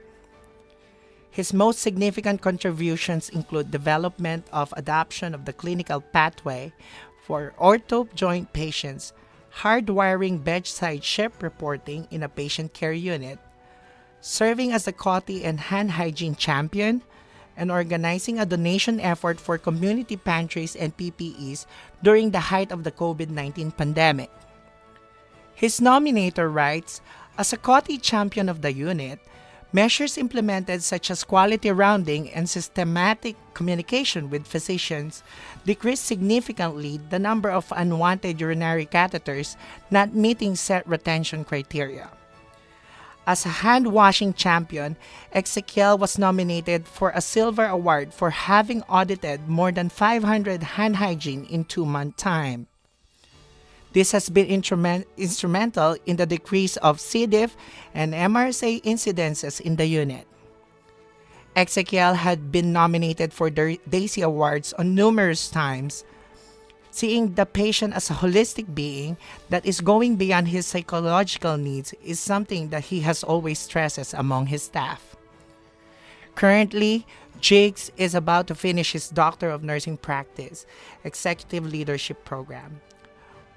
C: His most significant contributions include development of adoption of the clinical pathway for ortho joint patients, hardwiring bedside shift reporting in a patient care unit, serving as a COTI and hand hygiene champion, and organizing a donation effort for community pantries and PPEs during the height of the COVID-19 pandemic. His nominator writes, as a COTI champion of the unit, measures implemented such as quality rounding and systematic communication with physicians decreased significantly the number of unwanted urinary catheters not meeting set retention criteria. As a hand-washing champion, Ezekiel was nominated for a Silver Award for having audited more than 500 hand hygiene in 2-month time. This has been instrumental in the decrease of C. diff and MRSA incidences in the unit. Ezekiel had been nominated for the DAISY Awards on numerous times. Seeing the patient as a holistic being that is going beyond his psychological needs is something that he has always stresses among his staff. Currently, Jigs is about to finish his Doctor of Nursing Practice Executive Leadership Program.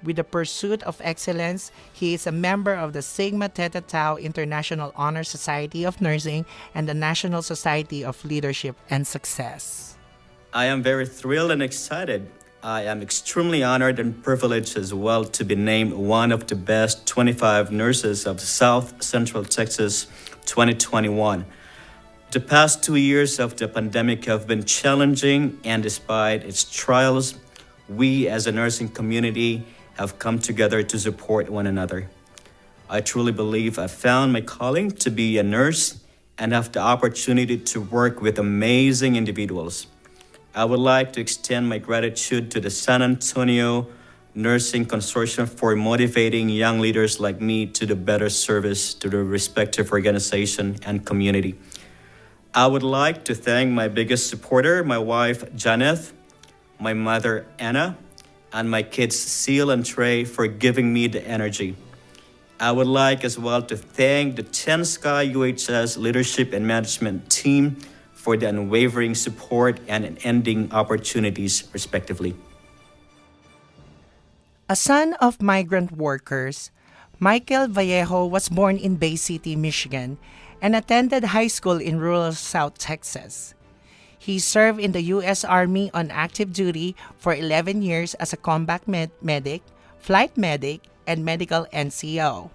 C: With the pursuit of excellence, he is a member of the Sigma Theta Tau International Honor Society of Nursing and the National Society of Leadership and Success.
T: I am very thrilled and excited. I am extremely honored and privileged as well to be named one of the best 25 nurses of South Central Texas 2021. The past 2 years of the pandemic have been challenging, and despite its trials, we as a nursing community have come together to support one another. I truly believe I found my calling to be a nurse and have the opportunity to work with amazing individuals. I would like to extend my gratitude to the San Antonio Nursing Consortium for motivating young leaders like me to the better service to their respective organization and community. I would like to thank my biggest supporter, my wife, Janeth, my mother, Anna, and my kids, Seal and Trey, for giving me the energy. I would like as well to thank the 10 Sky UHS leadership and management team for the unwavering support and ending opportunities, respectively.
C: A son of migrant workers, Michael Vallejo was born in Bay City, Michigan, and attended high school in rural South Texas. He served in the U.S. Army on active duty for 11 years as a combat medic, flight medic, and medical NCO.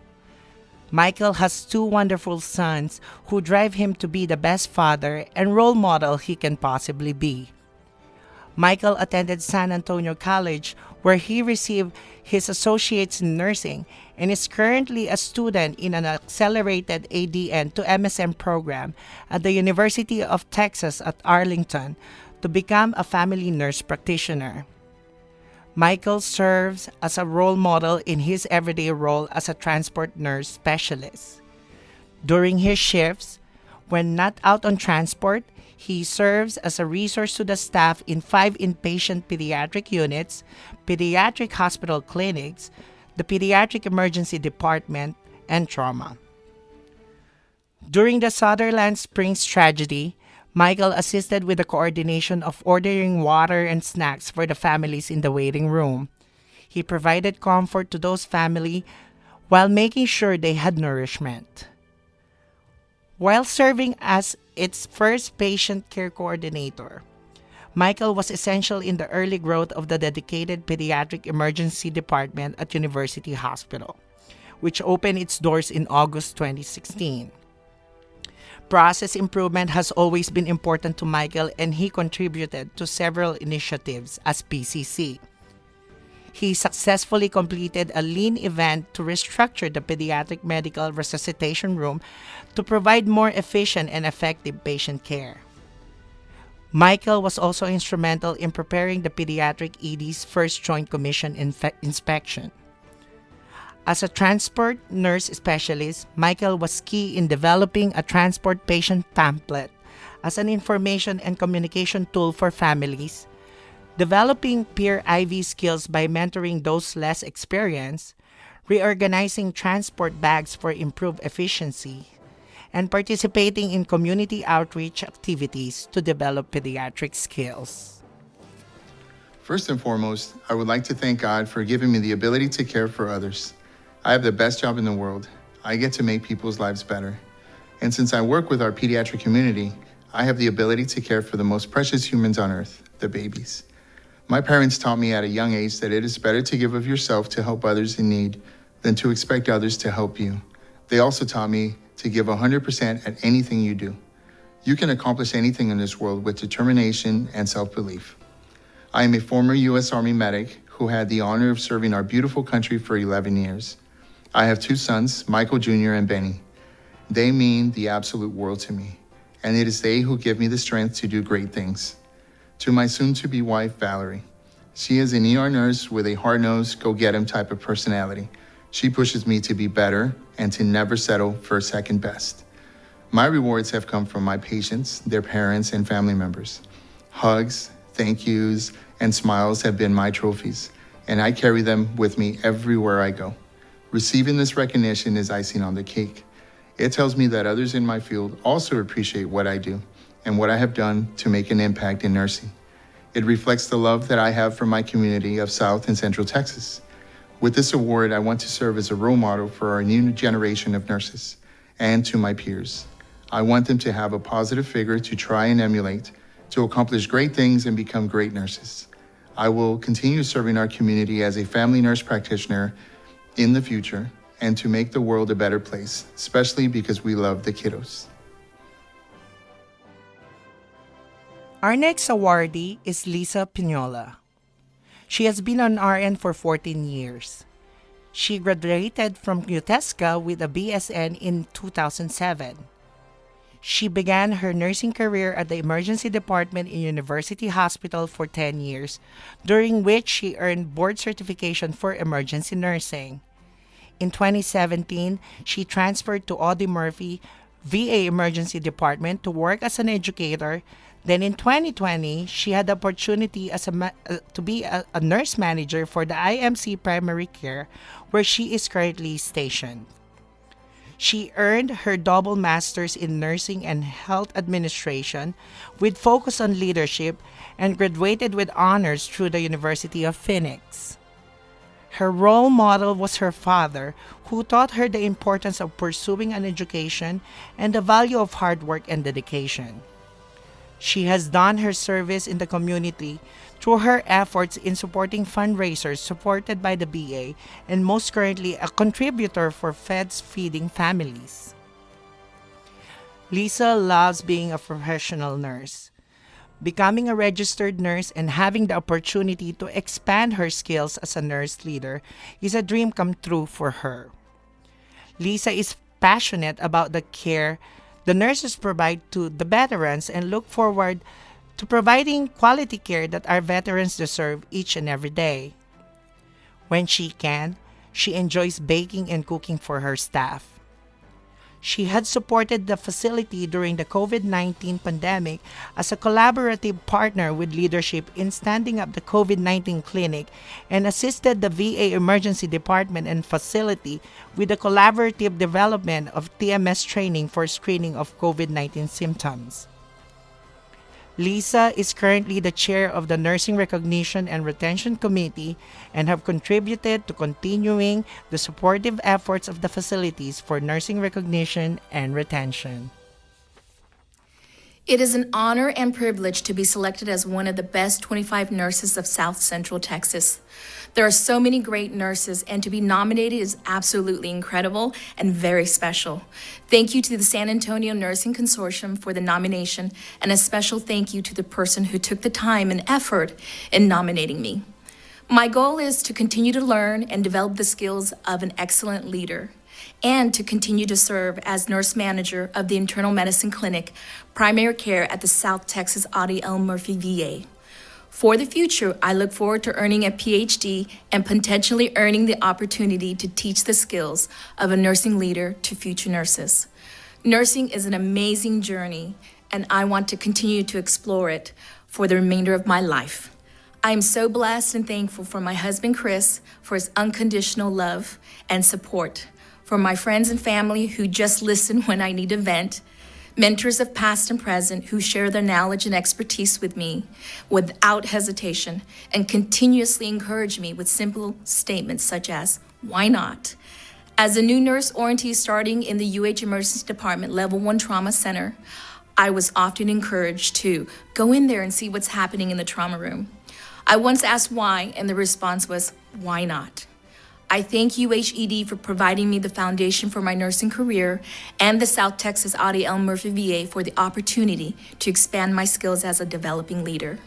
C: Michael has 2 wonderful sons who drive him to be the best father and role model he can possibly be. Michael attended San Antonio College, where he received his associates in nursing and is currently a student in an accelerated ADN to MSN program at the University of Texas at Arlington to become a family nurse practitioner. Michael serves as a role model in his everyday role as a transport nurse specialist. During his shifts, when not out on transport, he serves as a resource to the staff in 5 inpatient pediatric units, pediatric hospital clinics, the pediatric emergency department, and trauma. During the Sutherland Springs tragedy, Michael assisted with the coordination of ordering water and snacks for the families in the waiting room. He provided comfort to those families while making sure they had nourishment. While serving as its first patient care coordinator, Michael was essential in the early growth of the dedicated pediatric emergency department at University Hospital, which opened its doors in August 2016. Process improvement has always been important to Michael, and he contributed to several initiatives as PCC. He successfully completed a lean event to restructure the pediatric medical resuscitation room to provide more efficient and effective patient care. Michael was also instrumental in preparing the pediatric ED's first Joint Commission inspection. As a transport nurse specialist, Michael was key in developing a transport patient pamphlet as an information and communication tool for families, developing peer IV skills by mentoring those less experienced, reorganizing transport bags for improved efficiency, and participating in community outreach activities to develop pediatric skills.
V: First and foremost, I would like to thank God for giving me the ability to care for others. I have the best job in the world. I get to make people's lives better. And since I work with our pediatric community, I have the ability to care for the most precious humans on earth, the babies. My parents taught me at a young age that it is better to give of yourself to help others in need than to expect others to help you. They also taught me to give 100% at anything you do. You can accomplish anything in this world with determination and self-belief. I am a former U.S. Army medic who had the honor of serving our beautiful country for 11 years. I have 2 sons, Michael Jr. and Benny. They mean the absolute world to me, and it is they who give me the strength to do great things. To my soon-to-be wife, Valerie. She is an ER nurse with a hard-nosed, go-get-em type of personality. She pushes me to be better and to never settle for second best. My rewards have come from my patients, their parents, and family members. Hugs, thank yous, and smiles have been my trophies, and I carry them with me everywhere I go. Receiving this recognition is icing on the cake. It tells me that others in my field also appreciate what I do and what I have done to make an impact in nursing. It reflects the love that I have for my community of South and Central Texas. With this award, I want to serve as a role model for our new generation of nurses and to my peers. I want them to have a positive figure to try and emulate, to accomplish great things and become great nurses. I will continue serving our community as a family nurse practitioner in the future and to make the world a better place, especially because we love the kiddos.
C: Our next awardee is Lisa Pinola. She has been an RN for 14 years. She graduated from UTESCA with a BSN in 2007. She began her nursing career at the emergency department in University Hospital for 10 years, during which she earned board certification for emergency nursing. In 2017, she transferred to Audie Murphy VA Emergency Department to work as an educator. Then in 2020, she had the opportunity to be a nurse manager for the IMC Primary Care, where she is currently stationed. She earned her double master's in nursing and health administration with focus on leadership and graduated with honors through the University of Phoenix. Her role model was her father, who taught her the importance of pursuing an education and the value of hard work and dedication. She has done her service in the community through her efforts in supporting fundraisers supported by the BA and most currently a contributor for Feds Feeding Families. Lisa loves being a professional nurse. Becoming a registered nurse and having the opportunity to expand her skills as a nurse leader is a dream come true for her. Lisa is passionate about the care the nurses provide to the veterans and look forward to providing quality care that our veterans deserve each and every day. When she can, she enjoys baking and cooking for her staff. She had supported the facility during the COVID-19 pandemic as a collaborative partner with leadership in standing up the COVID-19 clinic and assisted the VA Emergency Department and facility with the collaborative development of TMS training for screening of COVID-19 symptoms. Lisa is currently the chair of the Nursing Recognition and Retention Committee and have contributed to continuing the supportive efforts of the facilities for nursing recognition and retention.
M: It is an honor and privilege to be selected as one of the best 25 nurses of South Central Texas. There are so many great nurses, and to be nominated is absolutely incredible and very special. Thank you to the San Antonio Nursing Consortium for the nomination, and a special thank you to the person who took the time and effort in nominating me. My goal is to continue to learn and develop the skills of an excellent leader, and to continue to serve as nurse manager of the Internal Medicine Clinic, Primary Care at the South Texas Audie L. Murphy VA. For the future, I look forward to earning a PhD and potentially earning the opportunity to teach the skills of a nursing leader to future nurses. Nursing is an amazing journey, and I want to continue to explore it for the remainder of my life. I am so blessed and thankful for my husband, Chris, for his unconditional love and support, for my friends and family who just listen when I need to vent, mentors of past and present who share their knowledge and expertise with me without hesitation and continuously encourage me with simple statements such as, "Why not?" As a new nurse orientee starting in the UH Emergency Department Level 1 Trauma Center, I was often encouraged to go in there and see what's happening in the trauma room. I once asked why, and the response was, "Why not?" I thank UHED for providing me the foundation for my nursing career and the South Texas Audie L. Murphy VA for the opportunity to expand my skills as a developing leader.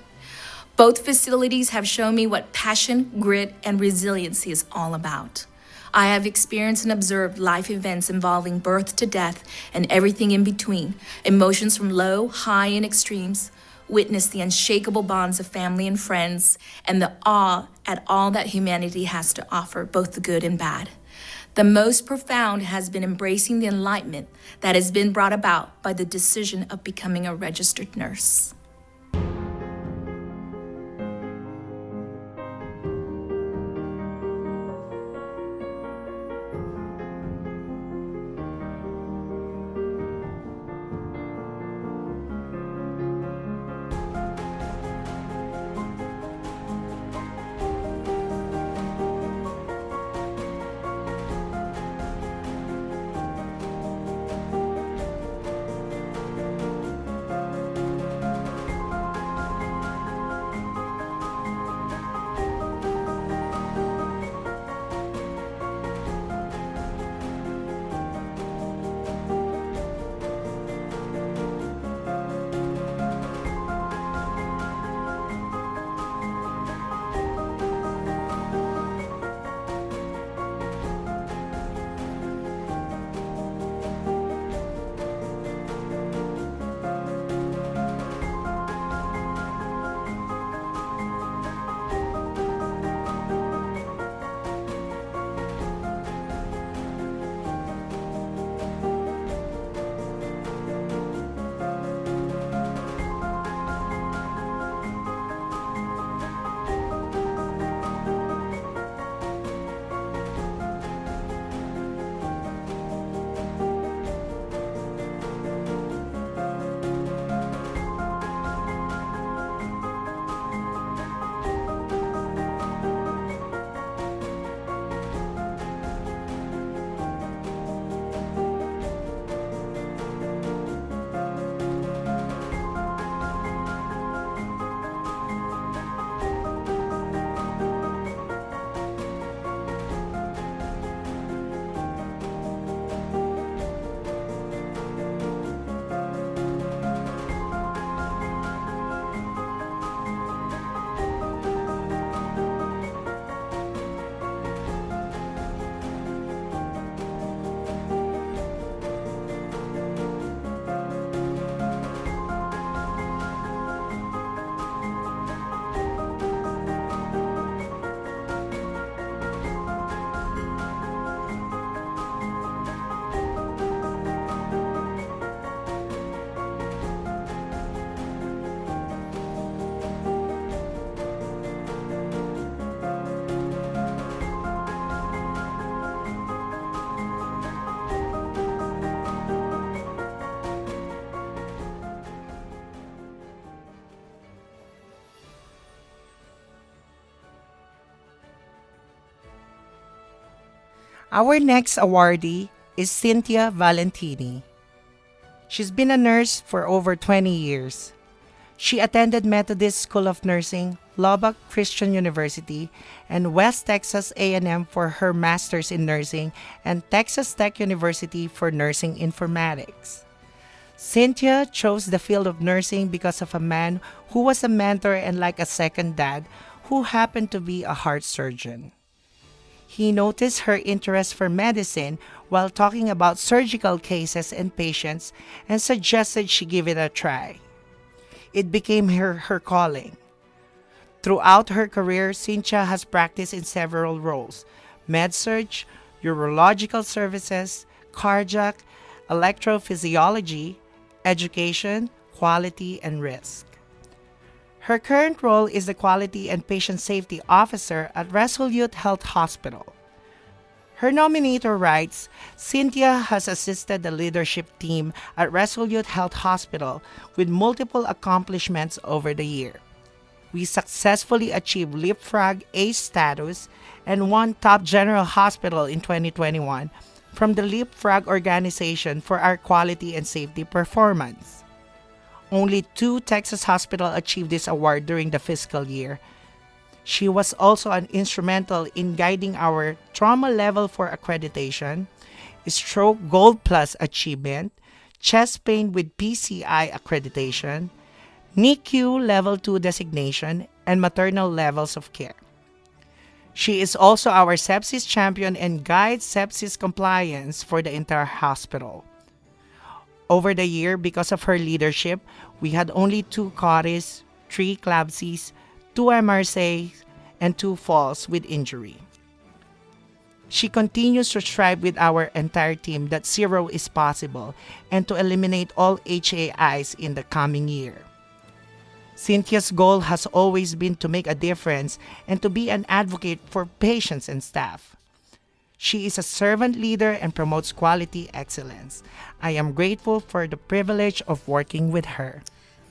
M: Both facilities have shown me what passion, grit, and resiliency is all about. I have experienced and observed life events involving birth to death and everything in between, emotions from low, high, and extremes, witnessed the unshakable bonds of family and friends, and the awe at all that humanity has to offer, both the good and bad. The most profound has been embracing the enlightenment that has been brought about by the decision of becoming a registered nurse.
C: Our next awardee is Cynthia Valentini. She's been a nurse for over 20 years. She attended Methodist School of Nursing, Lubbock Christian University, and West Texas A&M for her master's in nursing, and Texas Tech University for nursing informatics. Cynthia chose the field of nursing because of a man who was a mentor and like a second dad who happened to be a heart surgeon. He noticed her interest for medicine while talking about surgical cases and patients and suggested she give it a try. It became her calling. Throughout her career, Cynthia has practiced in several roles: med-surg, urological services, cardiac, electrophysiology, education, quality, and risk. Her current role is the Quality and Patient Safety Officer at Resolute Health Hospital. Her nominator writes, Cynthia has assisted the leadership team at Resolute Health Hospital with multiple accomplishments over the year. We successfully achieved Leapfrog A status and won Top General Hospital in 2021 from the Leapfrog organization for our quality and safety performance. Only 2 Texas hospitals achieved this award during the fiscal year. She was also instrumental in guiding our trauma level 4 accreditation, stroke Gold Plus achievement, chest pain with PCI accreditation, NICU level 2 designation, and maternal levels of care. She is also our sepsis champion and guides sepsis compliance for the entire hospital. Over the year, because of her leadership, we had only 2 COTIS, 3 CLABSIs, 2 MRSAs, and 2 falls with injury. She continues to strive with our entire team that zero is possible and to eliminate all HAIs in the coming year. Cynthia's goal has always been to make a difference and to be an advocate for patients and staff. She is a servant leader and promotes quality excellence. I am grateful for the privilege of working with her.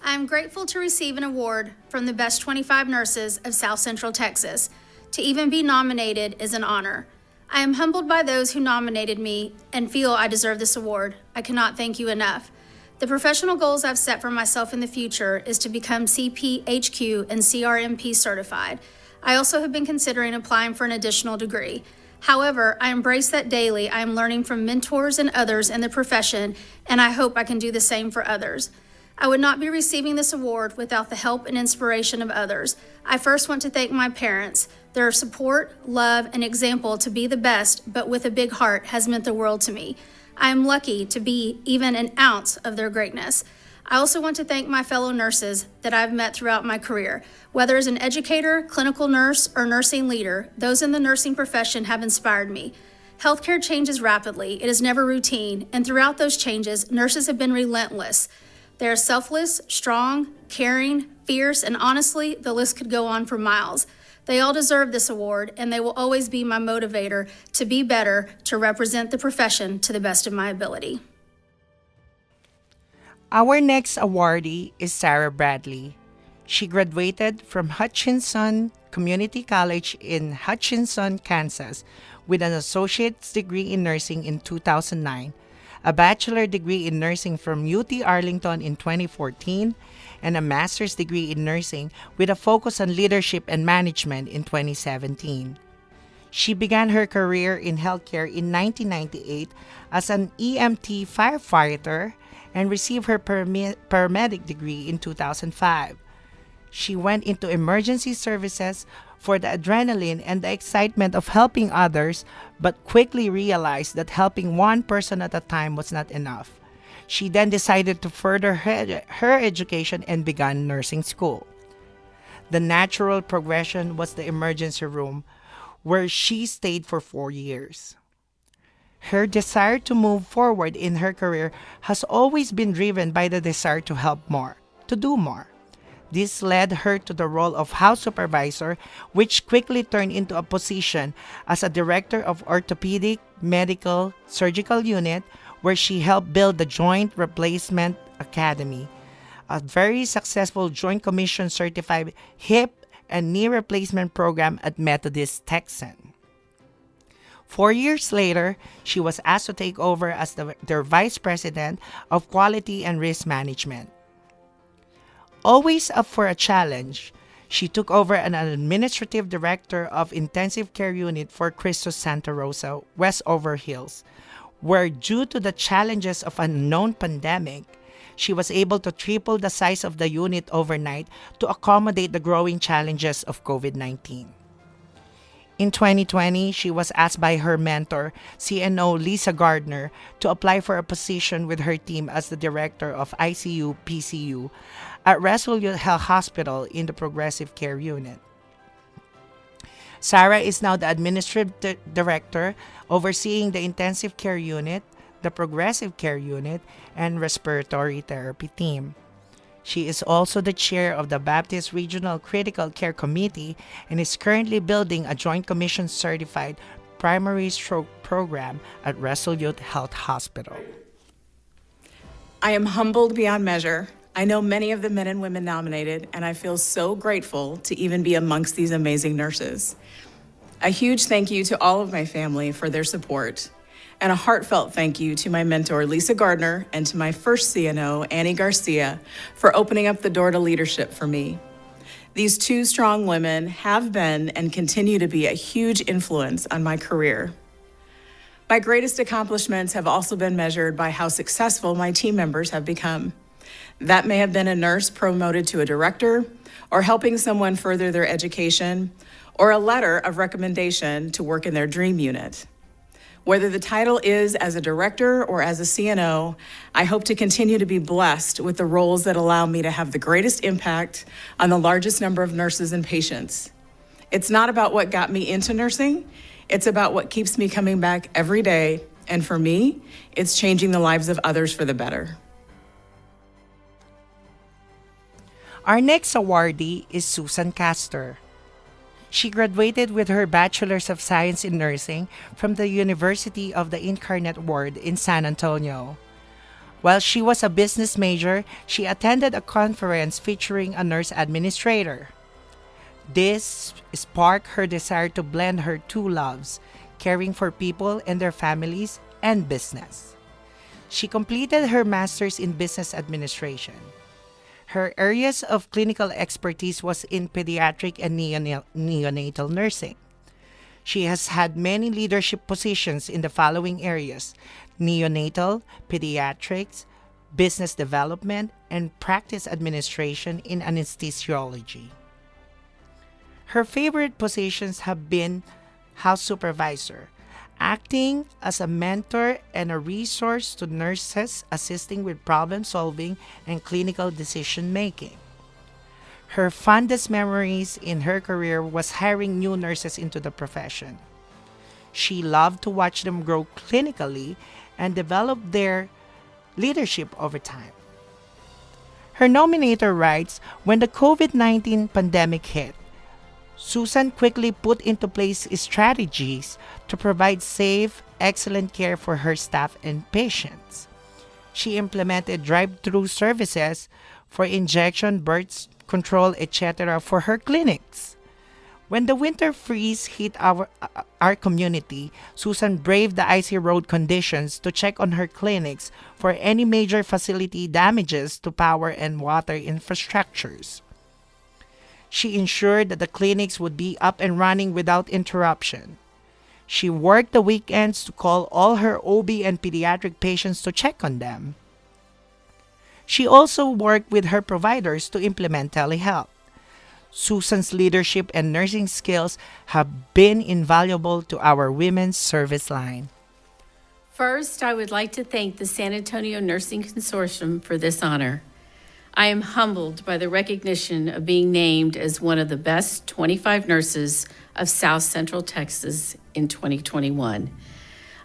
P: I am grateful to receive an award from the Best 25 Nurses of South Central Texas. To even be nominated is an honor. I am humbled by those who nominated me and feel I deserve this award. I cannot thank you enough. The professional goals I've set for myself in the future is to become CPHQ and CRMP certified. I also have been considering applying for an additional degree. However, I embrace that daily I am learning from mentors and others in the profession, and I hope I can do the same for others. I would not be receiving this award without the help and inspiration of others. I first want to thank my parents. Their support, love, and example to be the best, but with a big heart, has meant the world to me. I am lucky to be even an ounce of their greatness. I also want to thank my fellow nurses that I've met throughout my career. Whether as an educator, clinical nurse, or nursing leader, those in the nursing profession have inspired me. Healthcare changes rapidly. It is never routine, and throughout those changes, nurses have been relentless. They are selfless, strong, caring, fierce, and honestly, the list could go on for miles. They all deserve this award, and they will always be my motivator to be better, to represent the profession to the best of my ability.
C: Our next awardee is Sarah Bradley. She graduated from Hutchinson Community College in Hutchinson, Kansas, with an associate's degree in nursing in 2009, a bachelor degree in nursing from UT Arlington in 2014, and a master's degree in nursing with a focus on leadership and management in 2017. She began her career in healthcare in 1998 as an EMT firefighter and received her paramedic degree in 2005. She went into emergency services for the adrenaline and the excitement of helping others, but quickly realized that helping one person at a time was not enough. She then decided to further her education and began nursing school. The natural progression was the emergency room, where she stayed for 4 years. Her desire to move forward in her career has always been driven by the desire to help more, to do more. This led her to the role of house supervisor, which quickly turned into a position as a director of orthopedic medical surgical unit, where she helped build the Joint Replacement Academy, a very successful Joint Commission certified hip and knee replacement program at Methodist Texan. 4 years later, she was asked to take over as their Vice President of Quality and Risk Management. Always up for a challenge, she took over an Administrative Director of Intensive Care Unit for Christus Santa Rosa, Westover Hills, where due to the challenges of an unknown pandemic, she was able to triple the size of the unit overnight to accommodate the growing challenges of COVID-19. In 2020, she was asked by her mentor, CNO Lisa Gardner, to apply for a position with her team as the Director of ICU-PCU at Resolute Health Hospital in the Progressive Care Unit. Sarah is now the Administrative Director overseeing the Intensive Care Unit, the Progressive Care Unit, and Respiratory Therapy team. She is also the chair of the Baptist Regional Critical Care Committee and is currently building a Joint Commission certified primary stroke program at Resolute Health Hospital.
K: I am humbled beyond measure. I know many of the men and women nominated, and I feel so grateful to even be amongst these amazing nurses. A huge thank you to all of my family for their support, and a heartfelt thank you to my mentor, Lisa Gardner, and to my first CNO, Annie Garcia, for opening up the door to leadership for me. These two strong women have been and continue to be a huge influence on my career. My greatest accomplishments have also been measured by how successful my team members have become. That may have been a nurse promoted to a director, or helping someone further their education, or a letter of recommendation to work in their dream unit. Whether the title is as a director or as a CNO, I hope to continue to be blessed with the roles that allow me to have the greatest impact on the largest number of nurses and patients. It's not about what got me into nursing, it's about what keeps me coming back every day, and for me, it's changing the lives of others for the better.
C: Our next awardee is Susan Castor. She graduated with her Bachelor's of Science in Nursing from the University of the Incarnate Word in San Antonio. While she was a business major, she attended a conference featuring a nurse administrator. This sparked her desire to blend her two loves, caring for people and their families, and business. She completed her master's in business administration. Her areas of clinical expertise was in pediatric and neonatal nursing. She has had many leadership positions in the following areas: neonatal, pediatrics, business development, and practice administration in anesthesiology. Her favorite positions have been house supervisor, acting as a mentor and a resource to nurses assisting with problem solving and clinical decision making. Her fondest memories in her career was hiring new nurses into the profession. She loved to watch them grow clinically and develop their leadership over time. Her nominator writes, "When the COVID-19 pandemic hit, Susan quickly put into place strategies to provide safe, excellent care for her staff and patients. She implemented drive-through services for injection, birth control, etc. for her clinics. When the winter freeze hit our community, Susan braved the icy road conditions to check on her clinics for any major facility damages to power and water infrastructures. She ensured that the clinics would be up and running without interruption. She worked the weekends to call all her OB and pediatric patients to check on them. She also worked with her providers to implement telehealth. Susan's leadership and nursing skills have been invaluable to our women's service line."
Q: First, I would like to thank the San Antonio Nursing Consortium for this honor. I am humbled by the recognition of being named as one of the best 25 nurses of South Central Texas in 2021.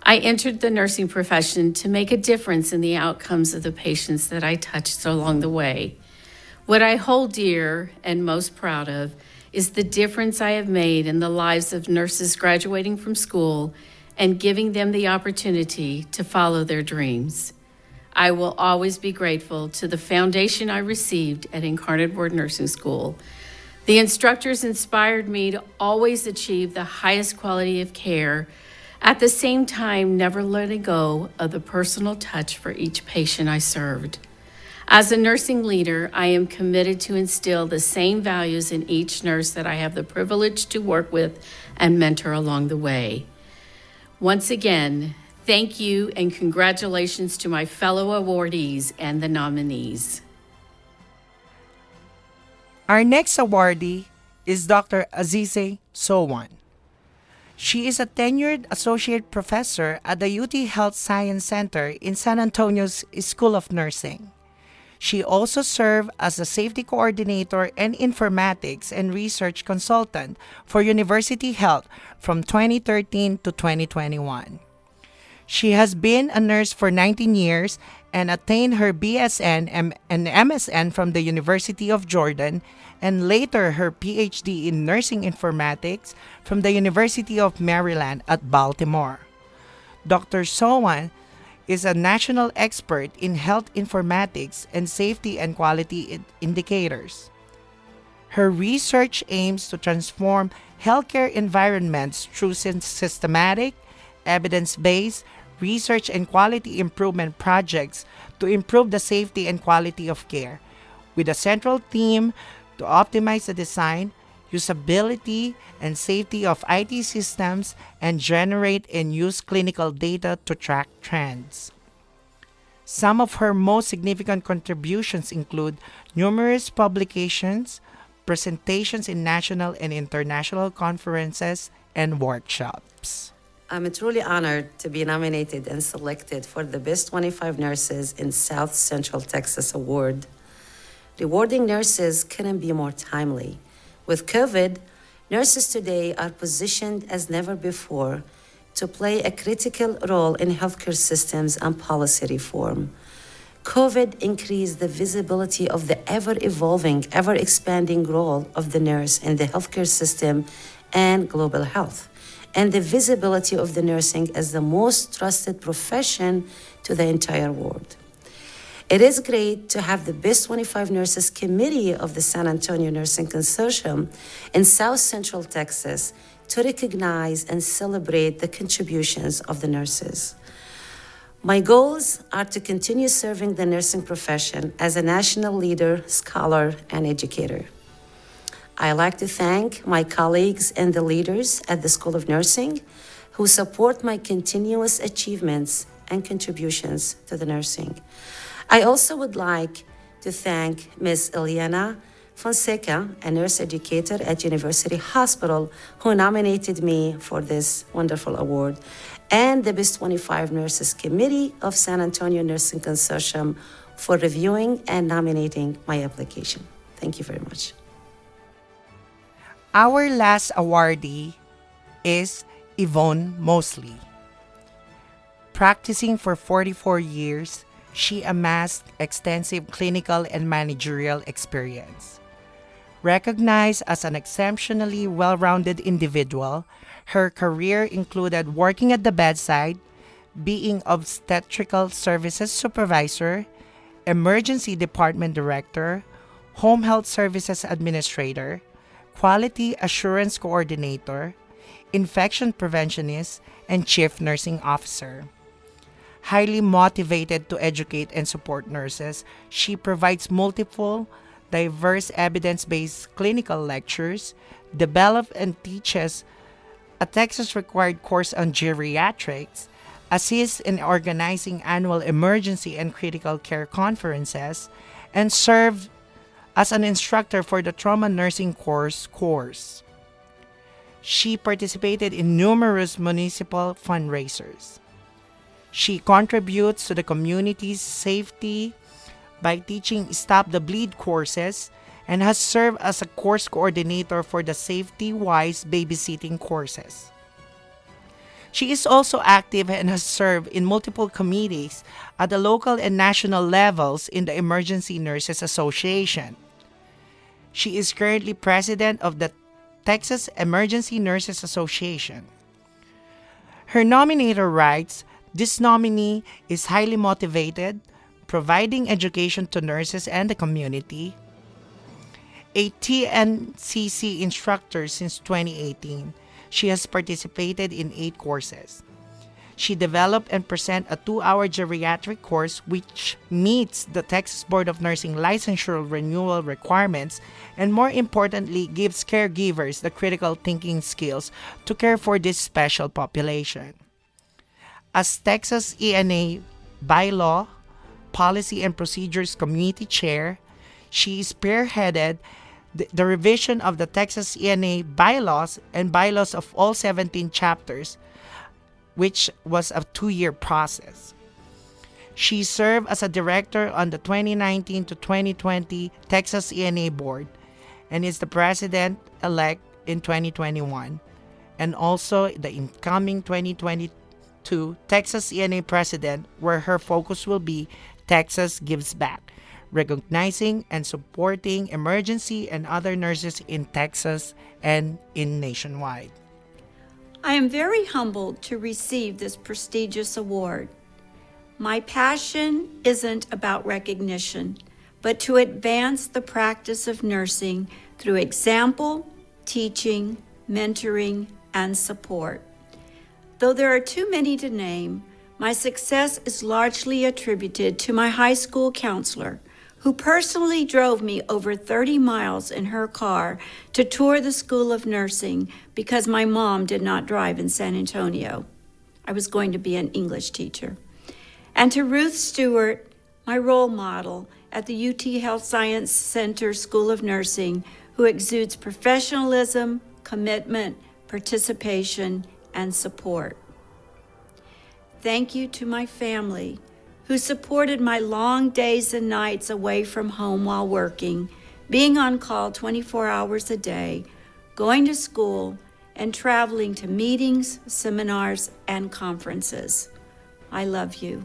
Q: I entered the nursing profession to make a difference in the outcomes of the patients that I touched along the way. What I hold dear and most proud of is the difference I have made in the lives of nurses graduating from school and giving them the opportunity to follow their dreams. I will always be grateful to the foundation I received at Incarnate Word Nursing School. The instructors inspired me to always achieve the highest quality of care At the same time, never letting go of the personal touch for each patient I served. As a nursing leader, I am committed to instill the same values in each nurse that I have the privilege to work with and mentor along the way. Once again, thank you and congratulations to my fellow awardees and the nominees.
C: Our next awardee is Dr. Azize Sowan. She is a tenured associate professor at the UT Health Science Center in San Antonio's School of Nursing. She also served as a safety coordinator and informatics and research consultant for University Health from 2013 to 2021. She has been a nurse for 19 years and attained her BSN and MSN from the University of Jordan and later her PhD in nursing informatics from the University of Maryland at Baltimore. Dr. Sowan is a national expert in health informatics and safety and quality indicators. Her research aims to transform healthcare environments through systematic, evidence-based research and quality improvement projects to improve the safety and quality of care, with a central theme to optimize the design, usability, and safety of IT systems and generate and use clinical data to track trends. Some of her most significant contributions include numerous publications, presentations in national and international conferences, and workshops.
D: I'm truly honored to be nominated and selected for the Best 25 Nurses in South Central Texas Award. Rewarding nurses couldn't be more timely. With COVID, nurses today are positioned as never before to play a critical role in healthcare systems and policy reform. COVID increased the visibility of the ever-evolving, ever-expanding role of the nurse in the healthcare system and global health, and the visibility of the nursing as the most trusted profession to the entire world. It is great to have the Best 25 Nurses Committee of the San Antonio Nursing Consortium in South Central Texas to recognize and celebrate the contributions of the nurses. My goals are to continue serving the nursing profession as a national leader, scholar, and educator. I'd like to thank my colleagues and the leaders at the School of Nursing who support my continuous achievements and contributions to the nursing. I also would like to thank Ms. Eliana Fonseca, a nurse educator at University Hospital, who nominated me for this wonderful award, and the Best 25 Nurses Committee of San Antonio Nursing Consortium for reviewing and nominating my application. Thank you very much.
C: Our last awardee is Yvonne Mosley. Practicing for 44 years, she amassed extensive clinical and managerial experience. Recognized as an exceptionally well-rounded individual, her career included working at the bedside, being obstetrical services supervisor, emergency department director, home health services administrator, quality assurance coordinator, infection preventionist, and chief nursing officer. Highly motivated to educate and support nurses, she provides multiple, diverse evidence-based clinical lectures, develops and teaches a Texas-required course on geriatrics, assists in organizing annual emergency and critical care conferences, and serves as an instructor for the trauma nursing course. She participated in numerous municipal fundraisers. She contributes to the community's safety by teaching Stop the Bleed courses and has served as a course coordinator for the Safety Wise babysitting courses. She is also active and has served in multiple committees at the local and national levels in the Emergency Nurses Association. She is currently president of the Texas Emergency Nurses Association. Her nominator writes, "This nominee is highly motivated, providing education to nurses and the community, a TNCC instructor since 2018. She has participated in 8 courses. She developed and present a 2-hour geriatric course which meets the Texas Board of Nursing licensure renewal requirements and, more importantly, gives caregivers the critical thinking skills to care for this special population. As Texas ENA Bylaw, Policy and Procedures Committee Chair, she spearheaded the revision of the Texas ENA bylaws and bylaws of all 17 chapters, which was a 2-year process. She served as a director on the 2019 to 2020 Texas ENA Board and is the president-elect in 2021, and also the incoming 2022 Texas ENA president, where her focus will be Texas Gives Back, recognizing and supporting emergency and other nurses in Texas and in nationwide.
F: I am very humbled to receive this prestigious award. My passion isn't about recognition, but to advance the practice of nursing through example, teaching, mentoring, and support. Though there are too many to name, my success is largely attributed to my high school counselor, who personally drove me over 30 miles in her car to tour the School of Nursing because my mom did not drive in San Antonio. I was going to be an English teacher. And to Ruth Stewart, my role model at the UT Health Science Center School of Nursing, who exudes professionalism, commitment, participation, and support. Thank you to my family, who supported my long days and nights away from home while working, being on call 24 hours a day, going to school, and traveling to meetings, seminars, and conferences. I love you.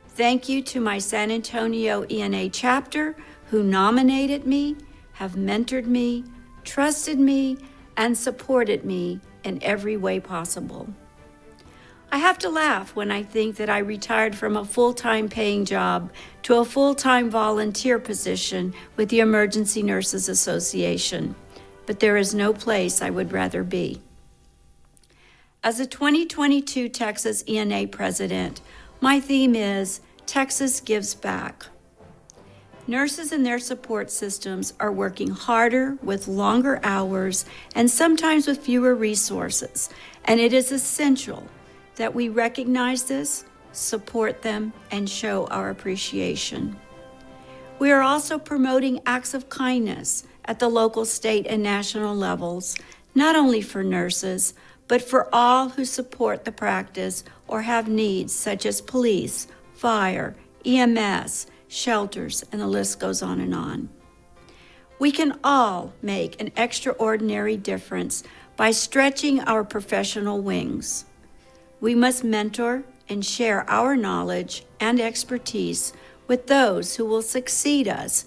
F: Thank you to my San Antonio ENA chapter, who nominated me, have mentored me, trusted me, and supported me in every way possible. I have to laugh when I think that I retired from a full-time paying job to a full-time volunteer position with the Emergency Nurses Association, but there is no place I would rather be. As a 2022 Texas ENA president, my theme is Texas Gives Back. Nurses and their support systems are working harder with longer hours and sometimes with fewer resources, and it is essential that we recognize this, support them, and show our appreciation. We are also promoting acts of kindness at the local, state, and national levels, not only for nurses, but for all who support the practice or have needs such as police, fire, EMS, shelters, and the list goes on and on. We can all make an extraordinary difference by stretching our professional wings. We must mentor and share our knowledge and expertise with those who will succeed us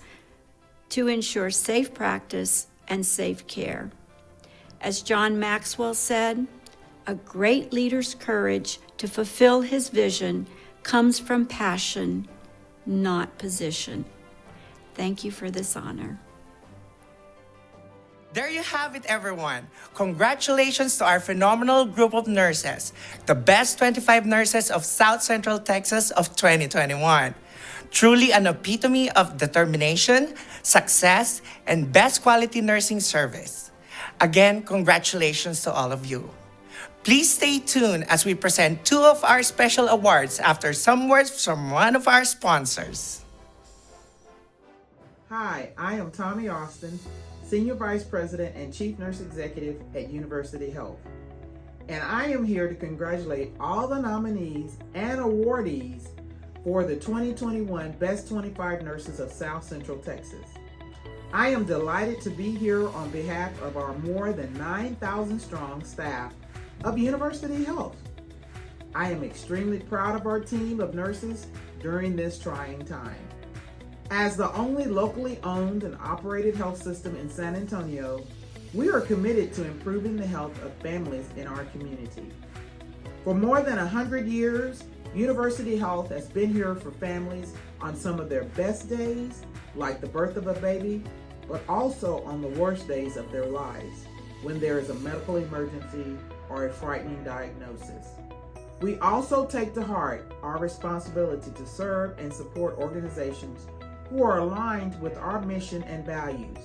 F: to ensure safe practice and safe care. As John Maxwell said, a great leader's courage to fulfill his vision comes from passion, not position. Thank you for this honor.
C: There you have it, everyone. Congratulations to our phenomenal group of nurses, the best 25 nurses of South Central Texas of 2021. Truly an epitome of determination, success, and best quality nursing service. Again, congratulations to all of you. Please stay tuned as we present 2 of our special awards after some words from one of our sponsors.
S: Hi, I am Tommy Austin, Senior Vice President and Chief Nurse Executive at University Health. And I am here to congratulate all the nominees and awardees for the 2021 Best 25 Nurses of South Central Texas. I am delighted to be here on behalf of our more than 9,000 strong staff of University Health. I am extremely proud of our team of nurses during this trying time. As the only locally owned and operated health system in San Antonio, we are committed to improving the health of families in our community. For more than 100 years, University Health has been here for families on some of their best days, like the birth of a baby, but also on the worst days of their lives, when there is a medical emergency or a frightening diagnosis. We also take to heart our responsibility to serve and support organizations who are aligned with our mission and values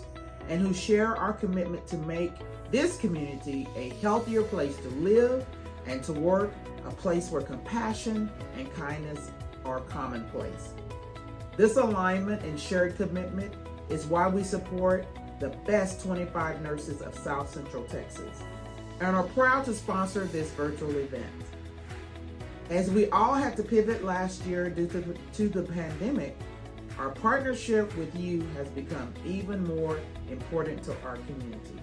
S: and who share our commitment to make this community a healthier place to live and to work, a place where compassion and kindness are commonplace. This alignment and shared commitment is why we support the best 25 nurses of South Central Texas and are proud to sponsor this virtual event. As we all had to pivot last year due to the pandemic, our partnership with you has become even more important to our community.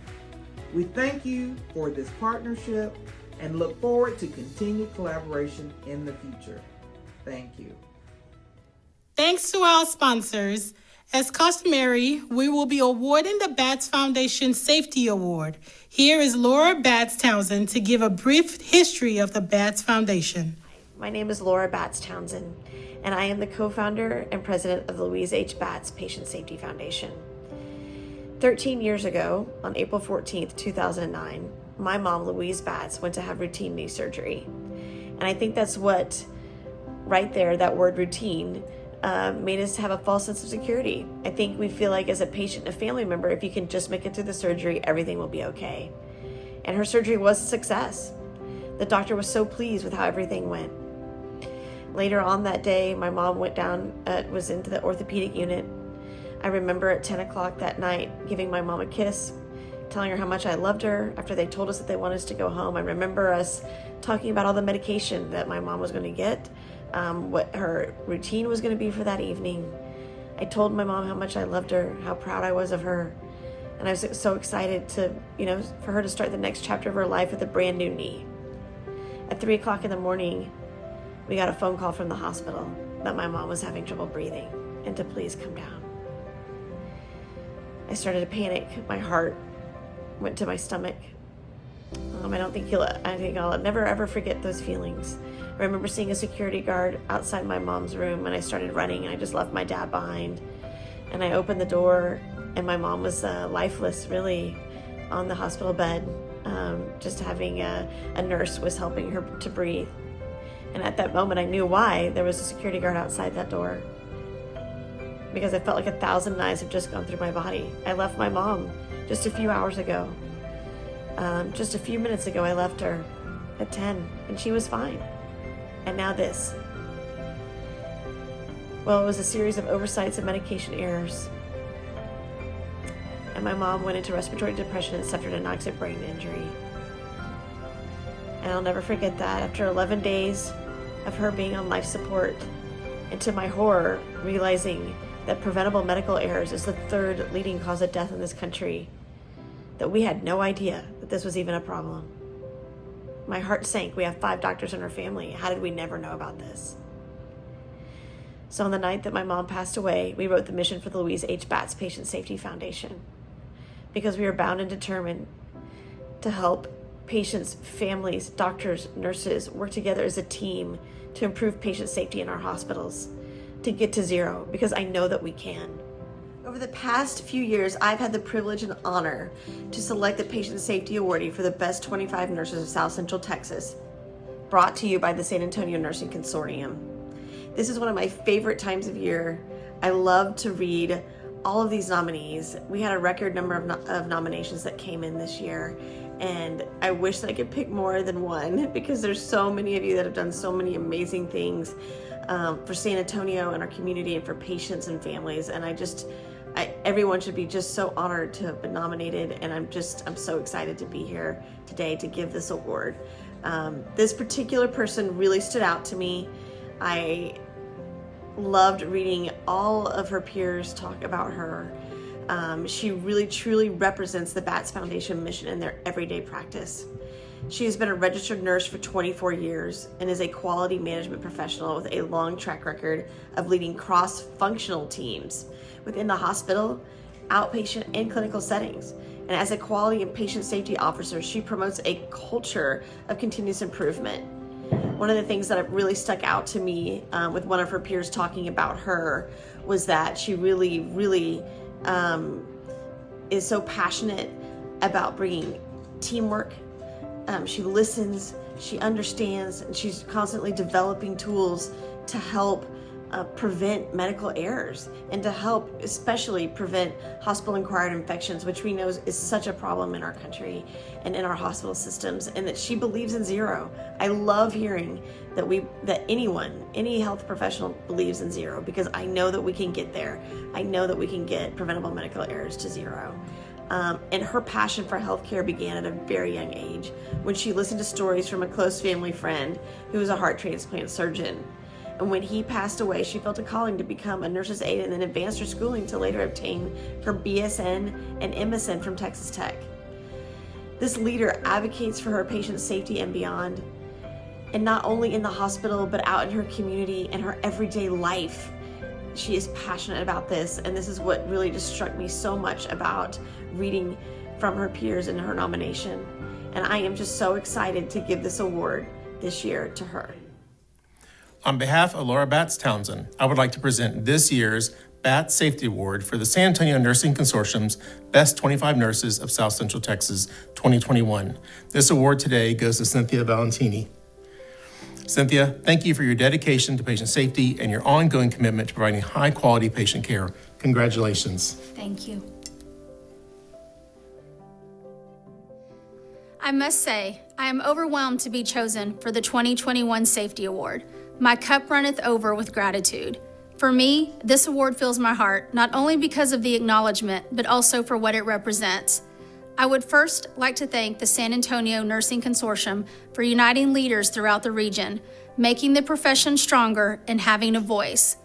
S: We thank you for this partnership and look forward to continued collaboration in the future. Thank you.
G: Thanks to our sponsors. As customary, we will be awarding the Batts Foundation Safety Award. Here is Laura Batts Townsend to give a brief history of the Batts Foundation.
L: My name is Laura Batts Townsend, and I am the co-founder and president of the Louise H. Batts Patient Safety Foundation. 13 years ago, on April 14th, 2009, my mom, Louise Batts, went to have routine knee surgery. And I think that's what, right there, that word routine, made us have a false sense of security. I think we feel like as a patient and a family member, if you can just make it through the surgery, everything will be okay. And her surgery was a success. The doctor was so pleased with how everything went. Later on that day, my mom was into the orthopedic unit. I remember at 10 o'clock that night giving my mom a kiss, telling her how much I loved her after they told us that they wanted us to go home. I remember us talking about all the medication that my mom was going to get, what her routine was going to be for that evening. I told my mom how much I loved her, how proud I was of her, and I was so excited for her to start the next chapter of her life with a brand new knee. At 3 o'clock in the morning, we got a phone call from the hospital that my mom was having trouble breathing and to please come down. I started to panic. My heart went to my stomach. I think I'll never ever forget those feelings. I remember seeing a security guard outside my mom's room, and I started running. I just left my dad behind, and I opened the door, and my mom was lifeless, really, on the hospital bed. Just having a nurse was helping her to breathe. And at that moment, I knew why there was a security guard outside that door. Because I felt like 1,000 knives had just gone through my body. I left my mom just a few hours ago. Just a few minutes ago, I left her at 10, and she was fine. And now this. Well, it was a series of oversights and medication errors. And my mom went into respiratory depression and suffered an oxic brain injury. And I'll never forget that. After 11 days of her being on life support, and to my horror, realizing that preventable medical errors is the third leading cause of death in this country, that we had no idea that this was even a problem. My heart sank. We have 5 doctors in our family. How did we never know about this? So on the night that my mom passed away, we wrote the mission for the Louise H. Batts Patient Safety Foundation, because we are bound and determined to help patients, families, doctors, nurses work together as a team to improve patient safety in our hospitals, to get to zero, because I know that we can. Over the past few years, I've had the privilege and honor to select the Patient Safety Awardee for the best 25 nurses of South Central Texas, brought to you by the San Antonio Nursing Consortium. This is one of my favorite times of year. I love to read all of these nominees. We had a record number of nominations that came in this year, and I wish that I could pick more than one, because there's so many of you that have done so many amazing things for San Antonio and our community and for patients and families. And everyone should be just so honored to have been nominated, and I'm so excited to be here today to give this award. This particular person really stood out to me. I loved reading all of her peers talk about her. She really truly represents the Batts Foundation mission in their everyday practice. She has been a registered nurse for 24 years and is a quality management professional with a long track record of leading cross-functional teams within the hospital, outpatient, and clinical settings. And as a quality and patient safety officer, she promotes a culture of continuous improvement. One of the things that really stuck out to me with one of her peers talking about her was that she really is so passionate about bringing teamwork, She listens, she understands, and she's constantly developing tools to help prevent medical errors and to help especially prevent hospital-acquired infections, which we know is such a problem in our country and in our hospital systems, and that she believes in zero. I love hearing that any health professional believes in zero, because I know that we can get there. I know that we can get preventable medical errors to zero. And her passion for healthcare began at a very young age when she listened to stories from a close family friend who was a heart transplant surgeon. And when he passed away, she felt a calling to become a nurse's aide and then advanced her schooling to later obtain her BSN and MSN from Texas Tech. This leader advocates for her patients' safety and beyond, and not only in the hospital, but out in her community and her everyday life. She is passionate about this, and this is what really just struck me so much about reading from her peers in her nomination. And I am just so excited to give this award this year to her.
H: On behalf of Laura Batts Townsend, I would like to present this year's Batts Safety Award for the San Antonio Nursing Consortium's Best 25 Nurses of South Central Texas 2021. This award today goes to Cynthia Valentini. Cynthia, thank you for your dedication to patient safety and your ongoing commitment to providing high-quality patient care. Congratulations.
P: Thank you. I must say, I am overwhelmed to be chosen for the 2021 Safety Award. My cup runneth over with gratitude. For me, this award fills my heart, not only because of the acknowledgement, but also for what it represents. I would first like to thank the San Antonio Nursing Consortium for uniting leaders throughout the region, making the profession stronger and having a voice.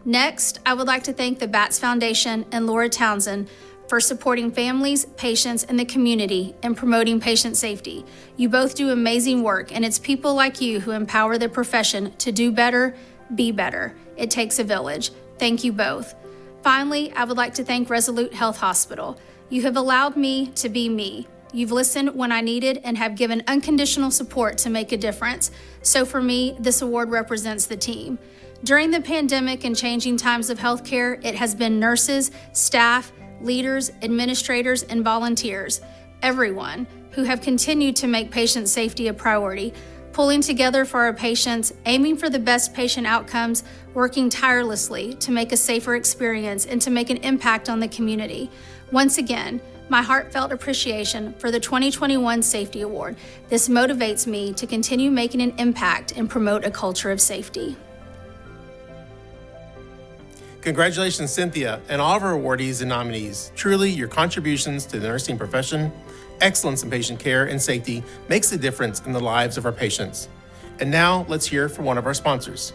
P: Next, I would like to thank the Batts Foundation and Laura Townsend for supporting families, patients, and the community and promoting patient safety. You both do amazing work, and it's people like you who empower the profession to do better, be better. It takes a village. Thank you both. Finally, I would like to thank Resolute Health Hospital. You have allowed me to be me. You've listened when I needed and have given unconditional support to make a difference. So for me, this award represents the team. During the pandemic and changing times of healthcare, it has been nurses, staff, leaders, administrators, and volunteers, everyone who have continued to make patient safety a priority, pulling together for our patients, aiming for the best patient outcomes, working tirelessly to make a safer experience and to make an impact on the community. Once again, my heartfelt appreciation for the 2021 Safety Award. This motivates me to continue making an impact and promote a culture of safety.
H: Congratulations, Cynthia, and all of our awardees and nominees. Truly, your contributions to the nursing profession, excellence in patient care and safety makes a difference in the lives of our patients. And now, let's hear from one of our sponsors.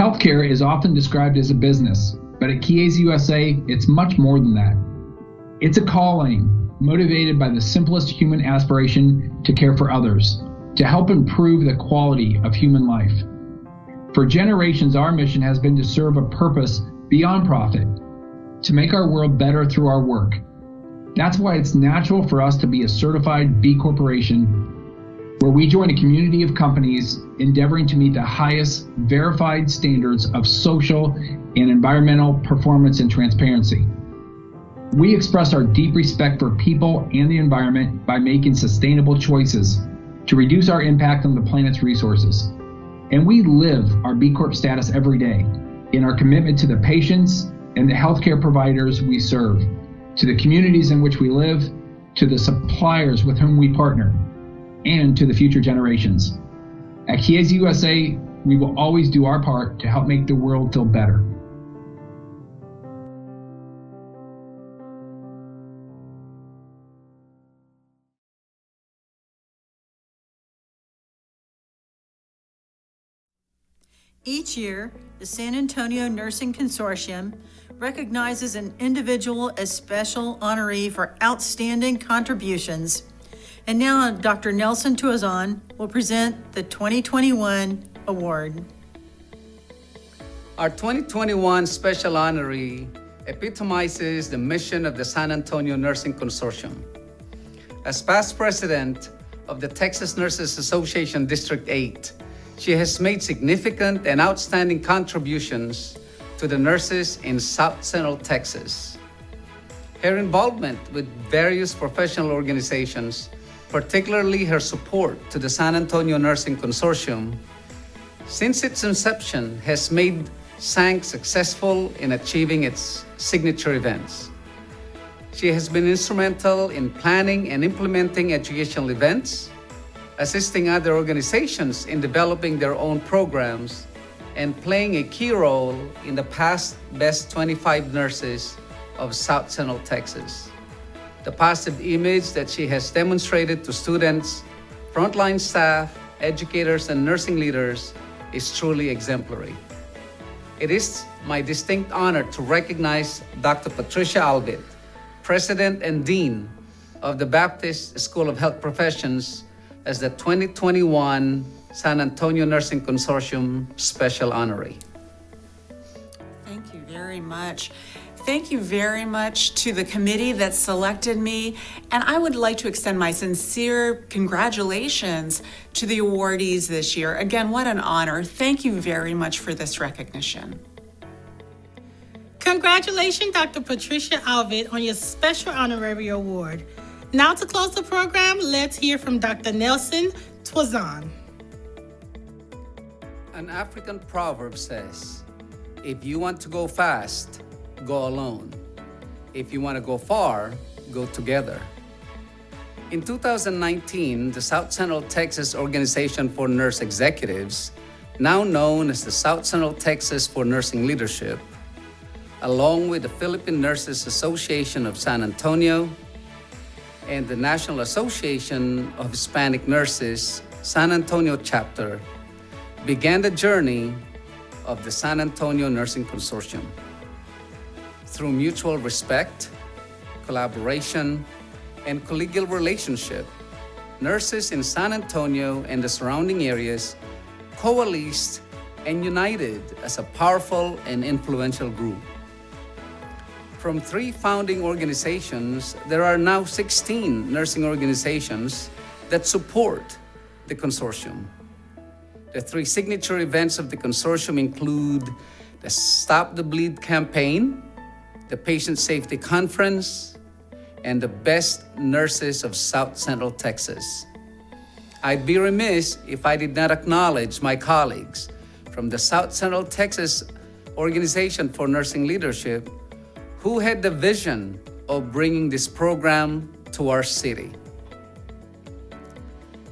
I: Healthcare is often described as a business, but at Chiesi USA, it's much more than that. It's a calling motivated by the simplest human aspiration to care for others, to help improve the quality of human life. For generations, our mission has been to serve a purpose beyond profit, to make our world better through our work. That's why it's natural for us to be a certified B Corporation, where we join a community of companies endeavoring to meet the highest verified standards of social and environmental performance and transparency. We express our deep respect for people and the environment by making sustainable choices to reduce our impact on the planet's resources. And we live our B Corp status every day in our commitment to the patients and the healthcare providers we serve, to the communities in which we live, to the suppliers with whom we partner, and to the future generations. At Chiesi USA, we will always do our part to help make the world feel better.
J: Each year, the San Antonio Nursing Consortium recognizes an individual as special honoree for outstanding contributions. And now Dr. Nelson Tuazon will present the 2021 award.
W: Our 2021 special honoree epitomizes the mission of the San Antonio Nursing Consortium. As past president of the Texas Nurses Association District 8, she has made significant and outstanding contributions to the nurses in South Central Texas. Her involvement with various professional organizations, particularly her support to the San Antonio Nursing Consortium, since its inception has made SANC successful in achieving its signature events. She has been instrumental in planning and implementing educational events, assisting other organizations in developing their own programs, and playing a key role in the past Best 25 Nurses of South Central Texas. The positive image that she has demonstrated to students, frontline staff, educators, and nursing leaders is truly exemplary. It is my distinct honor to recognize Dr. Patricia Alvit, President and Dean of the Baptist School of Health Professions, as the 2021 San Antonio Nursing Consortium Special Honoree.
X: Thank you very much. Thank you very much to the committee that selected me, and I would like to extend my sincere congratulations to the awardees this year. Again, what an honor. Thank you very much for this recognition.
G: Congratulations, Dr. Patricia Alvit, on your special honorary award. Now to close the program, let's hear from Dr. Nelson Tuazon.
W: An African proverb says, if you want to go fast, go alone. If you want to go far, go together. In 2019, the South Central Texas Organization for Nurse Executives, now known as the South Central Texas for Nursing Leadership, along with the Philippine Nurses Association of San Antonio and the National Association of Hispanic Nurses San Antonio chapter, began the journey of the San Antonio Nursing Consortium. Through mutual respect, collaboration, and collegial relationship, nurses in San Antonio and the surrounding areas coalesced and united as a powerful and influential group. From 3 founding organizations, there are now 16 nursing organizations that support the consortium. The 3 signature events of the consortium include the Stop the Bleed campaign, the Patient Safety Conference, and the Best Nurses of South Central Texas. I'd be remiss if I did not acknowledge my colleagues from the South Central Texas Organization for Nursing Leadership who had the vision of bringing this program to our city.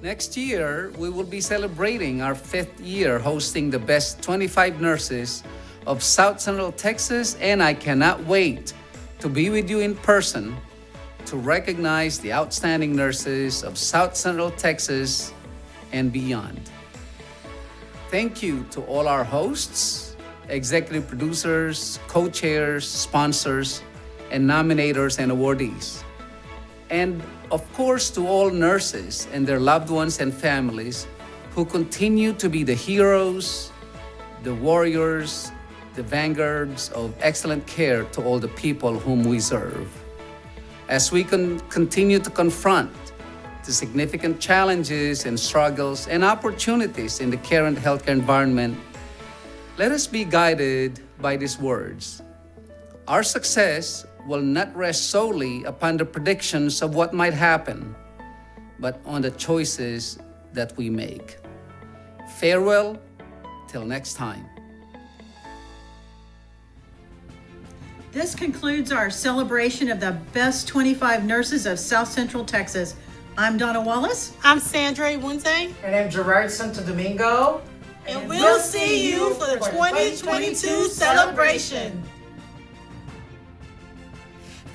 W: Next year, we will be celebrating our 5th year hosting the Best 25 Nurses of South Central Texas, and I cannot wait to be with you in person to recognize the outstanding nurses of South Central Texas and beyond. Thank you to all our hosts executive producers, co-chairs, sponsors, and nominators and awardees. And of course, to all nurses and their loved ones and families who continue to be the heroes, the warriors, the vanguards of excellent care to all the people whom we serve. As we continue to confront the significant challenges and struggles and opportunities in the current healthcare environment, let us be guided by these words. Our success will not rest solely upon the predictions of what might happen, but on the choices that we make. Farewell, till next time.
J: This concludes our celebration of the best 25 nurses of South Central Texas. I'm Donna Wallace.
G: I'm Sandra Winze.
C: And I'm Gerard Santo Domingo.
G: And we'll see you for the 2022 celebration.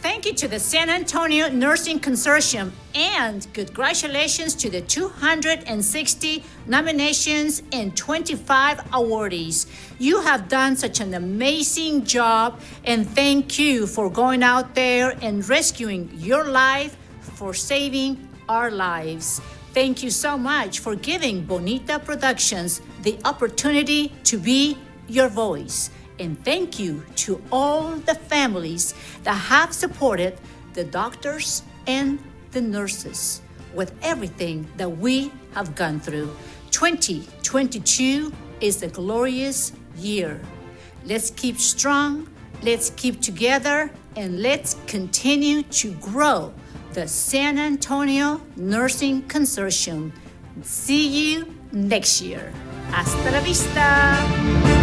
A: Thank you to the San Antonio Nursing Consortium and congratulations to the 260 nominations and 25 awardees. You have done such an amazing job, and thank you for going out there and rescuing your life, for saving our lives. Thank you so much for giving Bonita Productions the opportunity to be your voice. And thank you to all the families that have supported the doctors and the nurses with everything that we have gone through. 2022 is a glorious year. Let's keep strong, let's keep together, and let's continue to grow the San Antonio Nursing Consortium. See you next year. Hasta la vista.